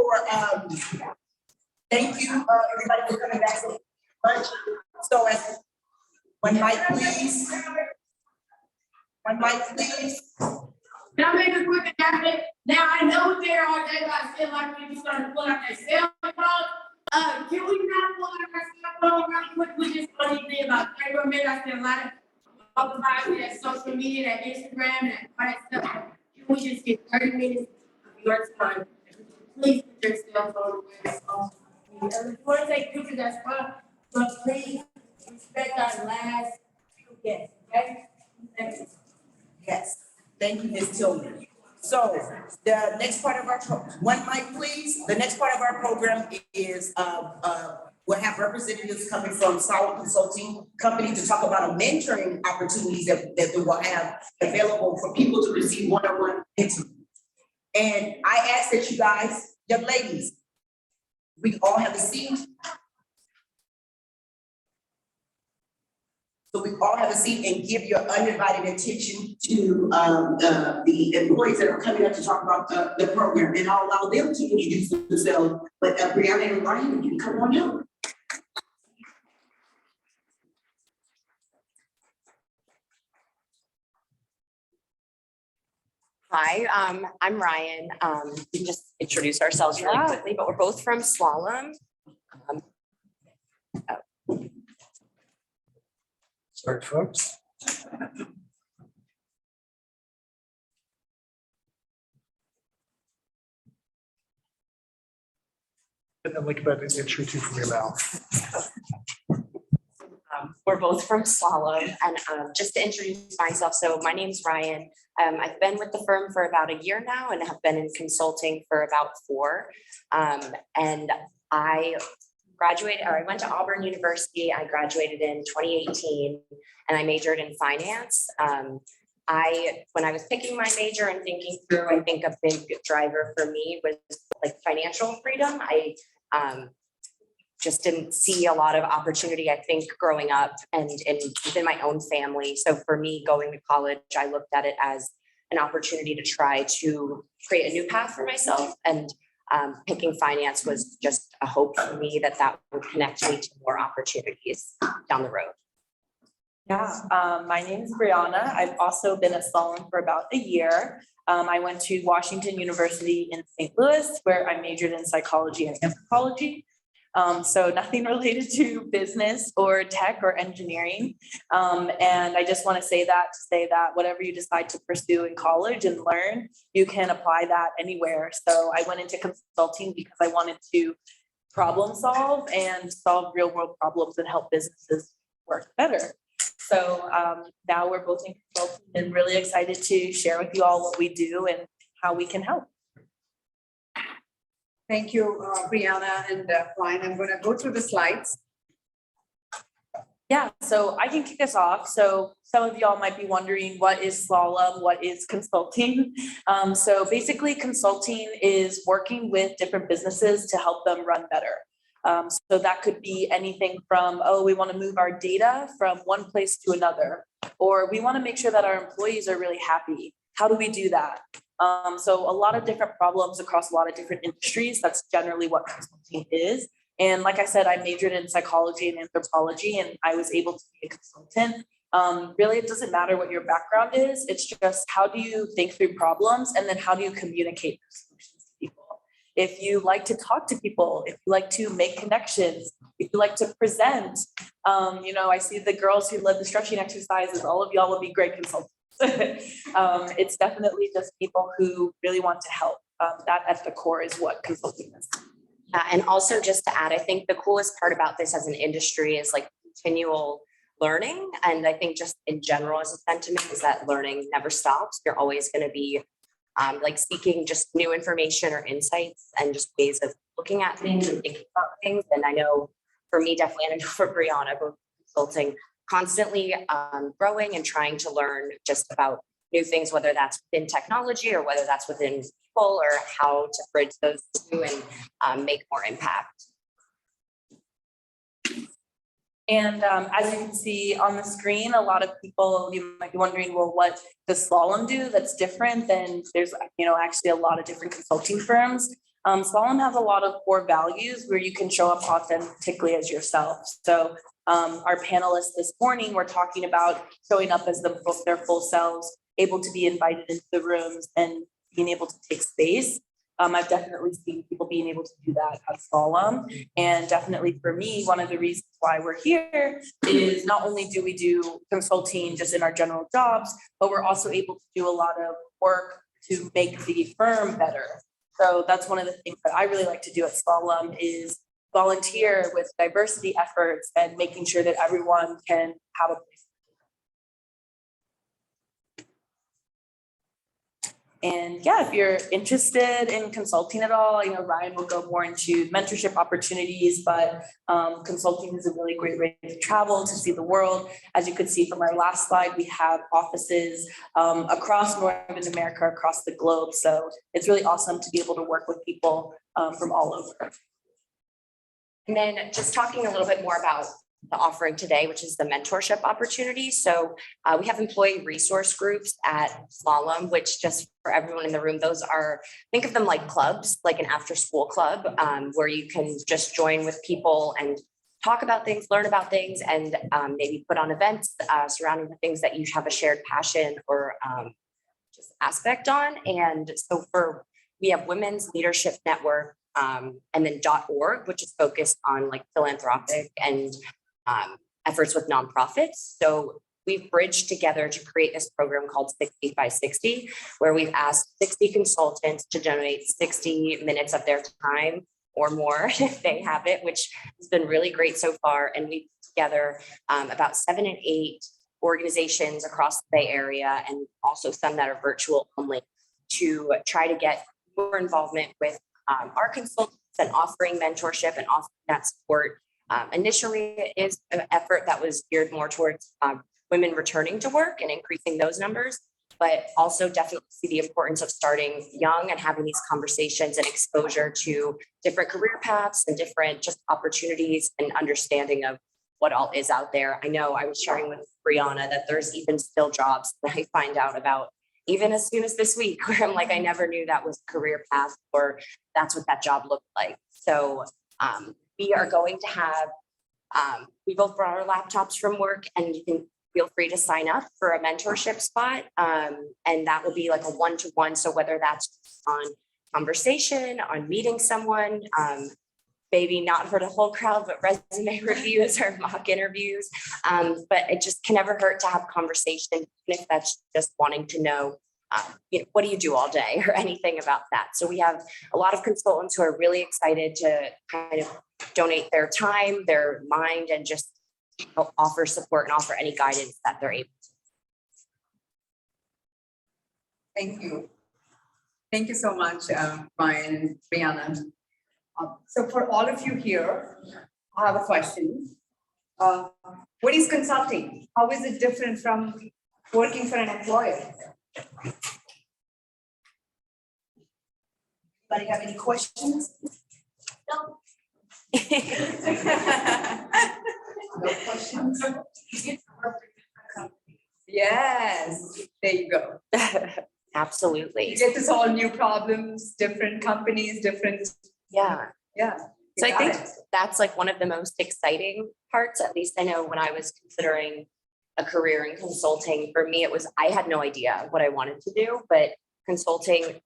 thank you, everybody for coming back so much. So as one mic, please. One mic, please. Can I make a quick announcement? Now, I know there all day, but I feel like people starting to pull out their cell phone. Can we not pull out our cell phone really quick? We just want to be about 30 more minutes. I spend a lot of time that social media, that Instagram, and all that stuff. Can we just get 30 minutes of your time? Please put your cell phone away. If you want to take pictures, that's fine. But please respect our last few guests, okay? Thank you. Yes, thank you, Ms. Tillman. So the next part of our, one mic, please. The next part of our program is, we'll have representatives coming from Slalom Consulting Company to talk about a mentoring opportunities that we will have available for people to receive one-on-one mentoring. And I ask that you guys, young ladies, we all have a seat. So we all have a seat and give your undivided attention to the employees that are coming up to talk about the program, and I'll allow them to introduce themselves. But Brianna and Ryan, you can come on up. Hi, I'm Ryan. We can just introduce ourselves really quickly, but we're both from Slalom. Sorry, folks. And then like about an inch or two from your mouth. We're both from Slalom, and just to introduce myself, so my name's Ryan. I've been with the firm for about a year now and have been in consulting for about 4. And I went to Auburn University. I graduated in 2018 and I majored in finance. When I was picking my major and thinking through, I think a big driver for me was like financial freedom. I just didn't see a lot of opportunity, I think, growing up and within my own family. So for me, going to college, I looked at it as an opportunity to try to create a new path for myself. And picking finance was just a hope for me that would connect me to more opportunities down the road. Yeah, my name is Brianna. I've also been at Slalom for about a year. I went to Washington University in St. Louis, where I majored in psychology and anthropology. So nothing related to business or tech or engineering. And I just want to say that whatever you decide to pursue in college and learn, you can apply that anywhere. So I went into consulting because I wanted to problem solve and solve real world problems and help businesses work better. So now we're both in consulting and really excited to share with you all what we do and how we can help. Thank you, Brianna and Ryan. I'm going to go through the slides. Yeah, so I can kick us off. So some of y'all might be wondering, what is Slalom? What is consulting? So basically consulting is working with different businesses to help them run better. So that could be anything from, we want to move our data from one place to another, or we want to make sure that our employees are really happy. How do we do that? So a lot of different problems across a lot of different industries. That's generally what consulting is. And like I said, I majored in psychology and anthropology, and I was able to be a consultant. Really, it doesn't matter what your background is. It's just how do you think through problems, and then how do you communicate solutions to people? If you like to talk to people, if you like to make connections, if you like to present, I see the girls who led the stretching exercises, all of y'all would be great consultants. It's definitely just people who really want to help. That at the core is what consulting is. And also just to add, I think the coolest part about this as an industry is like continual learning. And I think just in general as a sentiment is that learning never stops. You're always going to be like seeking just new information or insights and just ways of looking at things and thinking about things. And I know for me, definitely, and I know for Brianna, both consulting, constantly growing and trying to learn just about new things, whether that's within technology or whether that's within people, or how to bridge those two and make more impact. And as you can see on the screen, a lot of people, you might be wondering, well, what does Slalom do that's different than there's, actually a lot of different consulting firms. Slalom has a lot of core values where you can show up authentically as yourself. So our panelists this morning were talking about showing up as their full selves, able to be invited into the rooms and being able to take space. I've definitely seen people being able to do that at Slalom. And definitely for me, one of the reasons why we're here is not only do we do consulting just in our general jobs, but we're also able to do a lot of work to make the firm better. So that's one of the things that I really like to do at Slalom is volunteer with diversity efforts and making sure that everyone can have a place. And yeah, if you're interested in consulting at all, Ryan will go more into mentorship opportunities, but consulting is a really great way to travel, to see the world. As you could see from our last slide, we have offices across Northern America, across the globe. So it's really awesome to be able to work with people from all over. And then just talking a little bit more about the offering today, which is the mentorship opportunity. So we have employee resource groups at Slalom, which just for everyone in the room, those are, think of them like clubs, like an after school club, where you can just join with people and talk about things, learn about things, and maybe put on events surrounding the things that you have a shared passion or just aspect on. And so we have Women's Leadership Network, and then .org, which is focused on like philanthropic and efforts with nonprofits. So we've bridged together to create this program called 60 by 60, where we've asked 60 consultants to donate 60 minutes of their time or more if they have it, which has been really great so far. And we've put together about 7 and 8 organizations across the Bay Area, and also some that are virtual only, to try to get more involvement with our consultants and offering mentorship and offering that support. Initially, it is an effort that was geared more towards women returning to work and increasing those numbers, but also definitely see the importance of starting young and having these conversations and exposure to different career paths and different just opportunities and understanding of what all is out there. I know I was sharing with Brianna that there's even still jobs that I find out about even as soon as this week, where I'm like, I never knew that was a career path or that's what that job looked like. So we are going to have, we both brought our laptops from work, and you can feel free to sign up for a mentorship spot. And that will be like a one-to-one. So whether that's on conversation, on meeting someone, maybe not for the whole crowd, but resume reviews or mock interviews. But it just can never hurt to have conversation, even if that's just wanting to know, what do you do all day or anything about that. So we have a lot of consultants who are really excited to kind of donate their time, their mind, and just offer support and offer any guidance that they're able to. Thank you. Thank you so much, Ryan and Brianna. So for all of you here, I have a question. What is consulting? How is it different from working for an employer? Anybody have any questions? No. No questions? Yes, there you go. Absolutely. You get to solve new problems, different companies, different. Yeah. So I think it. that's like one of the most exciting parts. At least I know when I was considering a career in consulting, for me, it was, I had no idea what I wanted to do, but consulting,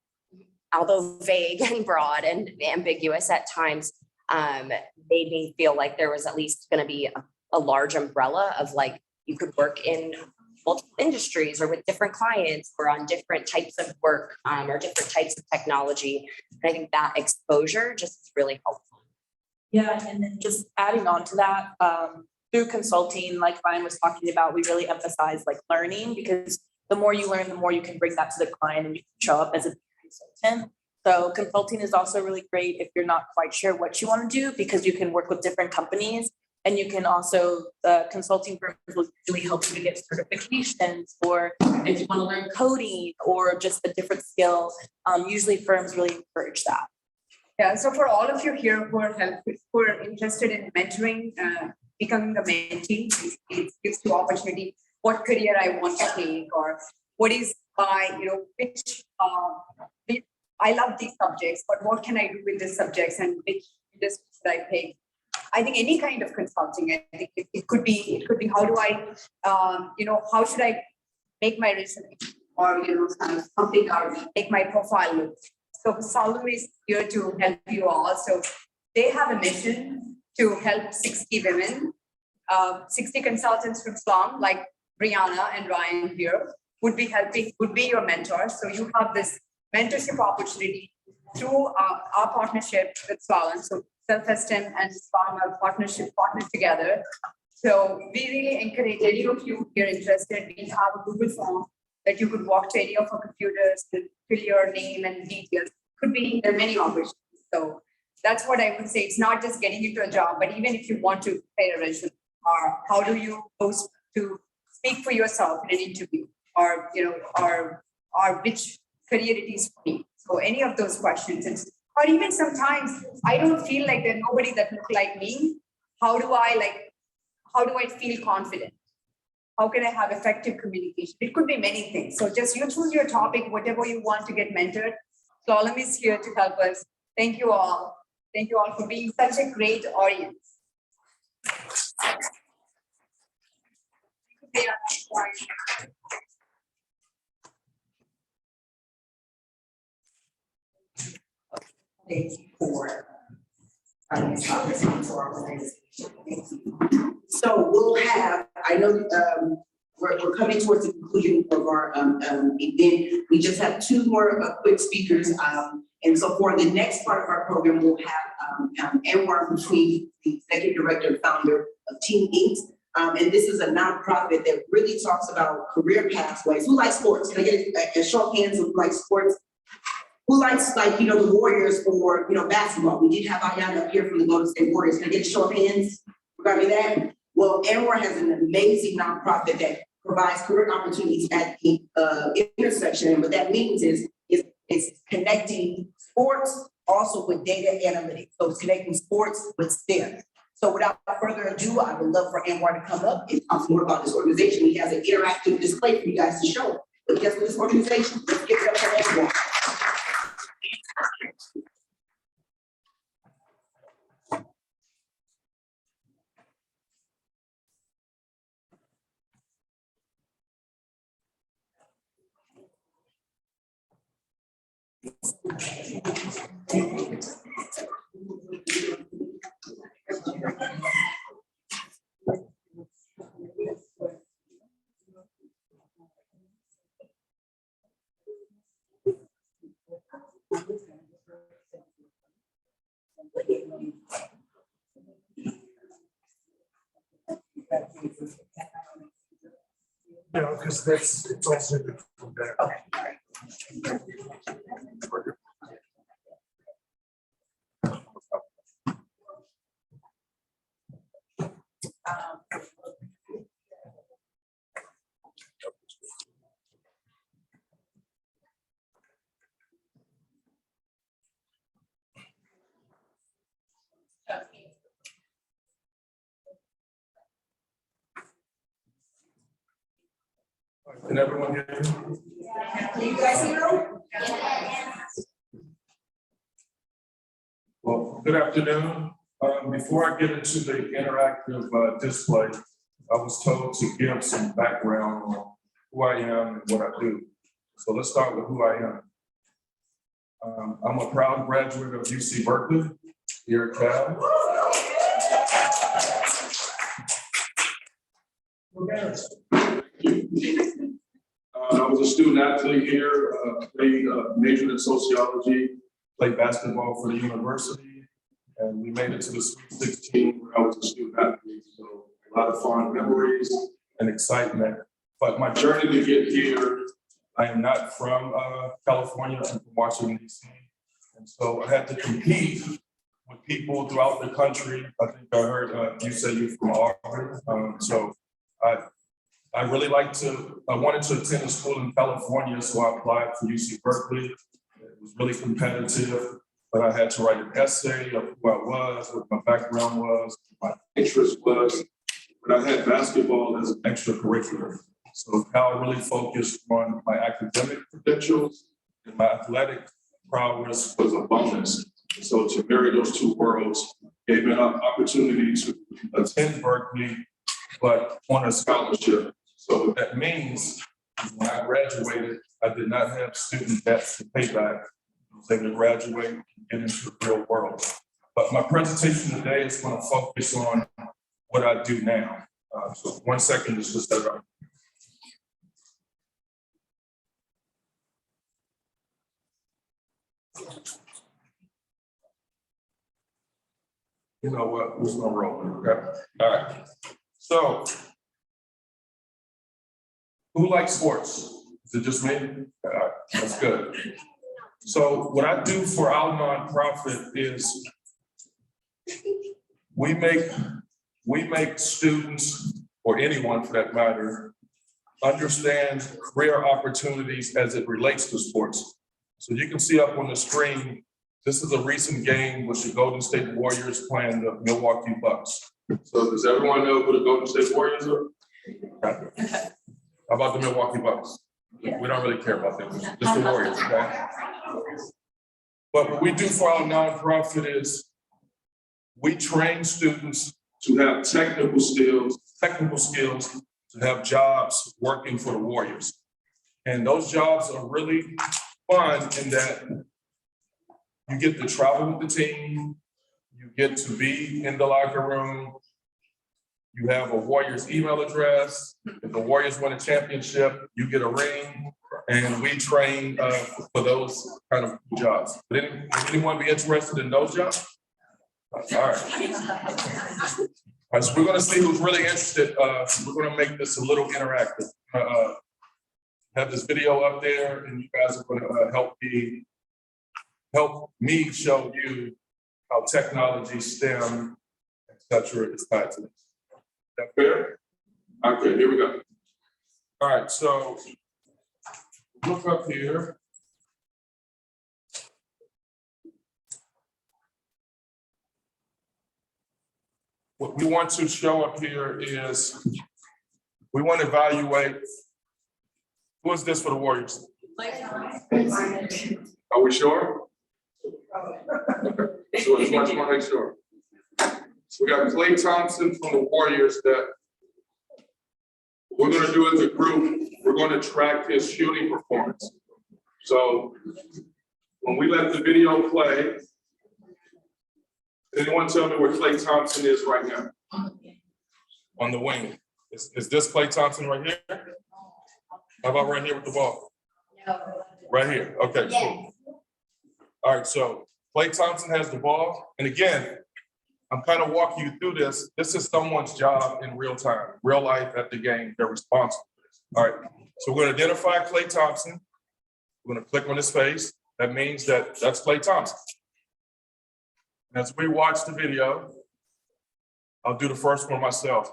although vague and broad and ambiguous at times, made me feel like there was at least going to be a large umbrella of like, you could work in multiple industries or with different clients or on different types of work or different types of technology. And I think that exposure just is really helpful. Yeah, and then just adding on to that, through consulting, like Ryan was talking about, we really emphasize like learning, because the more you learn, the more you can bring that to the client and you can show up as a consultant. So consulting is also really great if you're not quite sure what you want to do, because you can work with different companies, and you can also, consulting firms will usually help you to get certifications, or if you want to learn coding or just a different skill, usually firms really encourage that. Yeah, so for all of you here who are interested in mentoring, becoming a mentee, it gives you opportunity, what career I want to take, or what is my, which, I love these subjects, but what can I do with these subjects, and which industry should I pick? I think any kind of consulting, I think it could be how do I, how should I make my resume, or, something, or make my profile look. So Slalom is here to help you all. So they have a mission to help 60 women, 60 consultants from Slalom, like Brianna and Ryan here, would be your mentors. So you have this mentorship opportunity through our partnership with Slalom. So Self-eSTEM and Slalom are partnered together. So we really encourage any of you who are interested. We have a Google form that you could walk to any of our computers and fill your name and details. There are many options. So that's what I would say. It's not just getting into a job, but even if you want to prepare a resume, or how do you post to speak for yourself in an interview, or or which career it is for me. So any of those questions, or even sometimes I don't feel like there's nobody that look like me. How do I feel confident? How can I have effective communication? It could be many things. So just you choose your topic, whatever you want to get mentored. Slalom is here to help us. Thank you all. Thank you all for being such a great audience. update for so we'll have, I know, we're coming towards the conclusion of our event. We just have two more quick speakers. And so for the next part of our program, we'll have Anwar, McQueen, the executive director and founder of Team.to. And this is a nonprofit that really talks about career pathways. Who likes sports? Can I get a show of hands who likes sports? Who likes, like, you know, the Warriors or, you know, basketball? We did have Ayana up here from the Golden State Warriors. Can I get a show of hands regarding that? Well, Anwar has an amazing nonprofit that provides career opportunities at the intersection. And what that means is connecting sports also with data analytics. So it's connecting sports with STEM. So without further ado, I would love for Anwar to come up and talk more about this organization. He has an interactive display for you guys to show. But guess what this organization? Let's give it up for Anwar. No, because that's, it's also good from there. Can everyone hear me? Can you guys hear him? Well, good afternoon. Before I get into the interactive display, I was told to give some background on who I am and what I do. So let's start with who I am. I'm a proud graduate of UC Berkeley here at Cal. I was a student athlete here, majored in sociology, played basketball for the university, and we made it to the Sweet 16 when I was a student athlete. So a lot of fond memories and excitement. But my journey to get here, I am not from California, I'm from Washington, D.C. And so I had to compete with people throughout the country. I think I heard you say you're from Auburn. So I really I wanted to attend a school in California, so I applied for UC Berkeley. It was really competitive, but I had to write an essay of who I was, what my background was, what my interest was. But I had basketball as an extracurricular. So Cal really focused on my academic credentials, and my athletic prowess was a bonus. So to marry those two worlds gave me an opportunity to attend Berkeley, but on a scholarship. So what that means is when I graduated, I did not have student debts to pay back. I was able to graduate and get into the real world. But my presentation today is going to focus on what I do now. So 1 second, just to set up. You know what? We're just gonna roll. Okay. All right. So, who likes sports? Is it just me? All right, that's good. So, what I do for our nonprofit is we make students, or anyone for that matter, understand career opportunities as it relates to sports. So you can see up on the screen, this is a recent game with the Golden State Warriors playing the Milwaukee Bucks. So does everyone know who the Golden State Warriors are? Okay. How about the Milwaukee Bucks? Yeah. We don't really care about them, just the Warriors, okay? But what we do for our nonprofit is we train students to have technical skills to have jobs working for the Warriors. And those jobs are really fun in that You get to travel with the team. You get to be in the locker room. You have a Warriors email address. If the Warriors win a championship, you get a ring. And we train for those kind of jobs. Would anyone be interested in those jobs? All right. All right, so we're gonna see who's really interested. We're gonna make this a little interactive. Have this video up there and you guys are gonna help me show you how technology, STEM, et cetera, is tied to this. Is that fair? Okay, here we go. All right, so look up here. What we want to show up here is we want to evaluate, who is this for the Warriors? Are we sure? So I just want to make sure. So we got Klay Thompson from the Warriors that we're going to do as a group. We're going to track his shooting performance. So when we let the video play, anyone tell me where Klay Thompson is right now? On the wing. Is this Klay Thompson right here? How about right here with the ball? No. Right here. Okay, cool. All right, so Klay Thompson has the ball. And again, I'm kind of walking you through this. This is someone's job in real time, real life at the game. They're responsible for this. All right, so we're going to identify Klay Thompson. We're going to click on his face. That means that that's Klay Thompson. And as we watch the video, I'll do the first one myself.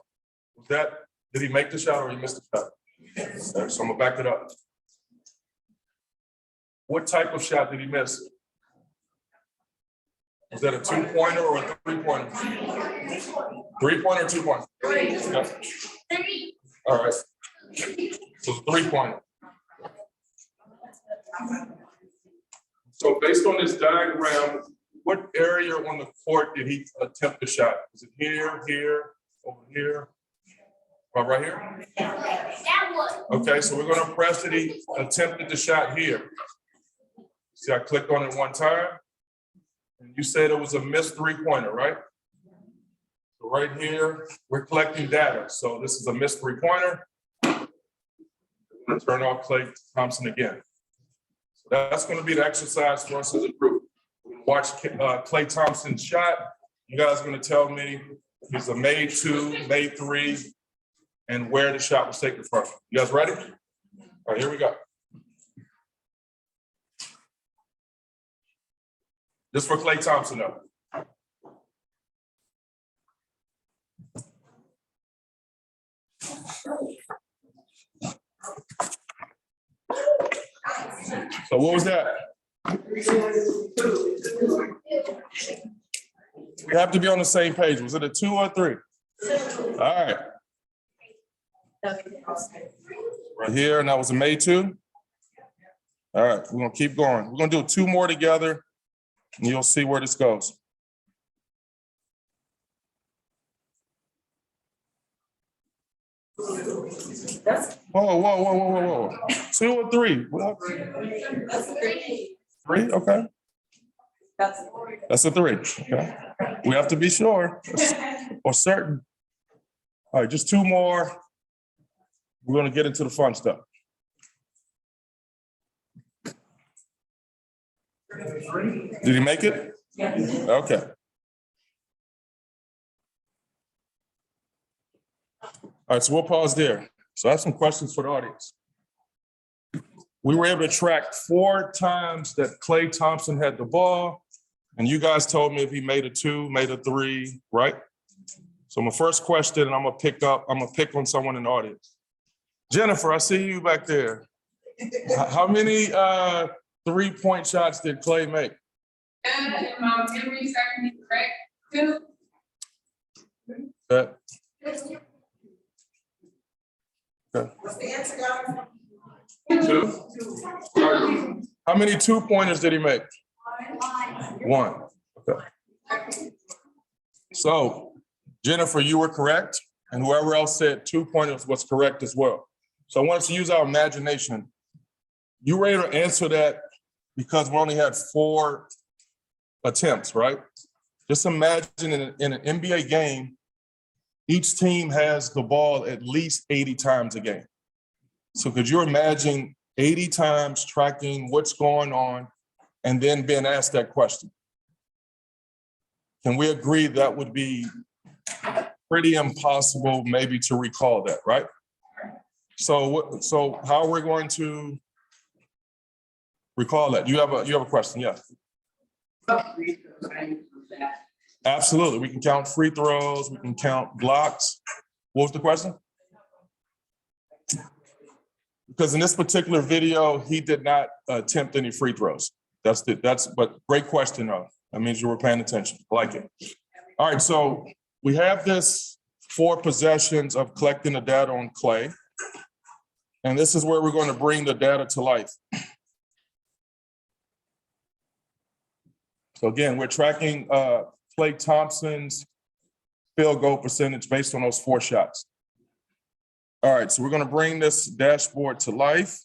Did he make the shot or he missed the shot? Yes. So I'm going to back it up. What type of shot did he miss? Was that a 2-pointer or a 3-pointer? 3-pointer or 2-pointer? Okay. All right. So 3-pointer. So based on this diagram, what area on the court did he attempt the shot? Was it here, here, over here? Or right here? Okay, so we're going to press that he attempted the shot here. See, I clicked on it one time. And you said it was a missed 3-pointer, right? So right here, we're collecting data. So this is a missed 3-pointer. I'm going to turn off Klay Thompson again. So that's going to be the exercise for us as a group. Watch Klay Thompson's shot. You guys are going to tell me if it's a made 2, made 3, and where the shot was taken from. You guys ready? All right, here we go. This for Klay Thompson, though. So what was that? We have to be on the same page. Was it a 2 or a 3? All right. Right here, and that was a made 2. All right, we're gonna keep going. We're gonna do 2 more together, and you'll see where this goes. Whoa. 2 or 3? That's 3. 3, okay. That's a 3, okay. We have to be sure or certain. All right, just 2 more. We're gonna get into the fun stuff. Did he make it? Yes. Okay. All right, so we'll pause there. So I have some questions for the audience. We were able to track 4 times that Klay Thompson had the ball, and you guys told me if he made a 2, made a 3, right? So my first question, and I'm gonna pick on someone in the audience. Jennifer, I see you back there. How many 3-point shots did Klay make? If my memory serves me correct, 2. Okay. What's the answer, guys? 2. All right. How many 2-pointers did he make? 1. Okay. So, Jennifer, you were correct, and whoever else said 2-pointers was correct as well. So I want us to use our imagination. You were able to answer that because we only had 4 attempts, right? Just imagine in an NBA game, each team has the ball at least 80 times a game. So could you imagine 80 times tracking what's going on and then being asked that question? Can we agree that would be pretty impossible maybe to recall that, right? So how are we going to recall that? You have a question, yeah. Absolutely, we can count free throws, we can count blocks. What was the question? Because in this particular video, he did not attempt any free throws. But great question though. That means you were paying attention, I like it. All right, so we have this 4 possessions of collecting the data on clay. And this is where we're going to bring the data to life. So again, we're tracking Klay Thompson's field goal percentage based on those 4 shots. All right, so we're going to bring this dashboard to life.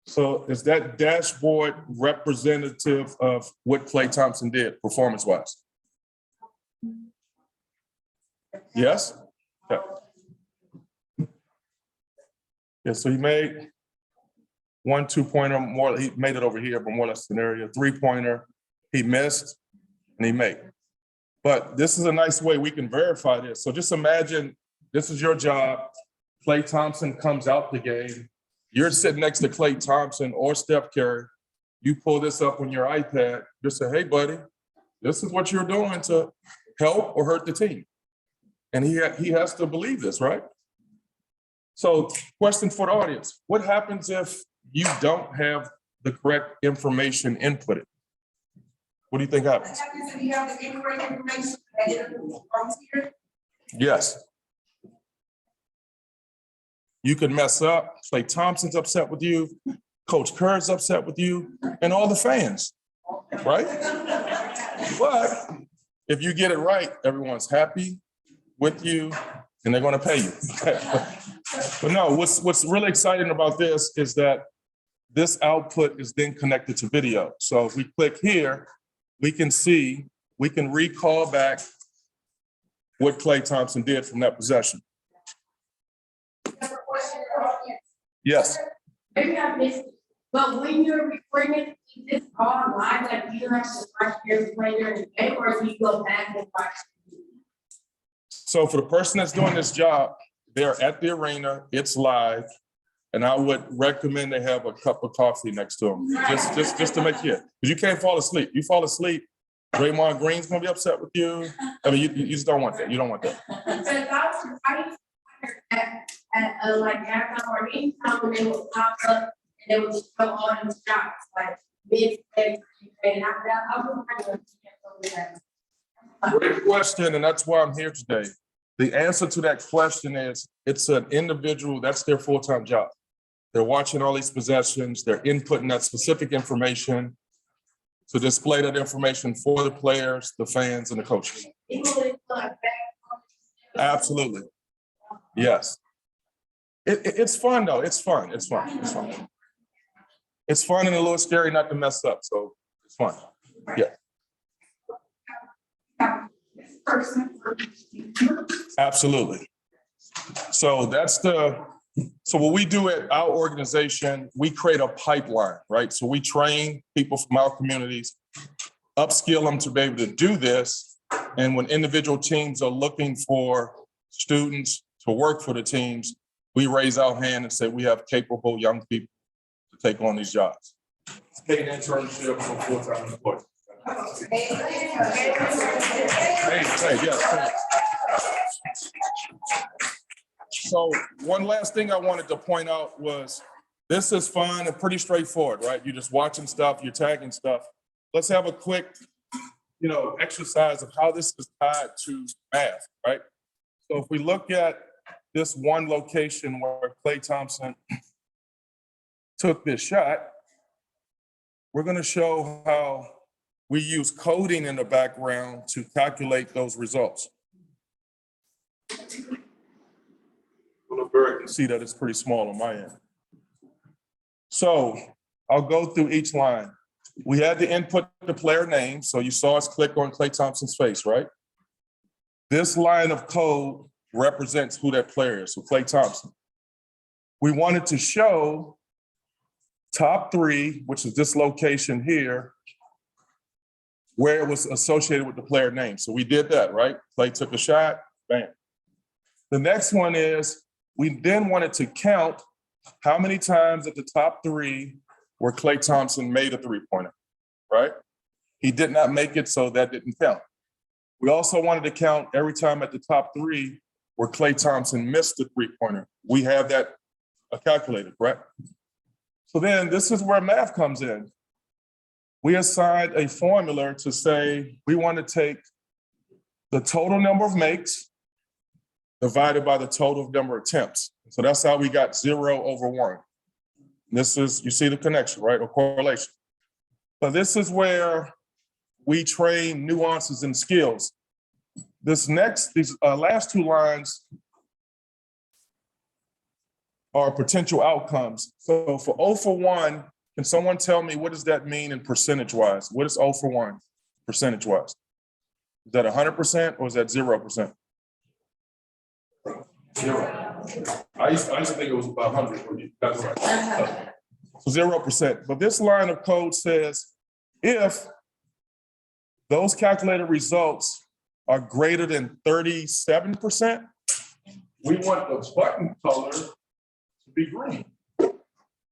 So is that dashboard representative of what Klay Thompson did performance-wise? Yes? Okay. Yeah, so he made 1 2-pointer, more, he made it over here, but more or less scenario, 3-pointer, he missed, and he made. But this is a nice way we can verify this. So just imagine this is your job. Klay Thompson comes out the game. You're sitting next to Klay Thompson or Steph Curry. You pull this up on your iPad, just say, hey, buddy, this is what you're doing to help or hurt the team. And he has to believe this, right? So question for the audience, what happens if you don't have the correct information inputted? What do you think happens? What happens if you have the incorrect information that it comes here? Yes. You could mess up. Klay Thompson's upset with you. Coach Kerr's upset with you, and all the fans, right? But if you get it right, everyone's happy with you, and they're going to pay you. But no, what's really exciting about this is that this output is then connected to video. So if we click here, we can see, we can recall back what Klay Thompson did from that possession. Yes. Maybe I missed it, but when you're recording it, is this all live, like you don't have to watch your player in the game, or do you go back and watch? So for the person that's doing this job, they're at the arena, it's live, and I would recommend they have a cup of coffee next to them, just to make it, because you can't fall asleep. You fall asleep, Draymond Green's gonna be upset with you. I mean, you just don't want that. You don't want that. At like halftime or any time when they would pop up and they would show all them shots, like mid-play, and I was wondering if that. Great question, and that's why I'm here today. The answer to that question is it's an individual, that's their full-time job. They're watching all these possessions, they're inputting that specific information to display that information for the players, the fans, and the coaches. Absolutely. Yes. It's fun though. It's fun. It's fun. It's fun. It's fun and a little scary not to mess up. So it's fun. Yeah. Absolutely. So so what we do at our organization, we create a pipeline, right? So we train people from our communities, upskill them to be able to do this. And when individual teams are looking for students to work for the teams, we raise our hand and say we have capable young people to take on these jobs. Take an internship for full-time employees. Yes. So one last thing I wanted to point out was this is fun and pretty straightforward, right? You're just watching stuff, you're tagging stuff. Let's have a quick, exercise of how this is tied to math, right? So if we look at this one location where Klay Thompson took this shot, we're going to show how we use coding in the background to calculate those results. You can see that it's pretty small on my end. So I'll go through each line. We had to input the player name, so you saw us click on Klay Thompson's face, right? This line of code represents who that player is, so Klay Thompson. We wanted to show top 3, which is this location here, where it was associated with the player name. So we did that, right? Klay took a shot, bam. The next one is, we then wanted to count how many times at the top 3 where Klay Thompson made a three-pointer, right? He did not make it, so that didn't count. We also wanted to count every time at the top 3 where Klay Thompson missed the three-pointer. We have that calculated, correct? So then this is where math comes in. We assigned a formula to say, we want to take the total number of makes divided by the total number of attempts. So that's how we got 0 over 1. This is, you see the connection, right, or correlation. But this is where we train nuances and skills. These last 2 lines are potential outcomes. So for 0 for 1, can someone tell me what does that mean in percentage-wise? What is 0 for 1 percentage-wise? Is that 100% or is that 0%? 0. I used to think it was about 100. That's right. So 0%. But this line of code says if those calculated results are greater than 37%, we want the button color to be green.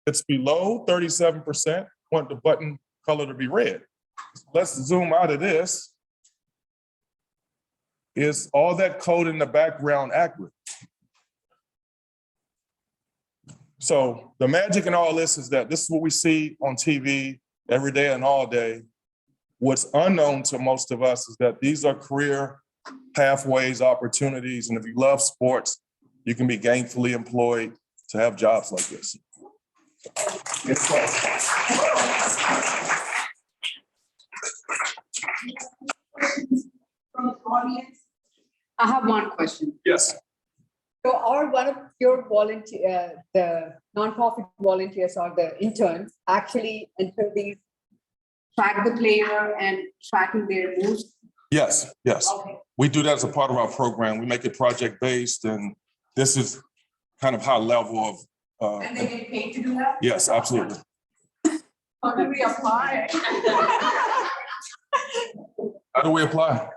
It's below 37%, want the button color to be red. Let's zoom out of this. Is all that code in the background accurate? So the magic in all this is that this is what we see on TV every day and all day. What's unknown to most of us is that these are career pathways, opportunities, and if you love sports, you can be gainfully employed to have jobs like this. From the audience, I have one question. Yes. So are one of your volunteer, the nonprofit volunteers or the interns actually enter these, track the player and tracking their moves? Yes, yes. Okay. We do that as a part of our program. We make it project-based, and this is kind of high level of. And they get paid to do that? Yes, absolutely. How do we apply? How do we apply?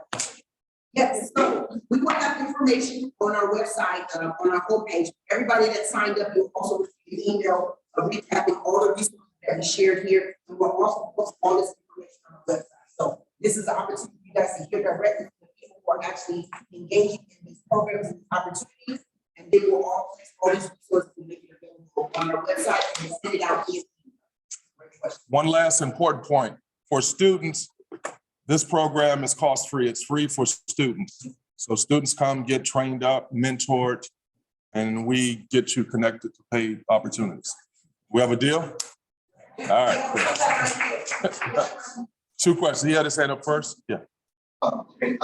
Yes, so we will have information on our website, on our homepage. Everybody that signed up will also receive an email recapping all the resources that we shared here. And we'll also post all this information on our website. So this is an opportunity for you guys to hear directly from the people who are actually engaging in these programs and opportunities. And they will all place all these resources and make it available on our website and send it out here. One last important point. For students, this program is cost-free. It's free for students. So students come, get trained up, mentored, and we get you connected to paid opportunities. We have a deal? All right. 2 questions. He had his hand up first. Yeah. Okay.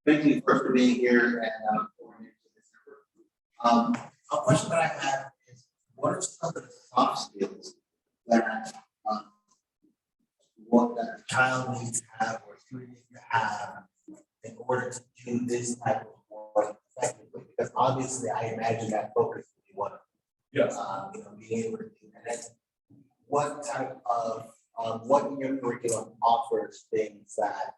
Thank you first for being here and a question that I have is, what are some of the soft skills that what that a child needs to have or student needs to have in order to do this type of work effectively? Because obviously, I imagine that focus would be one of them. Yes. Being able to do that. And what type of what in your curriculum offers things that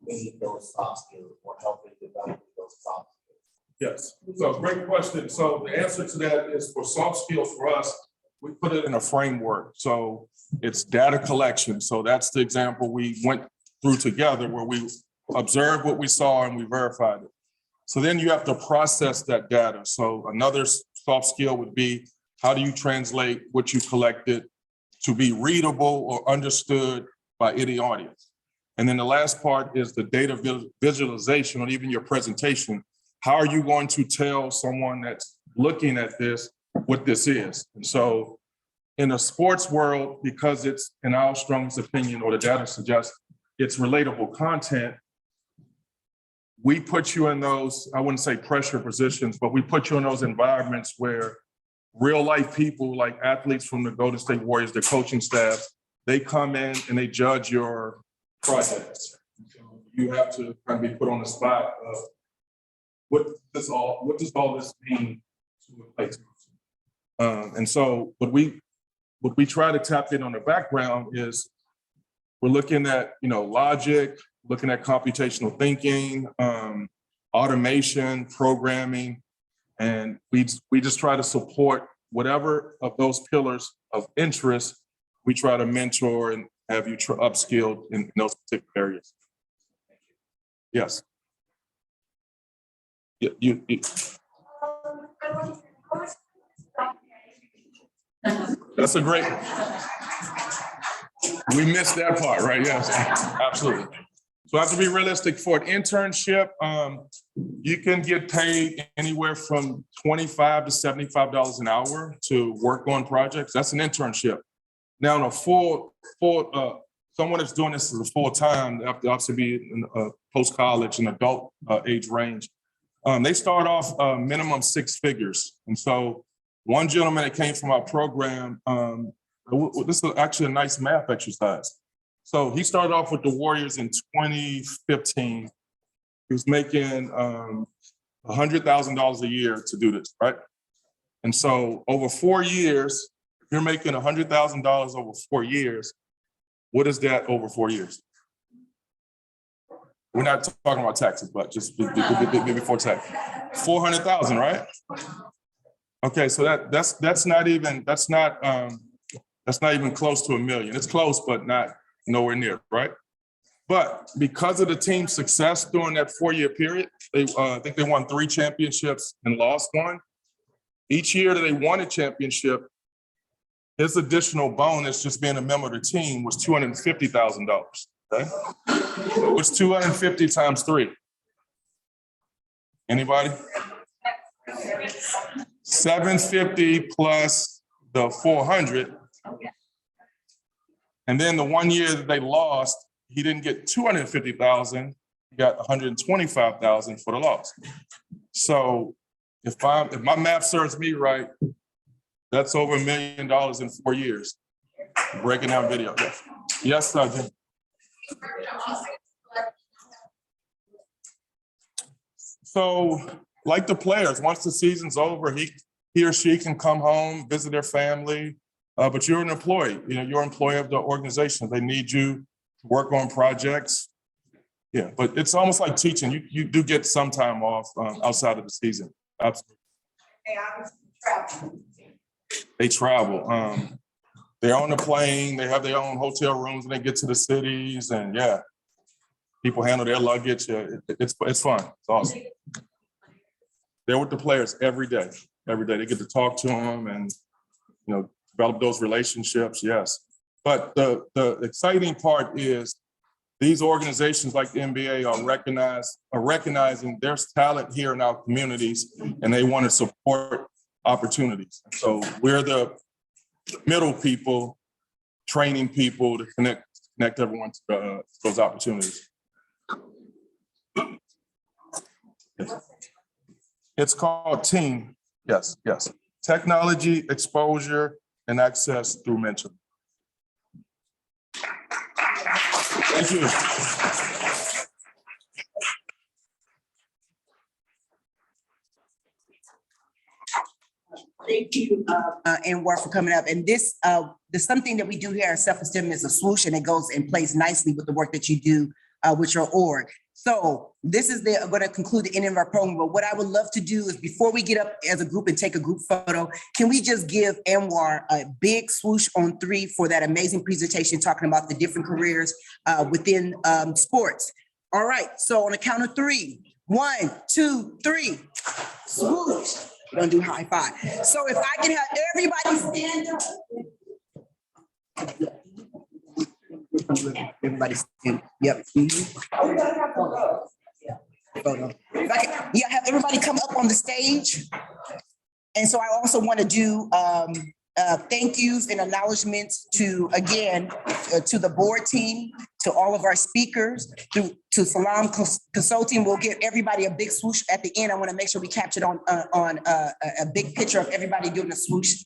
aid those soft skills or help in developing those soft skills? Yes. So great question. So the answer to that is for soft skills for us, we put it in a framework. So it's data collection. So that's the example we went through together where we observed what we saw and we verified it. So then you have to process that data. So another soft skill would be, how do you translate what you collected to be readable or understood by any audience? And then the last part is the data visualization or even your presentation. How are you going to tell someone that's looking at this what this is? And so in the sports world, because it's in our strongest opinion, or the data suggests it's relatable content, we put you in those, I wouldn't say pressure positions, but we put you in those environments where real life people like athletes from the Golden State Warriors, their coaching staff, they come in and they judge your projects. So you have to kind of be put on the spot of what does all this mean to a place? And so what we try to tap in on the background is we're looking at, logic, looking at computational thinking, automation, programming, and we just try to support whatever of those pillars of interest. We try to mentor and have you upskilled in those particular areas. Yes. You. That's a great. We missed that part, right? Yes, absolutely. So I have to be realistic. For an internship, you can get paid anywhere from $25 to $75 an hour to work on projects. That's an internship. Now, in a full someone that's doing this as a full time, they have to obviously be in post college and adult age range. They start off minimum 6 figures, and so one gentleman that came from our program. This is actually a nice math exercise. So he started off with the Warriors in 2015. He was making $100,000 a year to do this, right? And so over 4 years, if you're making $100,000 over 4 years, what is that over 4 years? We're not talking about taxes, but just before tax. 400,000, right? Okay, so that's not even close to $1 million. It's close, but not nowhere near, right? But because of the team's success during that 4-year period, I think they won 3 championships and lost 1. Each year that they won a championship, his additional bonus, just being a member of the team, was $250,000. Okay, so it's 250 times 3. Anybody? 750 plus the 400. And then the 1 year that they lost, he didn't get 250,000, he got 125,000 for the loss. So if my math serves me right, that's over $1 million in 4 years. Breaking down video. Yes, Sergeant. So like the players, once the season's over, he or she can come home, visit their family, but you're an employee. You're an employee of the organization. They need you to work on projects. Yeah, but it's almost like teaching. You do get some time off outside of the season. Absolutely. They travel. They're on the plane. They have their own hotel rooms when they get to the cities, and yeah, people handle their luggage. It's fun. It's awesome. They're with the players every day. Every day they get to talk to them and develop those relationships. Yes, but the exciting part is these organizations like the NBA are recognizing there's talent here in our communities, and they want to support opportunities. So we're the middle people, training people to connect everyone to those opportunities. It's called Team. Yes. Technology, exposure, and access through mentoring. Thank you. Thank you, Anwar, for coming up. And this, there's something that we do here at Self-eSTEM is a swoosh, and it goes in place nicely with the work that you do with your org. So this is going to conclude the end of our program. But what I would love to do is before we get up as a group and take a group photo, can we just give Anwar a big swoosh on 3 for that amazing presentation talking about the different careers within sports. All right, so on the count of 3, 1, 2, 3, swoosh. We're gonna do high 5. So if I can have everybody stand up. Everybody stand. Yep. Photo. If I can, have everybody come up on the stage. And so I also want to do thank yous and acknowledgements to, again, to the board team, to all of our speakers, to Slalom Consulting. We'll give everybody a big swoosh at the end. I want to make sure we captured on a big picture of everybody doing a swoosh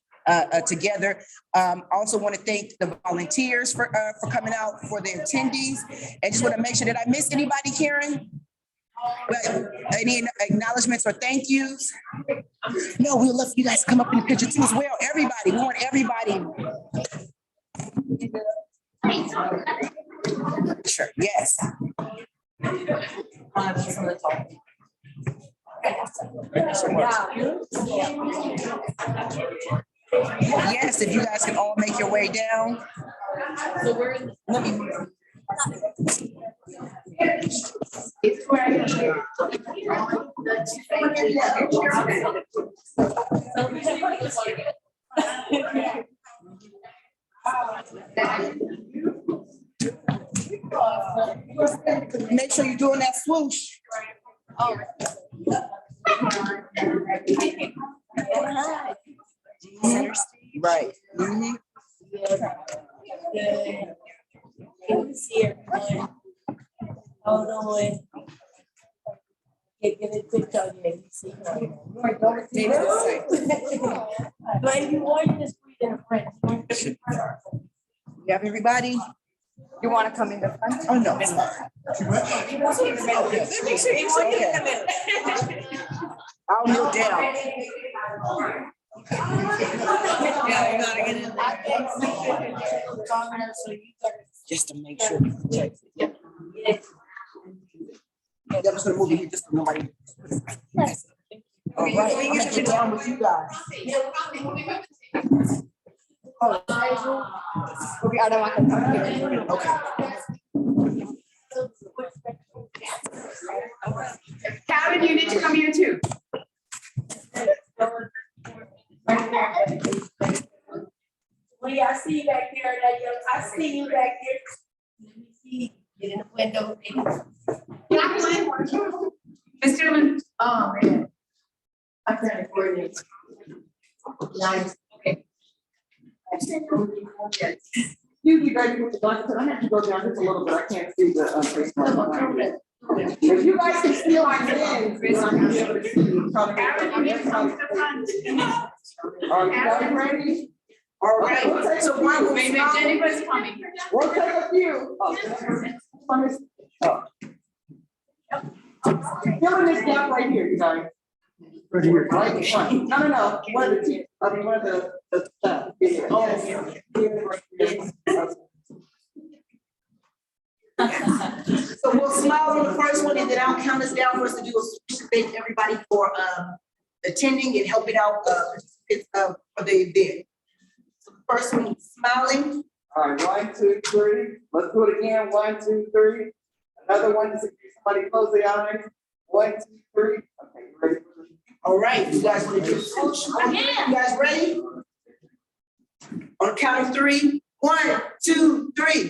together. Also want to thank the volunteers for coming out, for the attendees, and just want to make sure that I miss anybody, Karen. But any acknowledgements or thank yous? No, we would love for you guys to come up in the picture too as well. Everybody, we want everybody. Sure, yes. Yes, if you guys can all make your way down. Let me. Make sure you're doing that swoosh. Right. Mm-hmm. Hold on. Get a quick tug in. See. But you want to squeeze in a friend. You have everybody? You want to come in the front? Oh, no. It's fine. I'll kneel down. Yeah, you gotta get in. Just to make sure. Yeah. I'm just gonna move you just so nobody. All right, I'm gonna get down with you guys. Oh, okay, I don't want to come here. Okay. Kevin, you need to come here too. Lee, I see you back there. I see you back there. Let me see. Get in the window. Mr. Oh, man. I'm trying to coordinate. Nice. Okay. You be ready with the glasses. I have to go down just a little bit. I can't see the face. If you guys can see my hands, then I'm gonna be able to see you. Are you guys ready? All right. We'll take a few. Maybe Jennifer's coming. We'll take a few. Fill in this gap right here, you guys. Right here. Right in front. No. One of the two. I mean, one of the stuff. So we'll smile on the first one and then I'll count us down for us to do a swoosh. Thank everybody for attending and helping out participants for the event. So the first one, smiling. All right, 1, 2, 3. Let's do it again. 1, 2, 3. Another one. Somebody close the eyes. 1, 2, 3. Okay, ready? All right, you guys want to do a swoosh? You guys ready? On the count of 3. 1, 2, 3.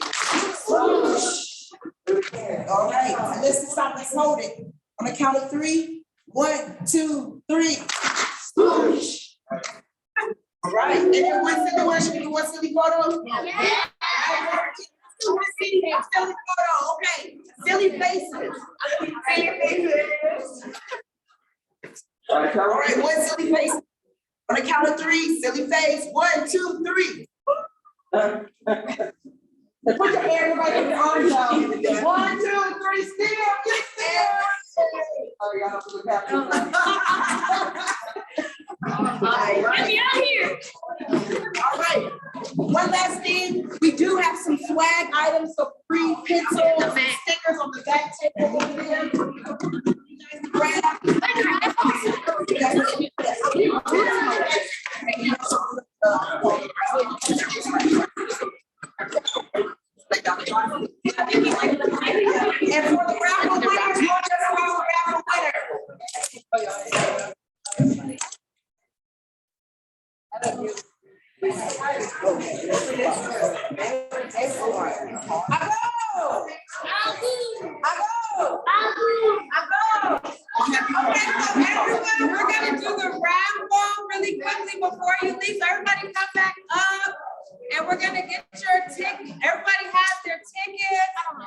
Swoosh. All right, now let's stop. Let's hold it. On the count of 3. 1, 2, 3. Swoosh. All right, and then one silly photo. Yeah. Silly photo. Okay. Silly faces. Silly faces. All right, one silly face. On the count of 3, silly face. 1, 2, 3. Put your hand right in your arms out. 1, 2, 3, still. Oh, y'all have to look happy. Get me out here. All right. One last thing, we do have some swag items, so free pencils and stickers on the back table over there. You guys can grab. And for the raffle winners, you'll just call the raffle winner. Everyone, we're gonna do the raffle really quickly before you leave. So everybody come back up and we're gonna get your ticket. Everybody has their tickets.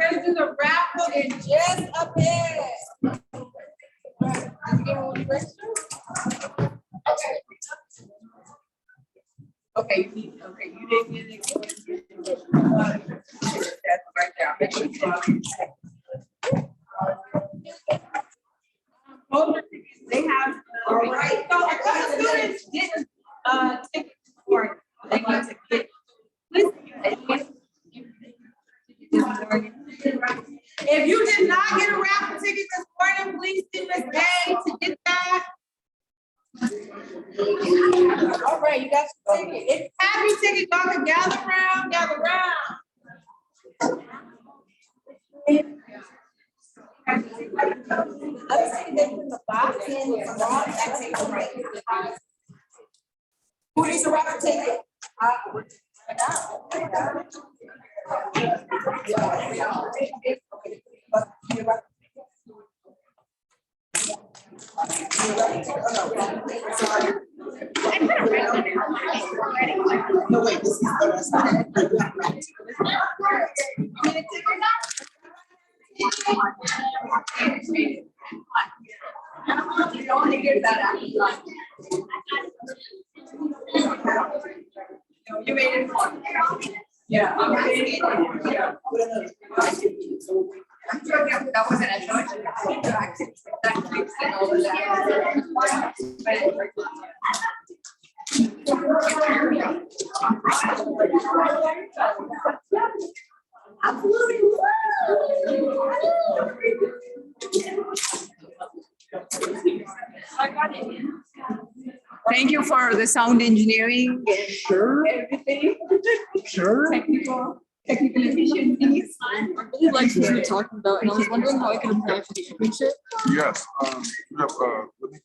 ready to do the raffle in just a bit. Okay, you didn't get it. That's right there. Make sure you they have, all right, so a couple students didn't, take for, they want to get. If you did not get a raffle ticket this morning, please see Ms. Gay to get that. All right, you got your ticket. If you have your ticket, y'all can gather around, gather around. Who needs a raffle ticket? No, wait, this is the rest of it. You only get that after lunch. No, you made it fun. Yeah. I'm ready. Yeah. I'm sure that was an adventure. That fixed and all of that. Thank you for the sound engineering. Sure. Everything. Sure. Technical efficiencies. I really liked what you were talking about, and I was wondering how I could apply for the internship. Yes, you have, let me.